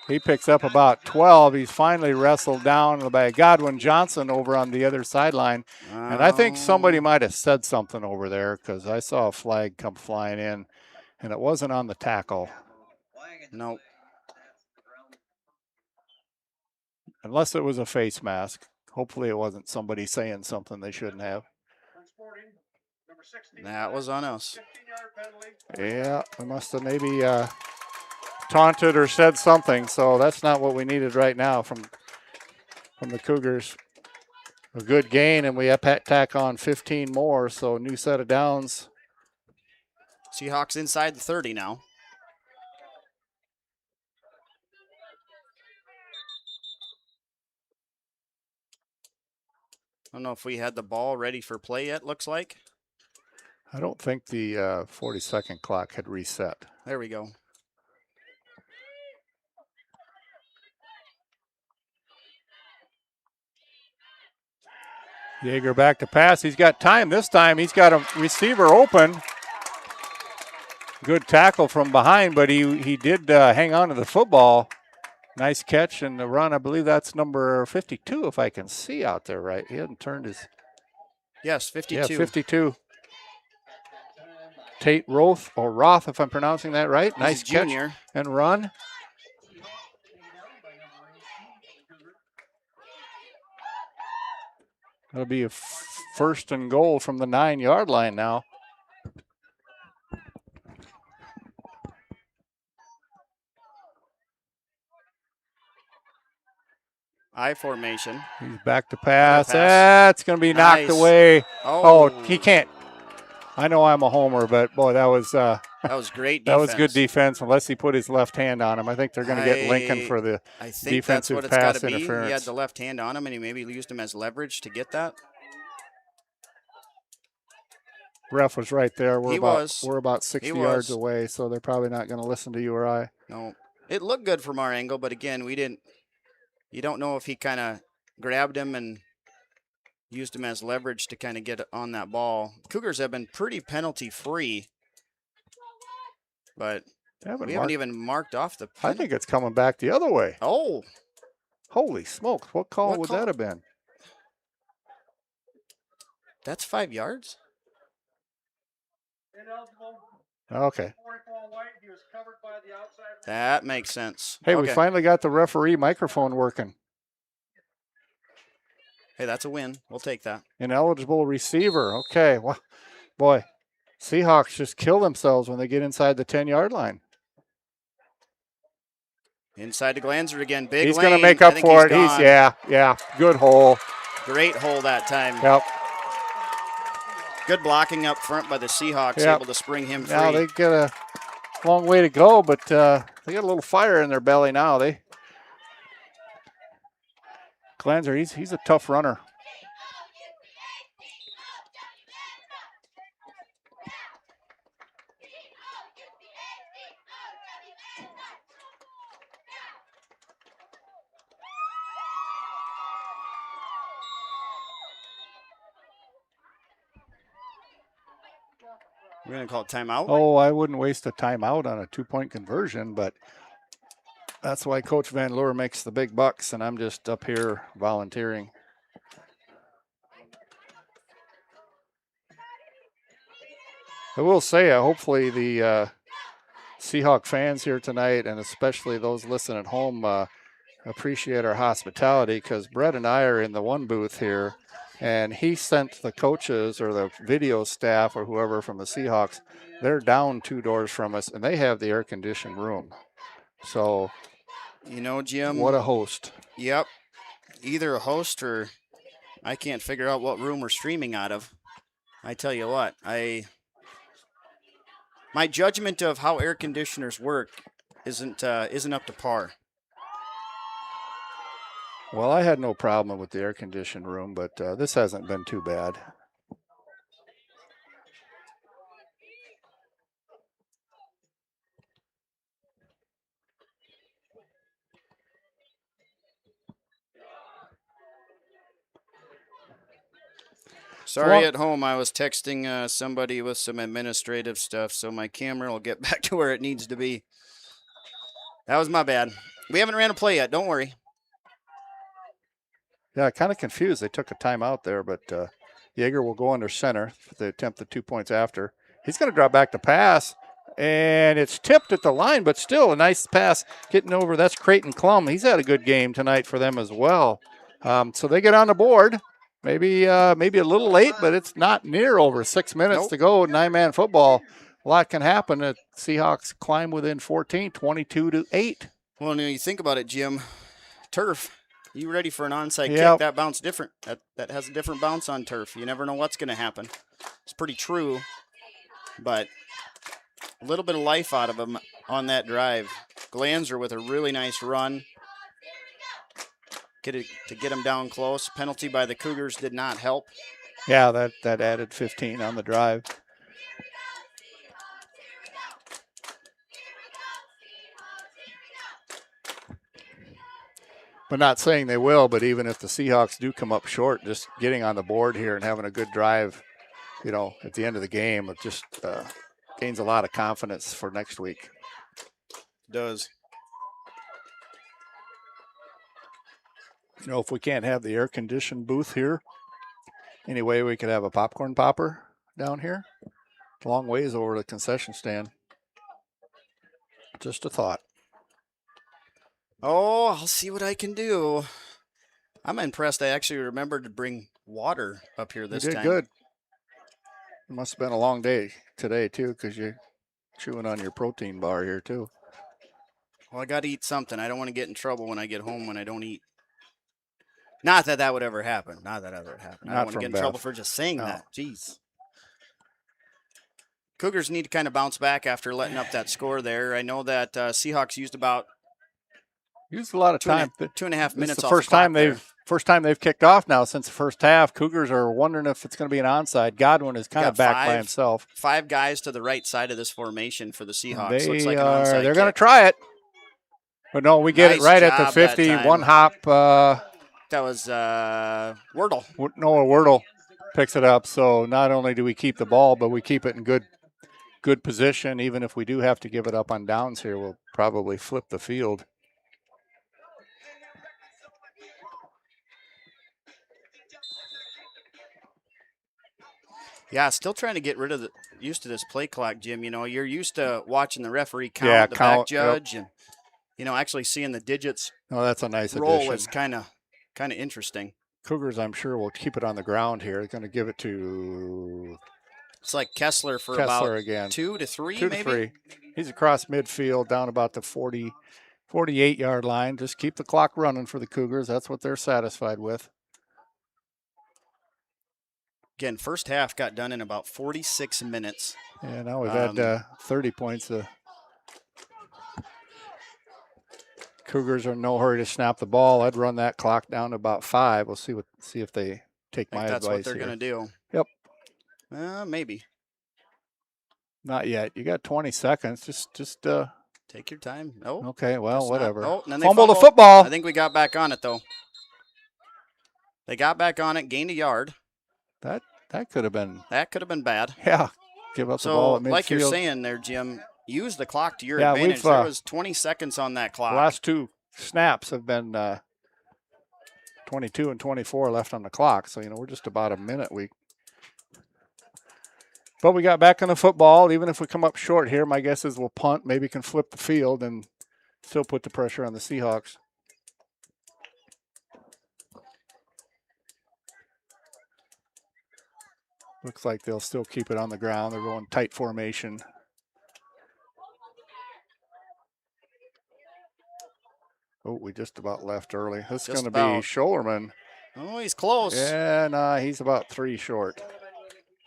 He picks up about 12. He's finally wrestled down by Godwin Johnson over on the other sideline. And I think somebody might have said something over there because I saw a flag come flying in, and it wasn't on the tackle. Nope. Unless it was a face mask. Hopefully it wasn't somebody saying something they shouldn't have. That was on us. Yeah, we must have maybe taunted or said something, so that's not what we needed right now from the Cougars. A good gain, and we tack on 15 more, so new set of downs. Seahawks inside the 30 now. I don't know if we had the ball ready for play yet, looks like. I don't think the 40-second clock had reset. There we go. Yeager back to pass. He's got time this time. He's got a receiver open. Good tackle from behind, but he did hang on to the football. Nice catch and the run. I believe that's number 52, if I can see out there right. He hadn't turned his. Yes, 52. Yeah, 52. Tate Roth, if I'm pronouncing that right. Nice catch and run. It'll be a first and goal from the 9-yard line now. I formation. He's back to pass. That's going to be knocked away. Oh, he can't. I know I'm a homer, but boy, that was great defense. That was good defense, unless he put his left hand on him. I think they're going to get Lincoln for the defensive that's what pass it's gotta interference. Be. He had the left hand on him, and he maybe used him as leverage to get that. Ref was right there. We're about 60 yards was. away, so they're probably not going to listen to you or I. No, it looked good from our angle, but again, we didn't. You don't know if he kind of grabbed him and used him as leverage to kind of get on that ball. Cougars have been pretty penalty free, but we haven't even marked off the penalty. I think it's coming back the other way. Oh. Holy smokes. What call would that have been? That's 5 yards? Okay. That makes sense. Hey, we finally got the referee microphone working. Hey, that's a win. We'll take that. Ineligible receiver. Okay. Well, boy, Seahawks just kill themselves when they get inside the 10-yard line. Inside to Glanzer again. Big He's lane. going to make up for it. Yeah. Good hole. Great hole that time. Yep. Good blocking up front by the Seahawks, able to spring him free. Now they get a long way to go, but they got a little fire in their belly now. Glanzer, he's a tough runner. We're going to call it timeout? Oh, I wouldn't waste a timeout on a 2-point conversion, but that's why Coach Van Leur makes the big bucks, and I'm just up here volunteering. I will say, hopefully the Seahawk fans here tonight, and especially those listening at home, appreciate our hospitality, because Brett and I are in the one booth here, and he sent the coaches or the video staff or whoever from the Seahawks, they're down 2 doors from us, and they have the air-conditioned room. So, you know, Jim. What a host. Yep. Either a host or I can't figure out what room we're streaming out of. I tell you what, my judgment of how air conditioners work isn't up to par. Well, I had no problem with the air-conditioned room, but this hasn't been too bad. Sorry, at home, I was texting somebody with some administrative stuff, so my camera will get back to where it needs to be. That was my bad. We haven't ran a play yet. Don't worry. Yeah, kind of confused. They took a timeout there, but Yeager will go under center if they attempt the 2 points after. He's going to drop back to pass, and it's tipped at the line, but still a nice pass getting over. That's Creighton Klum. He's had a good game tonight for them as well. So they get on the board. Maybe a little late, but it's not near over 6 minutes to go. 9-man football. A lot can happen. The Seahawks climb within 14, 22-8. Well, when you think about it, Jim, turf, you ready for an onside Yep. kick? That bounce different. That has a different bounce on turf. You never know what's going to happen. It's pretty true, but a little bit of life out of him on that drive. Glanzer with a really nice run. To get him down close. Penalty by the Cougars did not help. Yeah, that added 15 on the drive. But not saying they will, but even if the Seahawks do come up short, just getting on the board here and having a good drive, at the end of the game, it just gains a lot of confidence for next week. Does. If we can't have the air-conditioned booth here, anyway, we could have a popcorn popper down here. Long ways over the concession stand. Just a thought. Oh, I'll see what I can do. I'm impressed I actually remembered to bring water up here this You did time. good. It must have been a long day today, too, because you're chewing on your protein bar here, too. Well, I got to eat something. I don't want to get in trouble when I get home when I don't eat. Not that would ever happen. I don't want to get in trouble for just saying that. Jeez. Cougars need to kind of bounce back after letting up that score there. I know that Seahawks used a lot of time. 2.5 minutes. It's the first time they've kicked off now since the first half. Cougars are wondering if it's going to be an onside. Godwin is kind of back by himself. 5 guys to the right side of this formation for the Seahawks. Looks like an onside they're going to kick. try it. But no, we get it right at the 50. One hop. That was Wordle. Noah Wordle picks it up. So not only do we keep the ball, but we keep it in good position. Even if we do have to give it up on downs here, we'll probably flip the field. Yeah, still trying to get used to this play clock, Jim. You're used to watching the referee count, the back judge, and actually seeing the digits. Oh, that's a nice roll addition. is kind of interesting. Cougars, I'm sure, will keep it on the ground here. They're going to give it to. It's like Kessler for Kessler about again. 2 to 3, 2 to 3. He's across midfield, down about the 48-yard line. Just keep the clock running for the Cougars. That's what they're satisfied with. Again, first half got done in about 46 minutes. Yeah, now we've had 30 points. Cougars are in no hurry to snap the ball. I'd run that clock down to about 5. We'll see if they take my advice. That's what they're going to do. Yep. Maybe. Not yet. You got 20 seconds. Just take your time. Oh. Okay. Well, whatever. And then they fumble the fumbled. football. I think we got back on it though. They got back on it, gained a yard. That could have been. That could have been bad. Yeah. Give up the ball at midfield. Like you're saying there, Jim, use the clock to your advantage. There was 20 seconds on that clock. The last 2 snaps have been 22 and 24 left on the clock. So, we're just about a minute. But we got back on the football. Even if we come up short here, my guess is we'll punt, maybe can flip the field and still put the pressure on the Seahawks. Looks like they'll still keep it on the ground. They're going tight formation. Oh, we just about left early. This is going to be Schollerman. Oh, he's close. Yeah, no, he's about 3 short.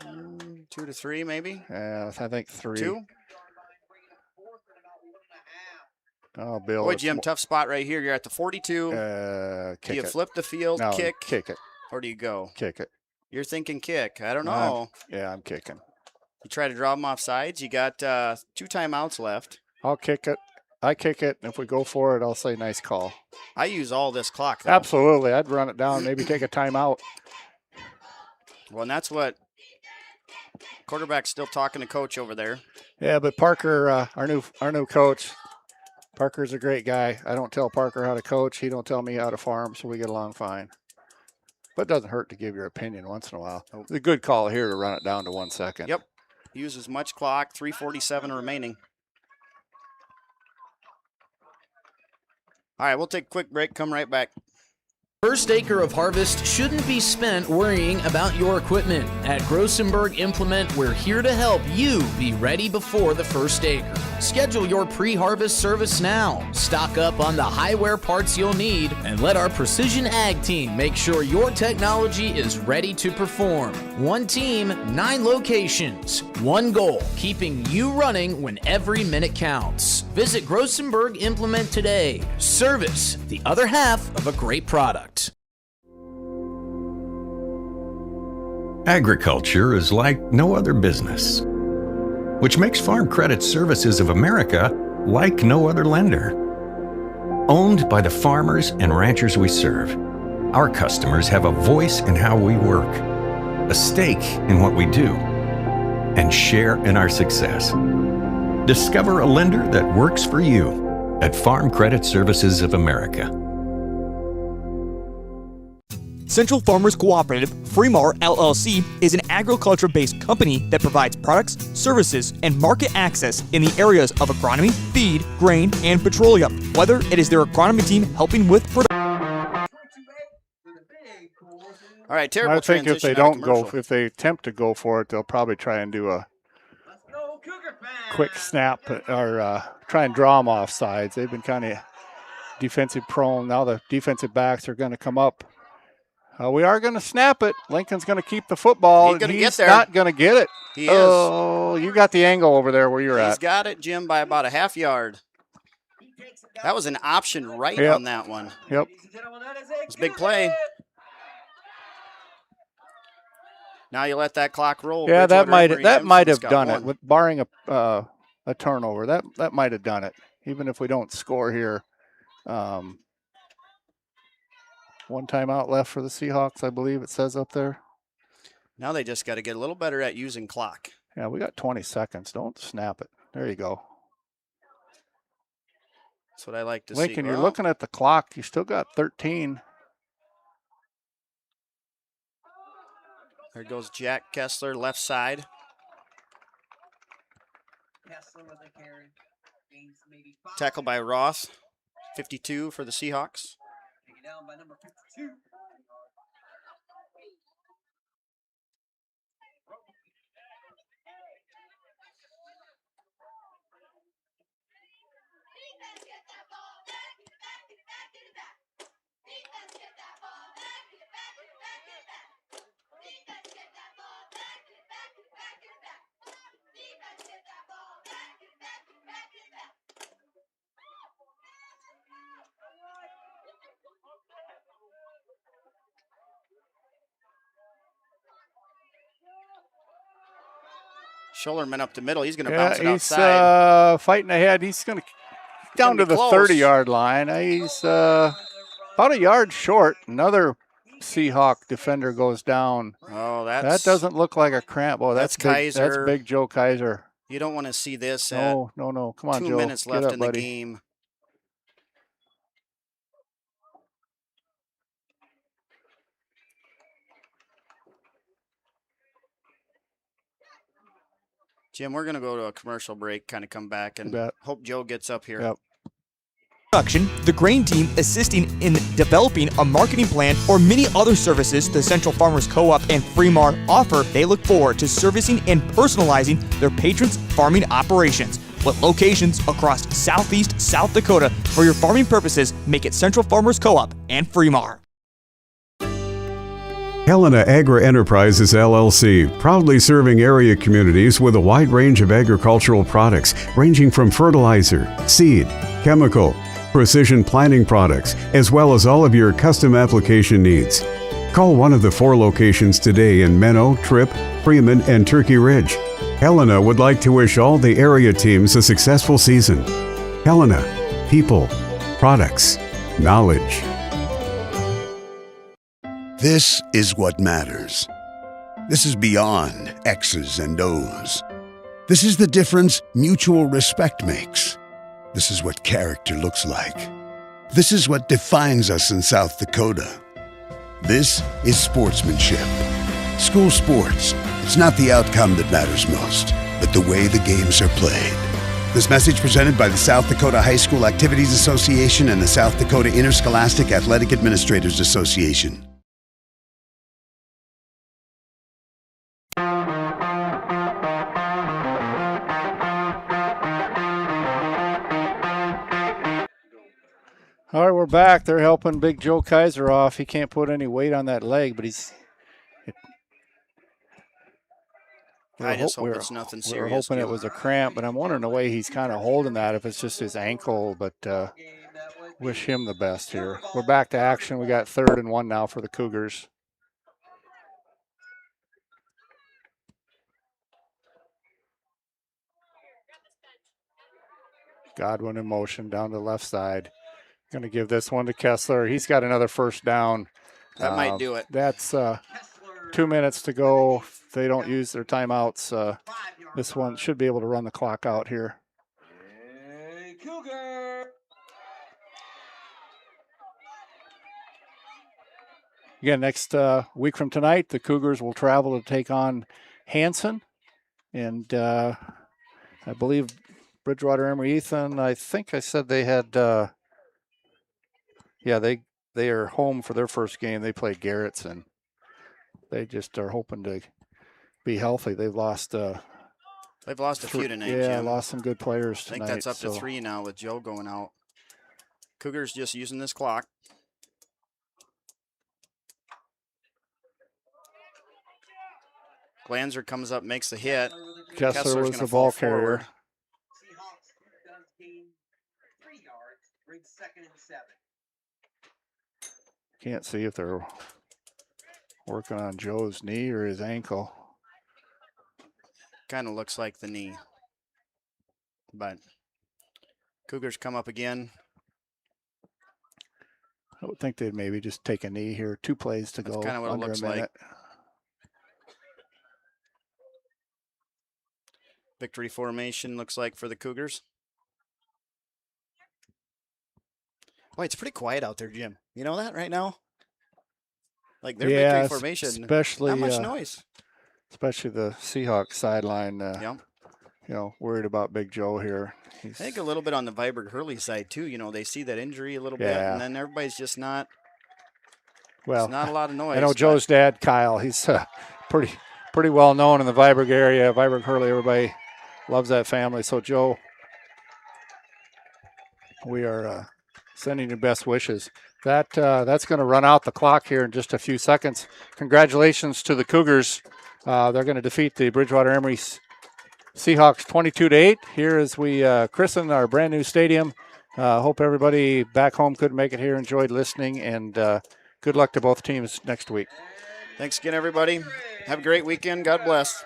2 to 3, maybe? Yeah, I think 3. 2? Oh, Bill. Boy, Jim, tough spot right here. You're at the 42. Do you flip the field, no, kick? Kick it. Or do you go? Kick it. You're thinking kick. I don't know. I'm kicking. You try to draw them off sides. You got 2 timeouts left. I'll kick it. I kick it, and if we go for it, I'll say nice call. I use all this clock, though. Absolutely. I'd run it down, maybe take a timeout. Well, and that's what quarterback's still talking to coach over there. Yeah, but Parker, our new coach, Parker's a great guy. I don't tell Parker how to coach. He don't tell me how to farm, so we get along fine. But it doesn't hurt to give your opinion once in a while. It's a good call here to run it down to 1 second. Yep. Use as much clock, 3:47 remaining. All right, we'll take a quick break, come right back. First acre of harvest shouldn't be spent worrying about your equipment. At Grossenberg Implement, we're here to help you be ready before the first acre. Schedule your pre-harvest service now. Stock up on the high-wear parts you'll need, and let our Precision Ag team make sure your technology is ready to perform. One team, 9 locations. One goal, keeping you running when every minute counts. Visit Grossenberg Implement today. Service, the other half of a great product. Agriculture is like no other business, which makes Farm Credit Services of America like no other lender. Owned by the farmers and ranchers we serve, our customers have a voice in how we work, a stake in what we do, and share in our success. Discover a lender that works for you at Farm Credit Services of America. Central Farmers Cooperative, Fremar LLC, is an agriculture-based company that provides products, services, and market access in the areas of agronomy, feed, grain, and petroleum. Whether it is their agronomy team helping with production. All right, terrible I think if transition they out of don't go, commercial. if they attempt to go for it, they'll probably try and do a quick snap or try and draw them off sides. They've been kind of defensive prone. Now the defensive backs are going to come up. We are going to snap it. Lincoln's going to keep the football. He's gonna He's get there. not going to get it. He is. Oh, you got the angle over there where you're He's at. got it, Jim, by about a half yard. That was an option right Yep. on that one. Yep. It's a big play. Now you let that clock roll. Yeah, that Bridgewater might Emery's have got done one. it. With barring a turnover, that might have done it. Even if we don't score here. One timeout left for the Seahawks, I believe it says up there. Now they just got to get a little better at using clock. Yeah, we got 20 seconds. Don't snap it. There you go. That's what I like to see. Lincoln, you're Well, looking at the clock. You still got 13. There goes Jack Kessler, left side. Tackle by Ross, 52 for the Seahawks. Down by number 52. Shoulderman up the middle. He's going to Yeah, bounce it he's outside. fighting ahead. He's going to down gonna to be the close. 30-yard line. He's about a yard short. Another Seahawk defender goes down. Oh, That doesn't look like a cramp. Oh, that's big, Kaiser. That's big Joe Kaiser. You don't want to see this at No. Come on, 2 Joe. minutes Get left up, in the buddy. game. Jim, we're going to go to a commercial break, kind of come back, and hope Joe gets up here. Yep. Production, the grain team assisting in developing a marketing plan or many other services the Central Farmers Co-op and Fremar offer. They look forward to servicing and personalizing their patrons' farming operations. With locations across southeast South Dakota for your farming purposes, make it Central Farmers Co-op and Fremar. Helena Agri Enterprises LLC, proudly serving area communities with a wide range of agricultural products ranging from fertilizer, seed, chemical, precision planting products, as well as all of your custom application needs. Call one of the 4 locations today in Menno, Tripp, Freeman, and Turkey Ridge. Helena would like to wish all the area teams a successful season. Helena, people, products, knowledge. This is what matters. This is beyond X's and O's. This is the difference mutual respect makes. This is what character looks like. This is what defines us in South Dakota. This is sportsmanship. School sports. It's not the outcome that matters most, but the way the games are played. This message presented by the South Dakota High School Activities Association and the South Dakota Interscholastic Athletic Administrators Association. All right, we're back. They're helping Big Joe Kaiser off. He can't put any weight on that leg, but I just hope it's nothing serious. We're hoping it was a cramp, but I'm wondering the way he's kind of holding that, if it's just his ankle, but wish him the best here. We're back to action. We got 3rd and 1 now for the Cougars. Godwin in motion down to the left side. Going to give this one to Kessler. He's got another first down. That might do it. That's 2 minutes to go. If they don't use their timeouts, this one should be able to run the clock out here. Again, next week from tonight, the Cougars will travel to take on Hanson. And I believe Bridgewater, Emery, Ethan, I think I said they had, they are home for their first game. They play Garrettson. They just are hoping to be healthy. They've lost a few tonight, Yeah, Jim. lost some good players tonight. I think that's up to 3 now with Joe going out. Cougars just using this clock. Glanzer comes up, makes the hit. Kessler was the ball carrier. Can't see if they're working on Joe's knee or his ankle. Kind of looks like the knee. But Cougars come up again. I would think they'd maybe just take a knee here. 2 plays to go. That's kind of what it looks like. Victory formation looks like for the Cougars. Boy, it's pretty quiet out there, Jim. You know that right now? Like their victory formation, especially, not much noise. Especially the Seahawks sideline. Worried about Big Joe here. I think a little bit on the Viborg-Hurley side too. They see that injury a little bit, and then everybody's just not. Well, it's not a lot of noise. I know Joe's dad, Kyle. He's pretty well known in the Viborg area. Viborg-Hurley, everybody loves that family. So Joe, we are sending you best wishes. That's going to run out the clock here in just a few seconds. Congratulations to the Cougars. They're going to defeat the Bridgewater Emery Seahawks 22-8 here as we christen our brand new stadium. Hope everybody back home could make it here, enjoyed listening, and good luck to both teams next week. Thanks again, everybody. Have a great weekend. God bless.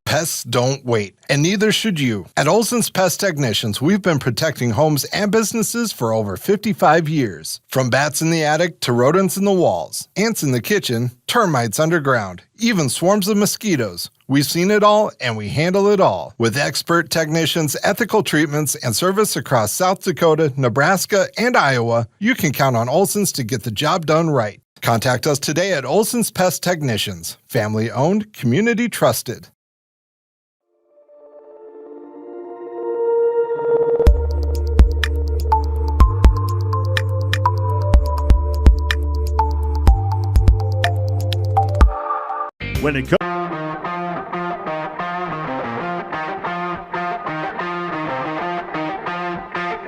Pests don't wait, and neither should you. At Olson's Pest Technicians, we've been protecting homes and businesses for over 55 years. From bats in the attic to rodents in the walls, ants in the kitchen, termites underground, even swarms of mosquitoes. We've seen it all, and we handle it all. With expert technicians, ethical treatments, and service across South Dakota, Nebraska, and Iowa, you can count on Olson's to get the job done right. Contact us today at Olson's Pest Technicians. Family owned, community trusted. When it comes